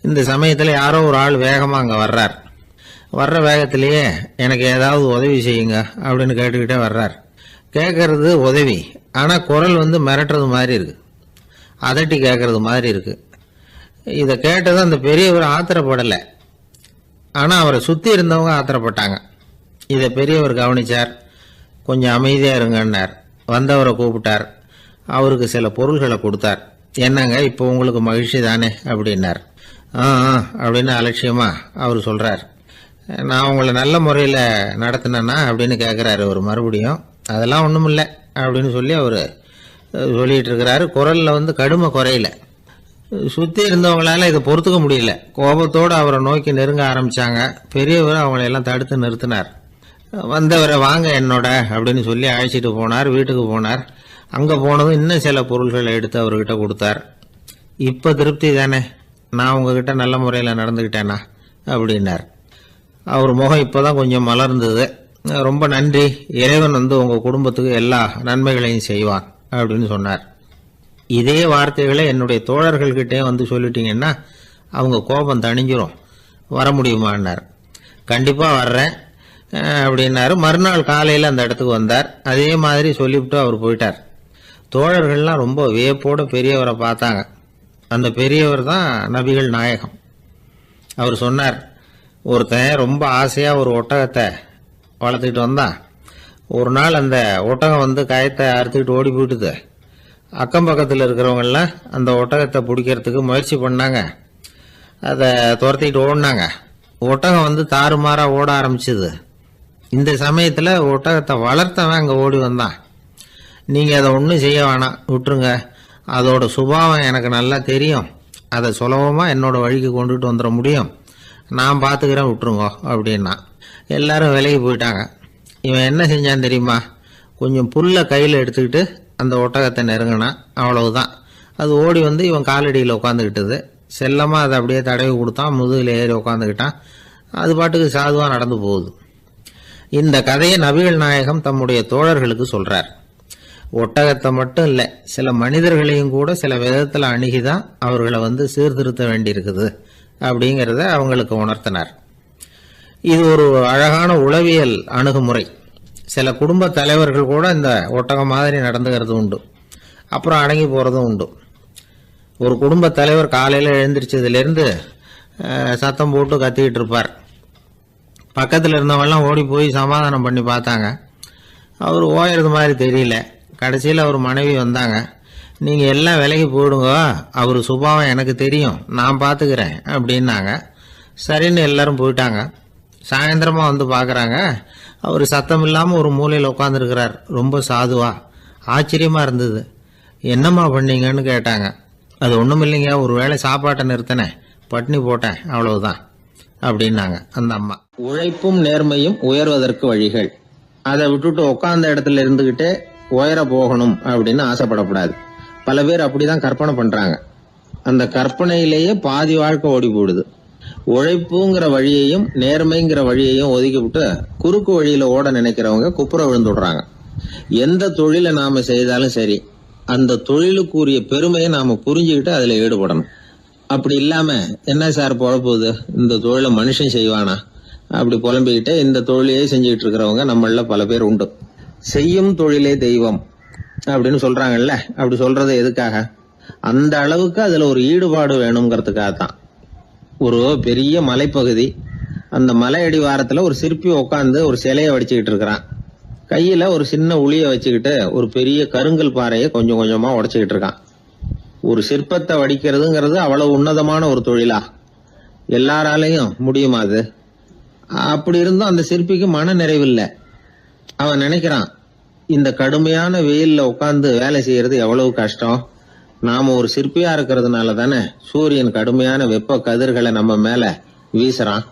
இந்த சமயத்தில் யாரோ ஒரு ஆள் வேகமாக அங்கே வர்றார். வர்ற வேகத்திலேயே எனக்கு ஏதாவது உதவி செய்யுங்க அப்படின்னு கேட்டுக்கிட்டே வர்றார். கேட்கறது உதவி, ஆனால் குரல் மிரட்டுறது மாதிரி இருக்குது, அதட்டி கேட்கறது மாதிரி இருக்குது. இதை கேட்டது அந்த பெரியவர் ஆத்திரப்படலை, ஆனால் அவரை சுற்றி இருந்தவங்க ஆத்திரப்பட்டாங்க. இதை பெரியவர் கவனித்தார். கொஞ்சம் அமைதியாக இருங்கன்னார். வந்தவரை கூப்பிட்டார். அவருக்கு சில பொருள்களை கொடுத்தார். என்னங்க இப்போ உங்களுக்கு மகிழ்ச்சி தானே அப்படின்னார். அப்படின்னு அலட்சியமாக அவர் சொல்கிறார். நான் உங்களை நல்ல முறையில் நடத்தினேன்னா அப்படின்னு கேட்குறாரு அவர் மறுபடியும். அதெல்லாம் ஒன்றும் இல்லை அப்படின்னு சொல்லி அவர் சொல்லிகிட்டு இருக்கிறாரு. குரலில் கடுமை குறையில. சுற்றி இருந்தவங்களால இதை பொறுத்துக்க முடியல. கோபத்தோடு அவரை நோக்கி நெருங்க ஆரம்பித்தாங்க. பெரியவர் அவங்களையெல்லாம் தடுத்து நிறுத்தினார். வந்தவரை வாங்க என்னோட அப்படின்னு சொல்லி அழைச்சிட்டு போனார். வீட்டுக்கு போனார். அங்கே போனதும் இன்னும் சில பொருள்களை எடுத்து அவர்கிட்ட கொடுத்தார். இப்போ திருப்தி தானே, நான் உங்ககிட்ட நல்ல முறையில் நடந்துக்கிட்டேனா அப்படின்னார். அவர் முகம் இப்போ தான் கொஞ்சம் மலர்ந்தது. ரொம்ப நன்றி, இறைவன் உங்கள் குடும்பத்துக்கு எல்லா நன்மைகளையும் செய்வான் அப்படின்னு சொன்னார். இதே வார்த்தைகளை என்னுடைய தோழர்கள்கிட்டே சொல்லிட்டீங்கன்னா அவங்க கோபம் தணிஞ்சிரும், வர முடியுமான்னார். கண்டிப்பாக வர்றேன் அப்படின்னாரு. மறுநாள் காலையில் அந்த இடத்துக்கு வந்தார். அதே மாதிரி சொல்லிவிட்டு அவர் போயிட்டார். தோழர்கள்லாம் ரொம்ப வியப்போடு பெரியவரை பார்த்தாங்க. அந்த பெரியவர் தான் நபிகள் நாயகம். அவர் சொன்னார், ஒருத்தன் ரொம்ப ஆசையாக ஒரு ஒட்டகத்தை வளர்த்துக்கிட்டு வந்தான். ஒரு நாள் அந்த ஒட்டகம் கயத்தை அறுத்துக்கிட்டு ஓடி போயிட்டுது. அக்கம் பக்கத்தில் இருக்கிறவங்கெல்லாம் அந்த ஒட்டகத்தை பிடிக்கிறதுக்கு முயற்சி பண்ணாங்க. அதை துரத்திக்கிட்டு ஓடினாங்க. ஒட்டகம் தாறுமாறாக ஓட ஆரம்பிச்சுது. இந்த சமயத்தில் ஒட்டகத்தை வளர்த்தவன் அங்கே ஓடி வந்தான். நீங்கள் அதை ஒன்றும் செய்ய வேணாம், விட்டுருங்க, அதோட சுபாவம் எனக்கு நல்லா தெரியும், அதை சுலபமாக என்னோட வழிக்கு கொண்டுட்டு வந்துட முடியும், நான் பார்த்துக்கிறேன், விட்டுருங்கோ அப்படின்னா. எல்லாரும் விலகி போயிட்டாங்க. இவன் என்ன செஞ்சான் தெரியுமா? கொஞ்சம் புல்லை கையில் எடுத்துக்கிட்டு அந்த ஒட்டகத்தை நெருங்கினா அவ்வளவுதான். அது ஓடி வந்து இவன் காலடியில் உட்காந்துக்கிட்டது. செல்லமாக அதை அப்படியே தடவி கொடுத்தான், முதுகில் ஏறி உட்காந்துக்கிட்டான். அது பாட்டுக்கு சாதுவாக நடந்து போகுது. இந்த கதையை நபிகள் நாயகம் தம்முடைய தோழர்களுக்கு சொல்றார். ஒட்டகத்தை மட்டும் இல்லை, சில மனிதர்களையும் கூட சில விதத்தில் அணுகிதான் அவர்களை வந்து சீர்திருத்த வேண்டியிருக்குது அப்படிங்கிறத அவங்களுக்கு உணர்த்தினார். இது ஒரு அழகான உளவியல் அணுகுமுறை. சில குடும்ப தலைவர்கள் கூட இந்த ஒட்டகம் மாதிரி நடந்துகிறது உண்டு, அப்புறம் அடங்கி போகிறதும் உண்டு. ஒரு குடும்ப தலைவர் காலையில் எழுந்திரிச்சதுலேருந்து சத்தம் போட்டு கத்திக்கிட்டு இருப்பார். பக்கத்தில் இருந்தவங்கெல்லாம் ஓடி போய் சமாதானம் பண்ணி பார்த்தாங்க. அவர் ஓயறது மாதிரி தெரியல. கடைசியில் அவர் மனைவி வந்தாங்க. நீங்கள் எல்லாம் விலகி போயிடுங்க, அவர் சுபாவம் எனக்கு தெரியும், நான் பார்த்துக்கிறேன் அப்படின்னாங்க. சரின்னு எல்லாரும் போயிட்டாங்க. சாயந்தரமாக வந்து பார்க்குறாங்க, அவர் சத்தம் இல்லாமல் ஒரு மூலையில் உட்காந்துருக்கிறார், ரொம்ப சாதுவா. ஆச்சரியமாக இருந்தது. என்னம்மா பண்ணீங்கன்னு கேட்டாங்க. அது ஒன்றும் இல்லைங்க, ஒரு வேளை சாப்பாட்டை நிறுத்தினேன், பட்னி போட்டேன், அவ்வளவுதான் அப்படின்னாங்க அந்த அம்மா. உழைப்பும் நேர்மையும் உயர்வதற்கு வழிகள். அதை விட்டுட்டு உட்கார்ந்த இடத்துல இருந்துகிட்டே உயர போகணும் அப்படின்னு ஆசைப்படக்கூடாது. பல பேர் அப்படிதான் கற்பனை பண்றாங்க. அந்த கற்பனையிலேயே பாதி வாழ்க்கை ஓடி போடுது. உழைப்புங்கிற வழியையும் நேர்மைங்கிற வழியையும் ஒதுக்கி விட்டு குறுக்கு வழியில ஓட நினைக்கிறவங்க குப்புற விழுந்துடுறாங்க. எந்த தொழிலை நாம செய்தாலும் சரி, அந்த தொழிலுக்குரிய பெருமையை நாம புரிஞ்சுக்கிட்டு அதுல ஈடுபடணும். அப்படி இல்லாம என்ன சார் பொழப்புது, இந்த தொழிலை மனுஷன் செய்வானா அப்படி புலம்பிக்கிட்டே இந்த தொழிலையே செஞ்சுக்கிட்டு இருக்கிறவங்க நம்மள பல பேர் உண்டு. செய்யும் தொழிலே தெய்வம் அப்படின்னு சொல்றாங்கல்ல, அப்படி சொல்றது எதுக்காக? அந்த அளவுக்கு அதுல ஒரு ஈடுபாடு வேணுங்கிறதுக்காகத்தான். ஒரு பெரிய மலைப்பகுதி, அந்த மலை அடிவாரத்துல ஒரு சிற்பி உட்காந்து ஒரு சிலையை வடிச்சுக்கிட்டு இருக்கிறான். கையில ஒரு சின்ன உளிய வச்சுக்கிட்டு ஒரு பெரிய கருங்கல் பாறையை கொஞ்சம் கொஞ்சமா உடைச்சுக்கிட்டு இருக்கான். ஒரு சிற்பத்தை வடிக்கிறதுங்கிறது அவ்வளவு உன்னதமான ஒரு தொழிலா? எல்லாராலையும் முடியுமா அது? அப்படி இருந்தும் அந்த சிற்பிக்கு மன நிறைவில்லை. அவன் நினைக்கிறான், இந்த கடுமையான வெயில்ல உட்கார்ந்து வேலை செய்யறது எவ்வளவு கஷ்டம். நாம ஒரு சிற்பியா இருக்கிறதுனால தானே சூரியன் கடுமையான வெப்ப கதிர்களை நம்ம மேல வீசுறான்.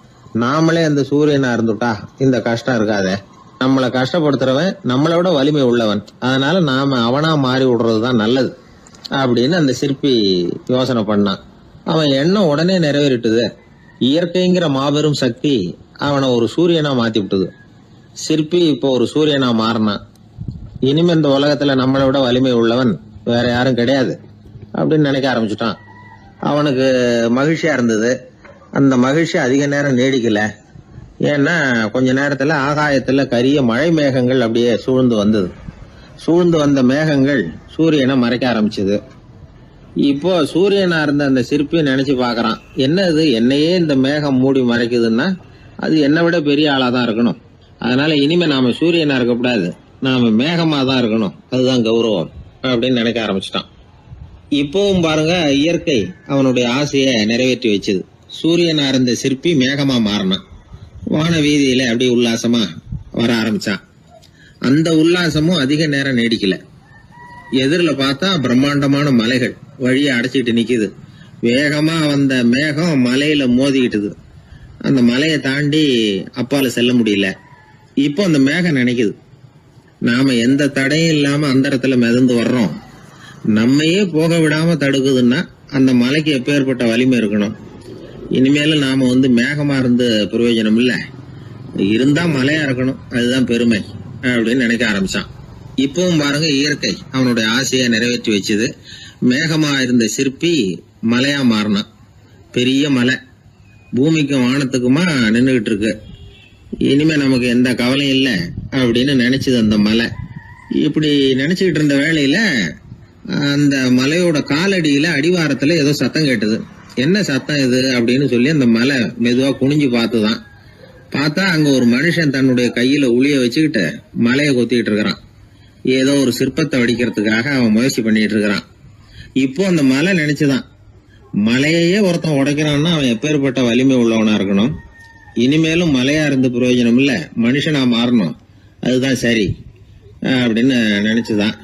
நாமளே அந்த சூரியனா இருந்துட்டா இந்த கஷ்டம் இருக்காதே. நம்மளை கஷ்டப்படுத்துறவன் நம்மளோட வலிமை உள்ளவன், அதனால நாம அவனா மாறி விடுறதுதான் நல்லது அப்படின்னு அந்த சிற்பி யோசனை பண்ணான். அவன் எண்ணம் உடனே நிறைவேறிட்டுது. இயற்கைங்கிற மாபெரும் சக்தி அவனை ஒரு சூரியனா மாத்தி விட்டுது. சிற்பி இப்போ ஒரு சூரியனா மாறினான். இனிமே இந்த உலகத்துல நம்மளை விட வலிமை உள்ளவன் வேற யாரும் கிடையாது அப்படின்னு நினைக்க ஆரம்பிச்சுட்டான். அவனுக்கு மகிழ்ச்சியா இருந்தது. அந்த மகிழ்ச்சி அதிக நேரம் நீடிக்கல. ஏன்னா கொஞ்ச நேரத்துல ஆகாயத்துல கரிய மழை மேகங்கள் அப்படியே சூழ்ந்து வந்தது. சூழ்ந்து வந்த மேகங்கள் சூரியனை மறைக்க ஆரம்பிச்சது. இப்போ சூரியனா இருந்த அந்த சிற்பி நினைச்சு பாக்குறான், என்ன இது என்னையே இந்த மேகம் மூடி மறைக்குதுன்னா அது என்னை விட பெரிய ஆளாதான் இருக்கணும். அதனால இனிமே நாம சூரியனா இருக்கக்கூடாது, நாம மேகமா தான் இருக்கணும், அதுதான் கௌரவம் அப்படின்னு நினைக்க ஆரம்பிச்சிட்டான். இப்பவும் பாருங்க, இயற்கை அவனுடைய ஆசையை நிறைவேற்றி வச்சது. சூரியனா இருந்த சிற்பி மேகமா மாறினான். வான வீதியில அப்படியே உல்லாசமா வர ஆரம்பிச்சான். அந்த உல்லாசமும் அதிக நேரம் நீடிக்கல. எதிரில பார்த்தா பிரம்மாண்டமான மலைகள் வழியை அடைச்சிட்டு நிக்குது. வேகமா வந்த மேகம் மலையில மோதிக்கிட்டுது. அந்த மலையை தாண்டி அப்பால செல்ல முடியல. இப்போ அந்த மேகம் நினைக்குது, நாம எந்த தடையும் இல்லாம அந்த இடத்துல மிதந்து வர்றோம். நம்மையே போக விடாம தடுக்குதுன்னா அந்த மலைக்கு எப்பேற்பட்ட வலிமை இருக்கணும். இனிமேல நாம மேகமா இருந்து பிரயோஜனம் இல்ல, இருந்தா மலையா இருக்கணும், அதுதான் பெருமை அப்படின்னு நினைக்க ஆரம்பிச்சான். இப்பவும் பாருங்க, இயற்கை அவனுடைய ஆசையை நிறைவேற்றி வச்சது. மேகமா இருந்த சிற்பி மலையா மாறினான். பெரிய மலை பூமிக்கும் வானத்துக்குமா நின்றுகிட்டு இருக்கு. இனிமே நமக்கு எந்த கவலையும் இல்லை அப்படின்னு நினைச்சது அந்த மலை. இப்படி நினைச்சுக்கிட்டு இருந்த வேளையில அந்த மலையோட காலடியில அடிவாரத்துல ஏதோ சத்தம் கேட்டது. என்ன சத்தம் இது அப்படின்னு சொல்லி அந்த மலை மெதுவா குனிஞ்சு பார்த்துதான். பார்த்தா அங்க ஒரு மனுஷன் தன்னுடைய கையில உளிய வச்சுக்கிட்டு மலையை கொத்திக்கிட்டு இருக்கிறான். ஏதோ ஒரு சிற்பத்தை வடிக்கிறதுக்காக அவன் முயற்சி பண்ணிட்டு இருக்கிறான். இப்போ அந்த மலை நினைச்சுதான், மலையே ஒருத்தன் உடைக்கிறான்னா அவன் எப்பேற்பட்ட வலிமை உள்ளவனா இருக்கணும். இனிமேலும் மலையா இருந்து பிரயோஜனம் இல்ல, மனுஷனா மாறணும், அதுதான் சரி அப்படின்னு நினைச்சுதான்.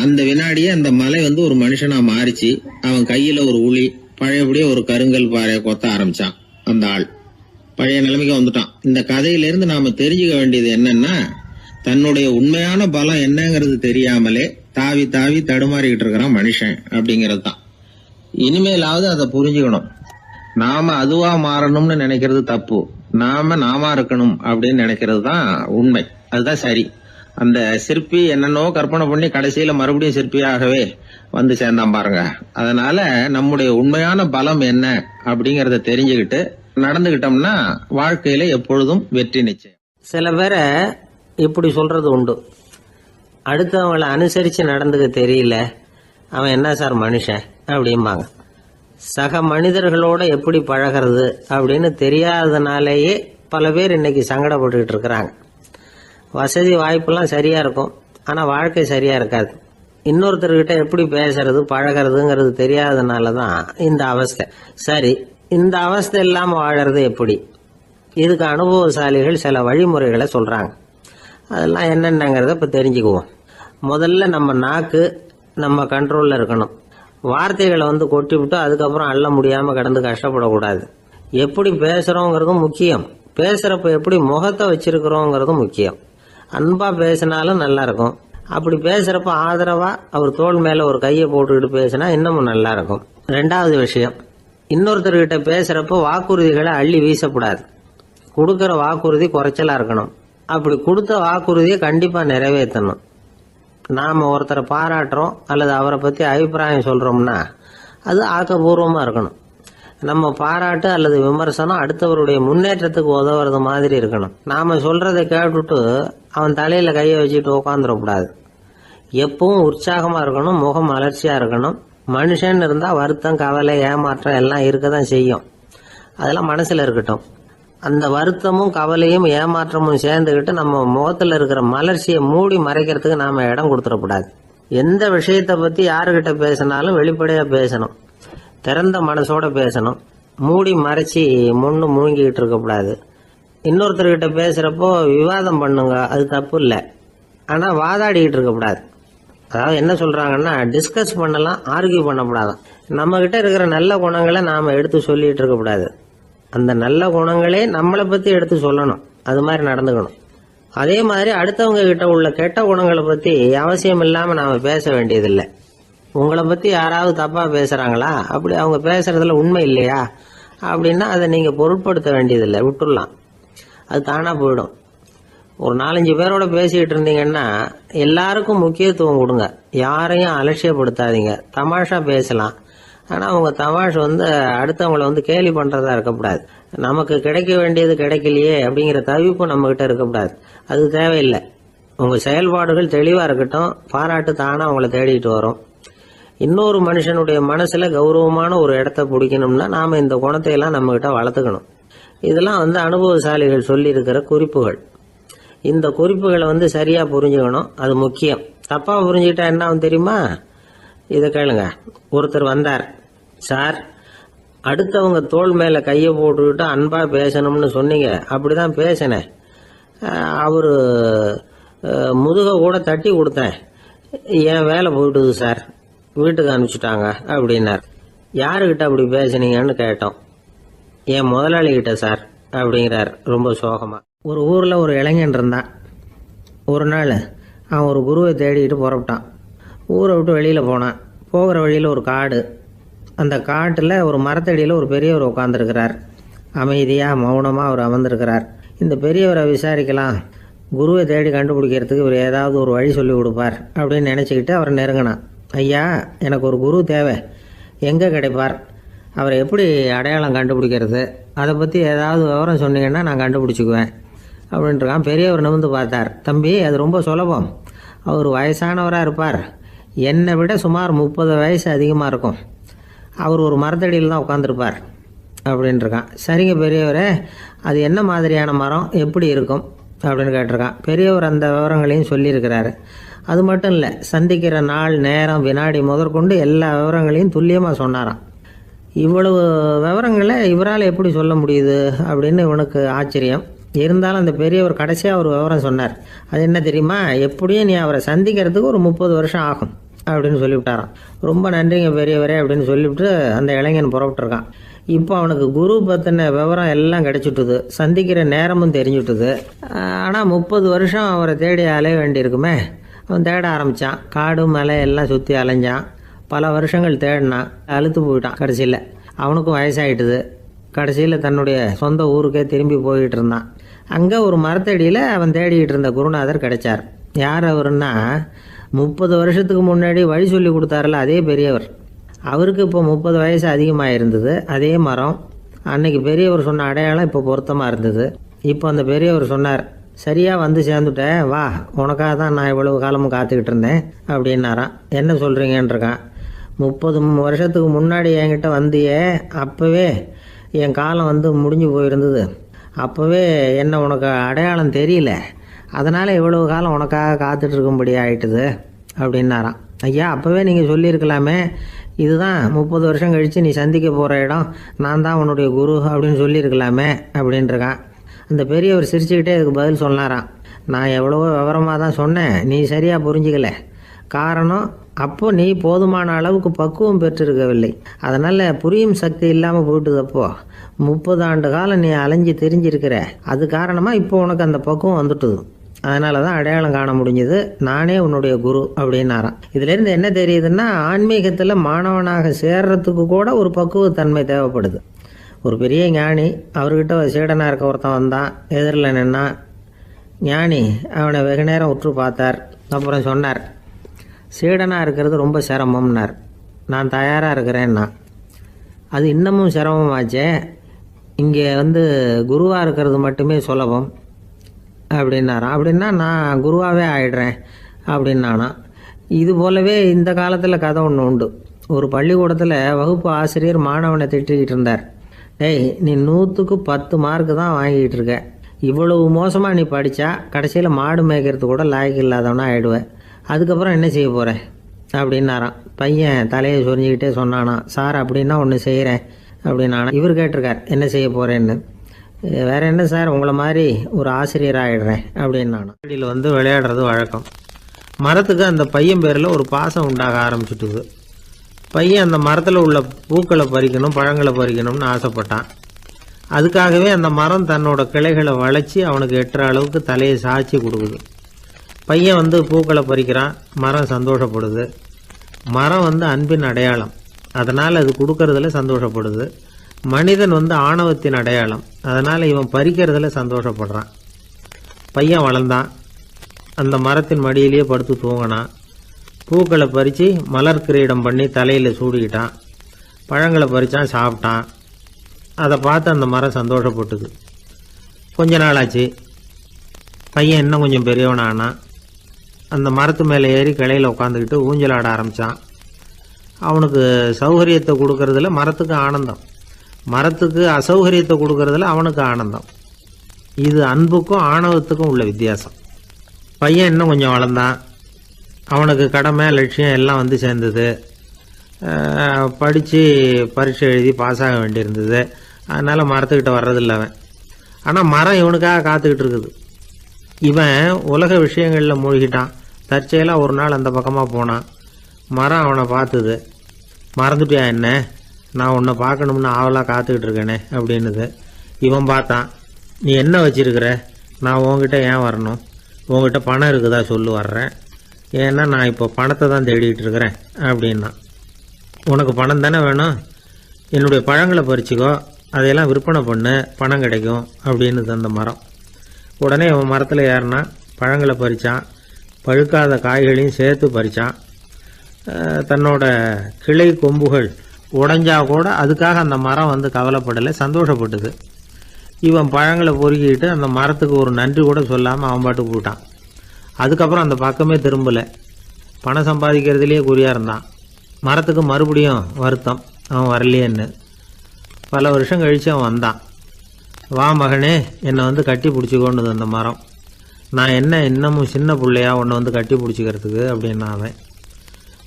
அந்த வினாடியே அந்த மலை ஒரு மனுஷனா மாறிச்சு. அவன் கையில ஒரு உளி, பழையபடியே ஒரு கருங்கல் பாறையை கொத்த ஆரம்பிச்சான். அந்த ஆள் பழைய நிலைமைக்கு வந்துட்டான். இந்த கதையில இருந்து நாம தெரிஞ்சுக்க வேண்டியது என்னன்னா, தன்னுடைய உண்மையான பலம் என்னங்கிறது தெரியாமலே தாவி தாவி தடுமாறிக்கிட்டு இருக்கிறான் மனுஷன் அப்படிங்கிறது தான். இனிமேலாவது அதை புரிஞ்சுக்கணும். நாம அதுவா மாறணும்னு நினைக்கிறது தப்பு, நாம இருக்கணும் அப்படின்னு நினைக்கிறது தான் உண்மை, அதுதான் சரி. அந்த சிற்பி என்னென்னோ கற்பனை பண்ணி கடைசியில மறுபடியும் சிற்பியாகவே வந்து சேர்ந்தான் பாருங்க. அதனால நம்முடைய உண்மையான பலம் என்ன அப்படிங்கறத தெரிஞ்சுக்கிட்டு நடந்துகிட்டோம்னா வாழ்க்கையில எப்பொழுதும் வெற்றி நிச்சயம். சில பேரை இப்படி சொல்றது உண்டு, அடுத்தவங்களை அனுசரித்து நடந்துக்க தெரியல, அவன் என்ன சார் மனுஷன் அப்படிம்பாங்க. சக மனிதர்களோட எப்படி பழகிறது அப்படின்னு தெரியாதனாலேயே பல பேர் இன்னைக்கு சங்கடப்பட்டுக்கிட்டு இருக்கிறாங்க. வசதி வாய்ப்பெல்லாம் சரியா இருக்கும், ஆனால் வாழ்க்கை சரியா இருக்காது. இன்னொருத்தர்கிட்ட எப்படி பேசுறது பழகிறதுங்கிறது தெரியாதனால தான் இந்த அவஸ்தை. சரி, இந்த அவஸ்தை இல்லாமல் வாழறது எப்படி? இதுக்கு அனுபவசாலிகள் சில வழிமுறைகளை சொல்றாங்க. அதெல்லாம் என்னென்னங்கிறத இப்போ தெரிஞ்சுக்குவோம். முதல்ல நம்ம நாக்கு நம்ம கண்ட்ரோலில் இருக்கணும். வார்த்தைகளை கொட்டி விட்டு அதுக்கப்புறம் அள்ள முடியாமல் கிடந்து கஷ்டப்படக்கூடாது. எப்படி பேசுகிறோங்கிறதும் முக்கியம், பேசுகிறப்ப எப்படி முகத்தை வச்சிருக்கிறோங்கிறதும் முக்கியம். அன்பா பேசினாலும் நல்லா இருக்கும். அப்படி பேசுகிறப்ப ஆதரவாக அவர் தோள் மேலே ஒரு கையை போட்டுக்கிட்டு பேசினா இன்னமும் நல்லா இருக்கும். ரெண்டாவது விஷயம், இன்னொருத்தர்கிட்ட பேசுகிறப்ப வாக்குறுதிகளை அள்ளி வீசக்கூடாது. கொடுக்குற வாக்குறுதி குறைச்சலாக இருக்கணும். அப்படி கொடுத்த வாக்குறுதியை கண்டிப்பாக நிறைவேற்றணும். நாம் ஒருத்தரை பாராட்டுறோம் அல்லது அவரை பற்றி அபிப்பிராயம் சொல்கிறோம்னா அது ஆக்கப்பூர்வமாக இருக்கணும். நம்ம பாராட்டு அல்லது விமர்சனம் அடுத்தவருடைய முன்னேற்றத்துக்கு உதவுறது மாதிரி இருக்கணும். நாம் சொல்கிறத கேட்டுட்டு அவன் தலையில் கையை வச்சுட்டு உட்காந்துடக்கூடாது. எப்பவும் உற்சாகமாக இருக்கணும், முகம் மலர்ச்சியாக இருக்கணும். மனுஷன் இருந்தால் வருத்தம் கவலை ஏமாற்றம் எல்லாம் இருக்க தான் செய்யும், அதெல்லாம் மனசில் இருக்கட்டும். அந்த வருத்தமும் கவலையும் ஏமாற்றமும் சேர்ந்துக்கிட்டு நம்ம முகத்தில் இருக்கிற மலர்ச்சியை மூடி மறைக்கிறதுக்கு நாம் இடம் கொடுத்துடக்கூடாது. எந்த விஷயத்தை பற்றி யாருக்கிட்ட பேசினாலும் வெளிப்படையாக பேசணும், திறந்த மனசோட பேசணும். மூடி மறைச்சி முன்னு முழுங்கிக்கிட்டு இருக்கக்கூடாது. இன்னொருத்தர்கிட்ட பேசுகிறப்போ விவாதம் பண்ணுங்க, அது தப்பு இல்லை, ஆனால் வாதாடிக்கிட்டு இருக்கக்கூடாது. அதாவது என்ன சொல்கிறாங்கன்னா, டிஸ்கஸ் பண்ணலாம், ஆர்கியூ பண்ணக்கூடாது. நம்மக்கிட்ட இருக்கிற நல்ல குணங்களை நாம் எடுத்து சொல்லிகிட்டு இருக்கக்கூடாது. அந்த நல்ல குணங்களே நம்மளை பற்றி எடுத்து சொல்லணும், அது மாதிரி நடந்துக்கணும். அதே மாதிரி அடுத்தவங்க கிட்ட உள்ள கெட்ட குணங்களை பற்றி அவசியம் இல்லாமல் நாம் பேச வேண்டியதில்லை. உங்களை பற்றி யாராவது தப்பாக பேசுகிறாங்களா, அப்படி அவங்க பேசுகிறதுல உண்மை இல்லையா அப்படின்னா அதை நீங்கள் பொருட்படுத்த வேண்டியதில்லை, விட்டுடலாம், அது தானாக போயிடும். ஒரு 4-5 பேரோட பேசிக்கிட்டு இருந்தீங்கன்னா எல்லாருக்கும் முக்கியத்துவம் கொடுங்க, யாரையும் அலட்சியப்படுத்தாதீங்க. தமாஷா பேசலாம், ஆனால் அவங்க தமாஷ் அடுத்தவங்களை கேலி பண்ணுறதா இருக்கக்கூடாது. நமக்கு கிடைக்க வேண்டியது கிடைக்கலையே அப்படிங்கிற தவிப்பு நம்மக்கிட்ட இருக்கக்கூடாது, அது தேவையில்லை. உங்கள் செயல்பாடுகள் தெளிவாக இருக்கட்டும், பாராட்டு தானாக அவங்கள தேடிட்டு வரும். இன்னொரு மனுஷனுடைய மனசில் கௌரவமான ஒரு இடத்த பிடிக்கணும்னா நாம் இந்த குணத்தையெல்லாம் நம்மக்கிட்ட வளர்த்துக்கணும். இதெல்லாம் அனுபவசாலிகள் சொல்லியிருக்கிற குறிப்புகள். இந்த குறிப்புகளை சரியாக புரிஞ்சுக்கணும், அது முக்கியம். தப்பாக புரிஞ்சுக்கிட்டா என்ன ஆகும் தெரியுமா? இதை கேளுங்க. ஒருத்தர் வந்தார், சார் அடுத்தவங்க தோள் மேலே கையை போட்டுக்கிட்டு அன்பாக பேசணும்னு சொன்னீங்க, அப்படிதான் பேசினேன். அவர் முதுக கூட தட்டி கொடுத்தேன், என் வேலை போயிட்டுது சார், வீட்டுக்கு அனுப்பிச்சிட்டாங்க அப்படின்னார். யாருக்கிட்ட அப்படி பேசுனீங்கன்னு கேட்டோம். என் முதலாளிகிட்ட சார் அப்படிங்கிறார் ரொம்ப சோகமாக. ஒரு ஊரில் ஒரு இளைஞன் இருந்தான். ஒரு நாள் அவன் ஒரு குருவை தேடிக்கிட்டு புறப்பட்டான். ஊரை விட்டு வெளியில் போனான். போகிற வழியில் ஒரு காடு. அந்த காட்டில் ஒரு மரத்தடியில் ஒரு பெரியவர் உட்காந்துருக்கிறார். அமைதியாக மௌனமாக அவர் அமர்ந்திருக்கிறார். இந்த பெரியவரை விசாரிக்கலாம், குருவை தேடி கண்டுபிடிக்கிறதுக்கு இவர் ஏதாவது ஒரு வழி சொல்லி கொடுப்பார் அப்படின்னு நினச்சிக்கிட்டு அவரை நெருங்கினான். ஐயா, எனக்கு ஒரு குரு தேவை, எங்கே கிடைப்பார், அவரை எப்படி அடையாளம் கண்டுபிடிக்கிறது, அதை பற்றி ஏதாவது விவரம் சொன்னீங்கன்னா நான் கண்டுபிடிச்சிக்குவேன் அப்படின்ட்டுருக்கான். பெரியவர் நிமிர்ந்து பார்த்தார். தம்பி, அது ரொம்ப சுலபம். அவர் வயசானவராக இருப்பார், என்னை விட சுமார் 30 வயசு அதிகமாக இருக்கும். அவர் ஒரு மரத்தடியில் தான் உட்காந்துருப்பார் அப்படின்ட்டுருக்கான். சரிங்க பெரியவரே, அது என்ன மாதிரியான மரம், எப்படி இருக்கும் அப்படின்னு கேட்டிருக்கான். பெரியவர் அந்த விவரங்களையும் சொல்லியிருக்கிறாரு. அது மட்டும் இல்லை, சந்திக்கிற நாள் நேரம் வினாடி முதற்கொண்டு எல்லா விவரங்களையும் துல்லியமாக சொன்னாராம். இவ்வளவு விவரங்களை இவரால் எப்படி சொல்ல முடியுது அப்படின்னு இவனுக்கு ஆச்சரியம். இருந்தாலும் அந்த பெரியவர் கடைசியாக ஒரு விவரம் சொன்னார். அது என்ன தெரியுமா? எப்படியும் நீ அவரை சந்திக்கிறதுக்கு ஒரு 30 வருஷம் ஆகும் அப்படின்னு சொல்லிவிட்டாராம். ரொம்ப நன்றிங்க பெரியவரே அப்படின்னு சொல்லிவிட்டு அந்த இளைஞன் புறப்பட்டுருக்கான். இப்போ அவனுக்கு குரு பற்றின விவரம் எல்லாம் கிடைச்சிட்டுது, சந்திக்கிற நேரமும் தெரிஞ்சுட்டுது. ஆனால் 30 வருஷம் அவரை தேடி அலைய வேண்டியிருக்குமே. அவன் தேட ஆரம்பித்தான். காடு மலை எல்லாம் சுற்றி அலைஞ்சான். பல வருஷங்கள் தேடினான். அழுத்து போயிட்டான். கடைசியில் அவனுக்கும் வயசாகிட்டுது. கடைசியில் தன்னுடைய சொந்த ஊருக்கே திரும்பி போய்கிட்டு இருந்தான். அங்கே ஒரு மரத்தடியில் அவன் தேடிக்கிட்டு இருந்த குருநாதர் கிடைச்சார். யார் அவருன்னா, 30 வருஷத்துக்கு முன்னாடி வழி சொல்லி கொடுத்தாருல அதே பெரியவர். அவருக்கு இப்போ 30 வயசு அதிகமாக இருந்தது. அதே மரம். அன்னைக்கு பெரியவர் சொன்ன அடையாளம் இப்போ பொருத்தமாக இருந்தது. இப்போ அந்த பெரியவர் சொன்னார், சரியாக வந்து சேர்ந்துட்டேன், வா, உனக்காக தான் நான் இவ்வளவு காலமும் காத்துக்கிட்டு இருந்தேன் அப்படின்னாரான். என்ன சொல்கிறீங்கன்றிருக்கான். 30 வருஷத்துக்கு முன்னாடி என்கிட்ட வந்தியே, அப்போவே என் காலம் வந்து முடிஞ்சு போயிருந்தது. அப்போவே என்ன உனக்கு அடையாளம் தெரியல, அதனால் இவ்வளவு காலம் உனக்காக காத்துட்டு இருக்கும்படி ஆயிட்டுது அப்படின்னாராம். ஐயா, அப்போவே நீங்கள் சொல்லியிருக்கலாமே, இதுதான் 30 வருஷம் கழித்து நீ சந்திக்க போகிற இடம், நான் தான் உன்னுடைய குரு அப்படின்னு சொல்லியிருக்கலாமே அப்படின்ட்டுருக்கான். அந்த பெரியவர் சிரிச்சுக்கிட்டே அதுக்கு பதில் சொன்னாராம், நான் எவ்வளவோ விவரமாக தான் சொன்னேன், நீ சரியாக புரிஞ்சிக்கல. காரணம், அப்போ நீ போதுமான அளவுக்கு பக்குவம் பெற்றிருக்கவில்லை. அதனால் புரியும் சக்தி இல்லாமல் போயிட்டுது. அப்போ 30 ஆண்டு காலம் நீ அலைஞ்சு தெரிஞ்சிருக்கிற, அது காரணமாக இப்போ உனக்கு அந்த பக்குவம் வந்துட்டுது. அதனால தான் அடையாளம் காண முடிஞ்சது, நானே உன்னுடைய குரு அப்படின்னாராம். இதுலேருந்து என்ன தெரியுதுன்னா, ஆன்மீகத்தில் மாணவனாக சேர்றதுக்கு கூட ஒரு பக்குவத்தன்மை தேவைப்படுது. ஒரு பெரிய ஞானி, அவர்கிட்ட சீடனாக இருக்க ஒருத்தன் வந்தான். எதிரில் நின்னான். ஞானி அவனை வெகு நேரம் உற்று பார்த்தார். அப்புறம் சொன்னார், சீடனாக இருக்கிறது ரொம்ப சிரமம்னார். நான் தயாராக இருக்கிறேன்னா. அது இன்னமும் சிரமமாச்சே, இங்கே வந்து குருவாக இருக்கிறது மட்டுமே சுலபம் அப்படின்னாராம். அப்படின்னா நான் குருவாகவே ஆயிடுறேன் அப்படின்னானா. இது போலவே இந்த காலத்தில் கதை ஒன்று உண்டு. ஒரு பள்ளிக்கூடத்தில் வகுப்பு ஆசிரியர் மாணவனை திட்டிக்கிட்டு இருந்தார். டேய், நீ 100க்கு 10 மார்க்கு தான் வாங்கிக்கிட்டு இருக்க. இவ்வளவு மோசமாக நீ படித்தா கடைசியில் மாடு மேய்க்கிறது கூட லாய்க்கு இல்லாதவனா ஆகிடுவேன். அதுக்கப்புறம் என்ன செய்ய போகிறேன் அப்படின்னாராம். பையன் தலையை சொரிஞ்சிக்கிட்டே சொன்னானா, சார் அப்படின்னா ஒன்று செய்கிறேன் அப்படின்னானா. இவர் கேட்டிருக்கார், என்ன செய்ய போகிறேன்னு. வேற என்ன சார், உங்களை மாதிரி ஒரு ஆசிரியர் ஆகிடுறேன் அப்படின்னானா. வீட்டில் வந்து விளையாடுறது வழக்கம். மரத்துக்கு அந்த பையன் பேரில் ஒரு பாசம் உண்டாக ஆரம்பிச்சுட்டுது. பையன் அந்த மரத்தில் உள்ள பூக்களை பறிக்கணும், பழங்களை பறிக்கணும்னு ஆசைப்பட்டான். அதுக்காகவே அந்த மரம் தன்னோட கிளைகளை வளைச்சி அவனுக்கு எட்டுற அளவுக்கு தலையை சாய்ச்சி கொடுக்குது. பையன் வந்து பூக்களை பறிக்கிறான், மரம் சந்தோஷப்படுது. மரம் வந்து அன்பின் அடையாளம், அதனால் அது கொடுக்கறதுல சந்தோஷப்படுது. மனிதன் வந்து ஆணவத்தின் அடையாளம், அதனால் இவன் பறிக்கிறதுல சந்தோஷப்படுறான். பையன் வளர்ந்தான். அந்த மரத்தின் மடியிலேயே படுத்து தூங்கினான். பூக்களை பறித்து மலர் கிரீடம் பண்ணி தலையில் சூடிக்கிட்டான். பழங்களை பறித்தான், சாப்பிட்டான். அதை பார்த்து அந்த மரம் சந்தோஷப்பட்டுது. கொஞ்ச நாளாச்சு. பையன் இன்னும் கொஞ்சம் பெரியவனானான். அந்த மரத்து மேலே ஏறி கிளையில் உட்காந்துக்கிட்டு ஊஞ்சல் ஆட ஆரம்பித்தான். அவனுக்கு சௌகரியத்தை கொடுக்கறதுல மரத்துக்கு ஆனந்தம், மரத்துக்கு அசௌகரியத்தை கொடுக்கறதுல அவனுக்கு ஆனந்தம். இது அன்புக்கும் ஆணவத்துக்கும் உள்ள வித்தியாசம். பையன் இன்னும் கொஞ்சம் வளர்ந்தான். அவனுக்கு கடமை லட்சியம் எல்லாம் வந்து சேர்ந்தது. படித்து பரீட்சை எழுதி பாஸ் ஆக வேண்டியிருந்தது. அதனால் மரத்துக்கிட்ட வர்றதில்லை அவன். ஆனால் மரம் இவனுக்காக காத்துக்கிட்டு இருக்குது. இவன் உலக விஷயங்களில் மூழ்கிட்டான். தற்செயலாக ஒரு நாள் அந்த பக்கமாக போனான். மரம் அவனை பார்த்துது. மறந்துட்டியா என்ன, நான் உன்னை பார்க்கணும்னு ஆவலாக காத்துக்கிட்டு இருக்கேனே அப்படின்னுது. இவன் பார்த்தான். நீ என்ன வச்சிருக்கிற, நான் உங்ககிட்ட ஏன் வரணும், உங்ககிட்ட பணம் இருக்குதா சொல்லு, வர்றேன். ஏன்னா நான் இப்போ பணத்தை தான் தேடிக்கிட்டு இருக்கிறேன் அப்படின்னா. உனக்கு பணம் தானே வேணும், என்னுடைய பழங்களை பறிச்சுக்கோ, அதையெல்லாம் விற்பனை பண்ணு, பணம் கிடைக்கும் அப்படின்னு அந்த மரம். உடனே அவன் மரத்தில் ஏறினா, பழங்களை பறித்தான். பழுக்காத காய்களையும் சேர்த்து பறித்தான். தன்னோட கிளை கொம்புகள் உடைஞ்சா கூட அதுக்காக அந்த மரம் வந்து கவலைப்படலை, சந்தோஷப்பட்டது. இவன் பழங்களை பொறுக்கிட்டு அந்த மரத்துக்கு ஒரு நன்றி கூட சொல்லாமல் அவன் பாட்டுக்கு போட்டான். அதுக்கப்புறம் அந்த பக்கமே திரும்பலை. பணம் சம்பாதிக்கிறதுலேயே குறியாக இருந்தான். மரத்துக்கு மறுபடியும் வருத்தம், அவன் வரலையேன்னு. பல வருஷம் கழித்து அவன் வந்தான். வா மகனே, என்னை வந்து கட்டி பிடிச்சிக்கொண்டுது அந்த மரம். நான் என்ன இன்னமும் சின்ன பிள்ளையா உன்னை வந்து கட்டி பிடிச்சிக்கிறதுக்கு அப்படின்னா அவன்.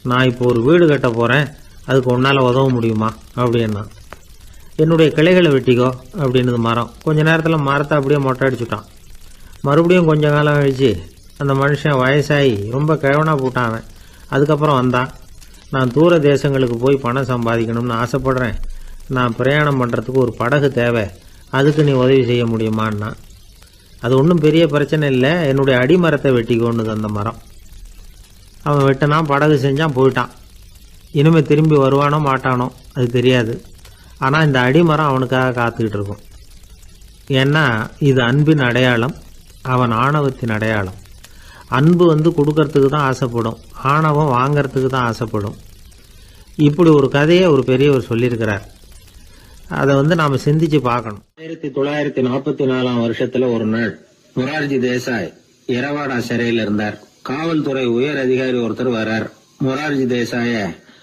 நான் இப்போ ஒரு வீடு கட்ட போகிறேன், அதுக்கு உன்னால் உதவ முடியுமா அப்படின்னா. என்னுடைய கிளைகளை வெட்டிக்கோ அப்படின்னுது மரம். கொஞ்ச நேரத்தில் மரத்தை அப்படியே மொட்டை அடிச்சுட்டான். மறுபடியும் கொஞ்ச காலம் கழிச்சு அந்த மனுஷன் வயசாகி ரொம்ப கிழவனாக போட்டான் அவன். அதுக்கப்புறம் வந்தான். நான் தூர தேசங்களுக்கு போய் பணம் சம்பாதிக்கணும்னு ஆசைப்படுறேன். நான் பிரயாணம் பண்ணுறதுக்கு ஒரு படகு தேவை, அதுக்கு நீ உதவி செய்ய முடியுமான்னா. அது ஒன்றும் பெரிய பிரச்சனை இல்லை, என்னுடைய அடிமரத்தை வெட்டிக்கோன்னுது அந்த மரம். அவன் வெட்டினான், படகு செஞ்சான், போயிட்டான். இனிமேல் திரும்பி வருவானோ மாட்டானோ அது தெரியாது. ஆனால் இந்த அடிமரம் அவனுக்காக காத்துக்கிட்டு இருக்கும். ஏன்னா இது அன்பின் அடையாளம், அவன் ஆணவத்தின் அடையாளம். அன்பு கொடுக்கறதுக்கு தான் ஆசைப்படும், ஆணவம் வாங்கிறதுக்கு தான் ஆசைப்படும். இப்படி ஒரு கதையை ஒரு பெரியவர் சொல்லியிருக்கிறார். அதை நாம் சிந்திச்சு பார்க்கணும். 1944 வருஷத்துல ஒரு நாள் மொரார்ஜி தேசாய் எரவாடா சிறையில் இருந்தார். காவல்துறை உயர் அதிகாரி ஒருத்தர் வர்றார். மொரார்ஜி தேசாய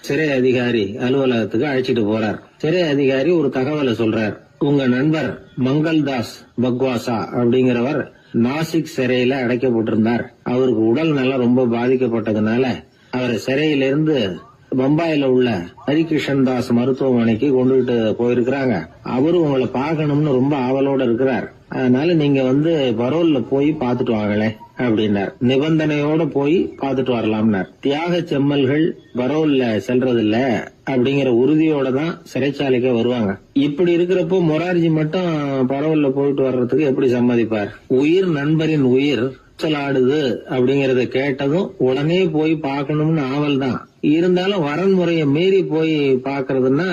சிறை அதிகாரி அலுவலகத்துக்கு அழைச்சிட்டு போறார். சிறை அதிகாரி ஒரு தகவலை சொல்றார். உங்க நண்பர் மங்கள்தாஸ் பக்வாசா அப்படிங்கிறவர் நாசிக் சிறையில அடைக்கப்பட்டிருந்தார். அவருக்கு உடல் நலம் ரொம்ப பாதிக்கப்பட்டதுனால அவரை சிறையிலிருந்து பம்பாயில உள்ள ஹரிகிருஷ்ணன் தாஸ் மருத்துவமனைக்கு கொண்டுகிட்டு போயிருக்கிறாங்க. அவரு உங்களை பார்க்கணும்னு ரொம்ப ஆவலோட இருக்கிறார். அதனால நீங்க பரோல்ல போய் பாத்துட்டு வாங்களே அப்படின்னார். நிபந்தனையோட போய் பாத்துட்டு வரலாம்னார். தியாக செம்மல்கள் பரோல்ல செல்றது இல்ல அப்படிங்கிற உறுதியோட தான் சிறைச்சாலைக்கே வருவாங்க. இப்படி இருக்கிறப்போ மொரார்ஜி மட்டும் பரோல்ல போயிட்டு வர்றதுக்கு எப்படி சம்மதிப்பார்? உயிர் நண்பரின் உயிர் ஆடுது அப்படிங்கறத கேட்டதும் உடனே போய் பார்க்கணும்னு ஆவல் தான். இருந்தாலும் வரன்முறையை மீறி போய் பாக்குறதுன்னா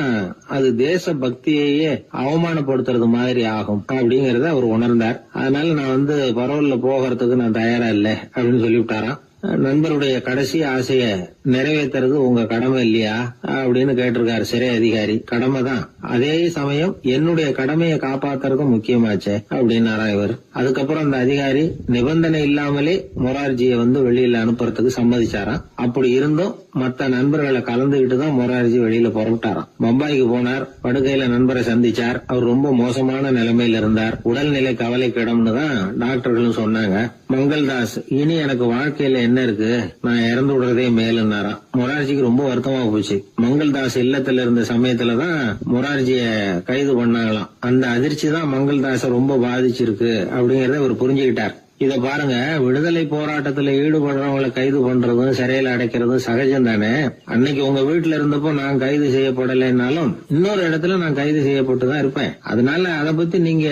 அது தேச பக்தியையே அவமானப்படுத்துறது மாதிரி ஆகும் அப்படிங்கறத அவர் உணர்ந்தார். அதனால நான் பரோல்ல போகிறதுக்கு நான் தயாரா இல்லை அப்படின்னு சொல்லிவிட்டாராம். நண்பருடைய கடைசி ஆசைய நிறைவேற்றுறது உங்க கடமை இல்லையா அப்படின்னு கேட்டிருக்காரு சிறை அதிகாரி. கடமை தான், அதே சமயம் என்னுடைய கடமையை காப்பாத்துறதும் முக்கியமாச்சே அப்படின்னாரா இவர். அதுக்கப்புறம் அந்த அதிகாரி நிபந்தனை இல்லாமலே மொரார்ஜியை வெளியில அனுப்புறதுக்கு சம்மதிச்சாராம். அப்படி இருந்தும் மத்த நண்பர்களை கலந்துகிட்டு தான் மொரார்ஜி வெளியில புறப்பட்டாராம். பம்பாய்க்கு போனார். படுக்கையில நண்பரை சந்திச்சார். அவர் ரொம்ப மோசமான நிலைமையில இருந்தார். உடல்நிலை கவலைக்கிடம்னு தான் டாக்டர்களும் சொன்னாங்க. மங்கள்தாஸ், இனி எனக்கு வாழ்க்கையில என்ன இருக்கு, நான் இறந்து விடுறதே மேலுன்னாராம். மொரார்ஜிக்கு ரொம்ப வருத்தமா போச்சு. மங்கள்தாஸ் இல்லத்துல இருந்த சமயத்துலதான் மொரார்ஜிய கைது பண்ணாங்களாம். அந்த அதிர்ச்சி தான் மங்கள்தாஸ ரொம்ப பாதிச்சிருக்கு அப்படிங்கறத அவர் புரிஞ்சுக்கிட்டார். இத பாருங்க, விடுதலை போராட்டத்துல ஈடுபடுறவங்களை கைது பண்றதும் சிறையில அடைக்கிறதும் சகஜம் தானே. அன்னைக்கு உங்க வீட்டுல இருந்தப்போ நான் கைது செய்யப்படலைன்னாலும் இன்னொரு இடத்துல நான் கைது செய்யப்பட்டுதான் இருப்பேன். அதனால அதை பத்தி நீங்க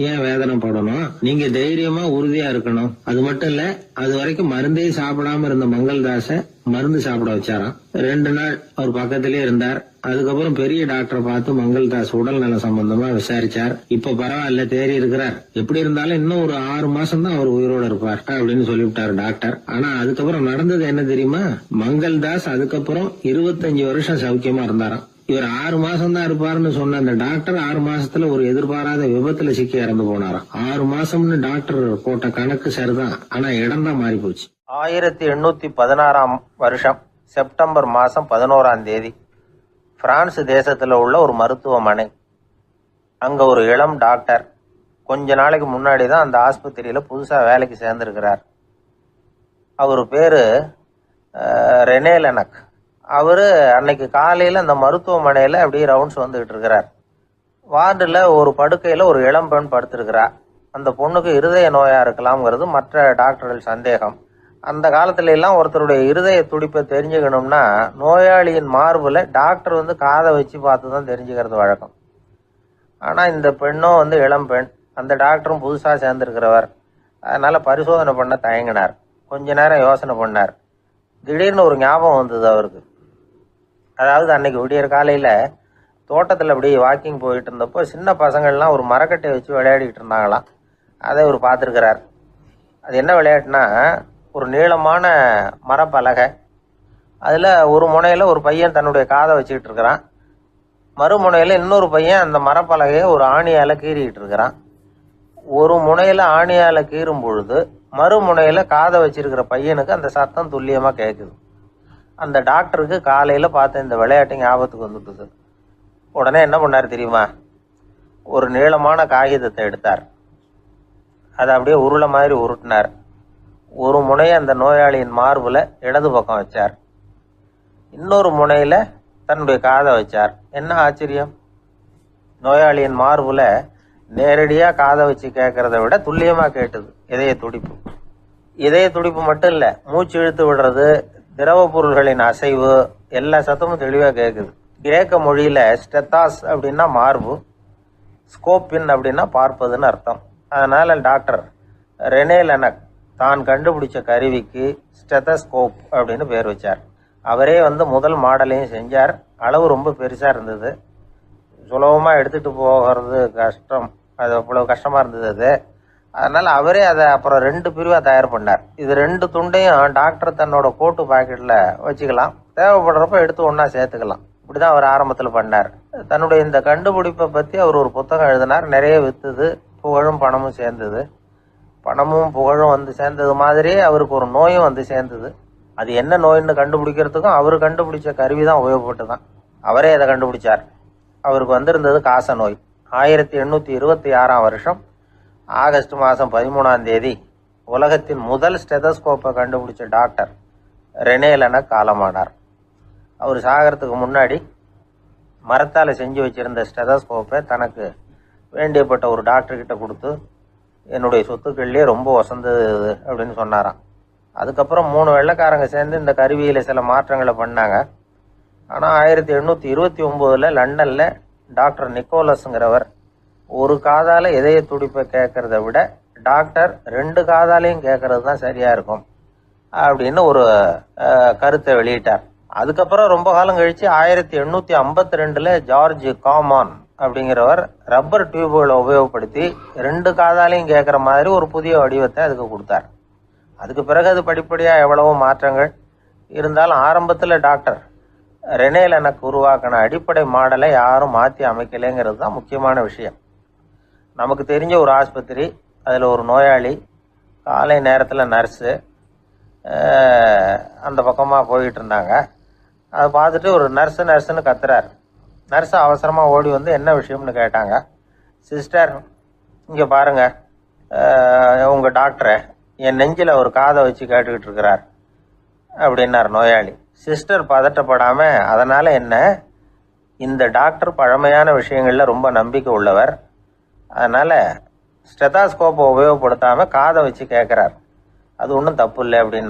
ஏன் வேதனைப்படணும்? நீங்க தைரியமா உறுதியா இருக்கணும். அது மட்டும் இல்ல, அது வரைக்கும் மருந்தே சாப்பிடாம இருந்த மங்கள்தாஸ மருந்து சாப்பிட வச்சாராம். 2 நாள் அவர் பக்கத்திலே இருந்தார். அதுக்கப்புறம் பெரிய டாக்டரை பார்த்து மங்கள்தாஸ் உடல் நல சம்பந்தமா விசாரிச்சார். இப்ப பரவாயில்ல, தேறி இருக்கிறார். எப்படி இருந்தாலும் இன்னும் ஒரு 6 மாசம் தான் அவர் உயிரோட இருப்பார் அப்படின்னு சொல்லிவிட்டாரு டாக்டர். ஆனா அதுக்கப்புறம் நடந்தது என்ன தெரியுமா? மங்கள்தாஸ் அதுக்கப்புறம் 25 வருஷம் சௌக்கியமா இருந்தாராம். இவர் 6 மாசம் தான் இருப்பாருன்னு சொன்ன அந்த டாக்டர் 6 மாசத்துல ஒரு எதிர்பாராத விபத்துல சிக்கி இறந்து போனாராம். 6 மாசம்னு டாக்டர் போட்ட கணக்கு சரிதான், ஆனா இடம் தான் மாறி போச்சு. 1816 வருஷம் செப்டம்பர் மாதம் 11ஆம் தேதி பிரான்ஸ் தேசத்தில் உள்ள ஒரு மருத்துவமனை. அங்கே ஒரு இளம் டாக்டர் கொஞ்ச நாளைக்கு முன்னாடி தான் அந்த ஆஸ்பத்திரியில் புதுசாக வேலைக்கு சேர்ந்துருக்கிறார். அவர் பேர் ரெனே லெனக். அவர் அன்னைக்கு காலையில் அந்த மருத்துவமனையில் அப்படியே ரவுண்ட்ஸ் வந்துகிட்டு இருக்கிறார். வார்டில் ஒரு படுக்கையில் ஒரு இளம் பெண் படுத்திருக்கிறார். அந்த பொண்ணுக்கு இருதய நோயாக இருக்கலாம்ங்கிறது மற்ற டாக்டர்கள் சந்தேகம். அந்த காலத்துல எல்லாம் ஒருத்தருடைய இருதய துடிப்பை தெரிஞ்சுக்கணும்னா நோயாளியின் மார்புல டாக்டர் காதை வச்சு பார்த்து தான் தெரிஞ்சுக்கிறது வழக்கம். ஆனா இந்த பெண்ணும் இளம் பெண், அந்த டாக்டரும் புதுசா சேர்ந்திருக்கிறவர். அதனால பரிசோதனை பண்ண தயங்கினார். கொஞ்ச நேரம் யோசனை பண்ணார். திடீர்னு ஒரு ஞாபகம் வந்தது அவருக்கு. அதாவது அன்னைக்கு விடியற் காலையில தோட்டத்துல அப்படி வாக்கிங் போயிட்டு இருந்தப்போ சின்ன பசங்கள்லாம் ஒரு மரக்கட்டையை வச்சு விளையாடிட்டு இருந்தாங்களாம். அதை இவர் பார்த்துருக்கிறார். அது என்ன விளையாட்டுனா, ஒரு நீளமான மரப்பலகை, அதில் ஒரு முனையில் ஒரு பையன் தன்னுடைய காதை வச்சுக்கிட்டு இருக்கிறான். மறுமுனையில் இன்னொரு பையன் அந்த மரப்பலகையை ஒரு ஆணியால் கீறிக்கிட்டு இருக்கிறான். ஒரு முனையில் ஆணியால் கீறும் பொழுது மறுமுனையில் காதை வச்சிருக்கிற பையனுக்கு அந்த சத்தம் துல்லியமாக கேட்குது. அந்த டாக்டருக்கு காலையில் பார்த்த இந்த விளையாட்டு ஞாபகத்துக்கு வந்துட்டுது. உடனே என்ன பண்ணார் தெரியுமா? ஒரு நீளமான காகிதத்தை எடுத்தார். அதை அப்படியே உருளை மாதிரி உருட்டினார். ஒரு முனையை அந்த நோயாளியின் மார்புல இடது பக்கம் வச்சார். இன்னொரு முனையில தன்னுடைய காதை வச்சார். என்ன ஆச்சரியம்! நோயாளியின் மார்புல நேரடியா காதை வச்சு கேட்கறத விட துல்லியமா கேட்டது இதய துடிப்பு. இதய துடிப்பு மட்டும் இல்ல, மூச்சு இழுத்து விடுறது, திரவ பொருள்களின் அசைவு, எல்லா சத்தமும் தெளிவா கேட்குது. கிரேக்க மொழியில ஸ்டெத்தாஸ் அப்படின்னா மார்பு, ஸ்கோப்பின் அப்படின்னா பார்ப்பதுன்னு அர்த்தம். அதனால டாக்டர் ரெனே லெனக் தான் கண்டுபிடிச்ச கருவிக்கு ஸ்டெதஸ்கோப் அப்படின்னு பேர் வச்சார். அவரே முதல் மாடலையும் செஞ்சார். அளவு ரொம்ப பெருசாக இருந்தது, சுலபமாக எடுத்துகிட்டு போகிறது கஷ்டம், அது அவ்வளோ கஷ்டமாக இருந்தது அது. அதனால் அவரே அதை அப்புறம் 2 பிரிவாக தயார் பண்ணார். இது 2 துண்டையும் டாக்டர் தன்னோட கோட்டு பாக்கெட்டில் வச்சுக்கலாம், தேவைப்படுறப்ப எடுத்து ஒன்றா சேர்த்துக்கலாம். இப்படி தான் அவர் ஆரம்பத்தில் பண்ணார். தன்னுடைய இந்த கண்டுபிடிப்பை பற்றி அவர் ஒரு புத்தகம் எழுதினார். நிறைய விற்றுது, புகழும் பணமும் சேர்ந்தது. பணமும் புகழும் சேர்ந்தது மாதிரியே அவருக்கு ஒரு நோயும் சேர்ந்தது. அது என்ன நோயின்னு கண்டுபிடிக்கிறதுக்கும் அவர் கண்டுபிடிச்ச கருவி தான் உபயோகப்பட்டு தான். அவரே அதை கண்டுபிடிச்சார். அவருக்கு வந்திருந்தது காச நோய். 1826ஆம் வருஷம் ஆகஸ்ட் மாதம் 13ஆம் தேதி உலகத்தின் முதல் ஸ்டெதஸ்கோப்பை கண்டுபிடிச்ச டாக்டர் ரெனே லெனக் காலமானார். அவர் சாகிறதுக்கு முன்னாடி மரத்தால் செஞ்சு வச்சிருந்த ஸ்டெதஸ்கோப்பை தனக்கு வேண்டியப்பட்ட ஒரு டாக்டர்கிட்ட கொடுத்து, என்னுடைய சொத்துக்கள்லேயே ரொம்ப வசந்தது அப்படின்னு சொன்னாராம். அதுக்கப்புறம் 3 வெள்ளைக்காரங்க சேர்ந்து இந்த கருவியில் சில மாற்றங்களை பண்ணாங்க. ஆனால் 1829 லண்டனில் டாக்டர் நிக்கோலஸுங்கிறவர் ஒரு காதால் இதய துடிப்பை கேட்கறத விட டாக்டர் 2 காதாலையும் கேட்கறது தான் சரியாக இருக்கும் அப்படின்னு ஒரு கருத்தை வெளியிட்டார். அதுக்கப்புறம் ரொம்ப காலம் கழித்து 1852 ஜார்ஜ் காமான் அப்படிங்கிறவர் ரப்பர் டியூப்களை உபயோகப்படுத்தி 2 காதாலையும் கேட்குற மாதிரி ஒரு புதிய வடிவத்தை அதுக்கு கொடுத்தார். அதுக்கு பிறகு அது படிப்படியாக எவ்வளவோ மாற்றங்கள் இருந்தாலும் ஆரம்பத்தில் டாக்டர் ரெனே லெனக் உருவாக்கின அடிப்படை மாடலை யாரும் மாற்றி அமைக்கலைங்கிறது தான் முக்கியமான விஷயம். நமக்கு தெரிஞ்ச ஒரு ஆஸ்பத்திரி, அதில் ஒரு நோயாளி, காலை நேரத்தில் நர்ஸு அந்த பக்கமாக போயிட்டு இருந்தாங்க. அதை பார்த்துட்டு ஒரு நர்ஸுன்னு கத்துறார். நர்ஸு அவசரமாக ஓடி என்ன விஷயம்னு கேட்டாங்க. சிஸ்டர், இங்கே பாருங்கள், உங்கள் டாக்டரை என் நெஞ்சில் ஒரு காதை வச்சு கேட்டுக்கிட்டு இருக்கிறார் அப்படின்னார் நோயாளி. சிஸ்டர் பதட்டப்படாமல், அதனால் என்ன, இந்த டாக்டர் பழமையான விஷயங்களில் ரொம்ப நம்பிக்கை உள்ளவர், அதனால் ஸ்டெதாஸ்கோப்பை உபயோகப்படுத்தாமல் காதை வச்சு கேட்குறார், அது ஒன்றும் தப்பு இல்லை அப்படின்னா.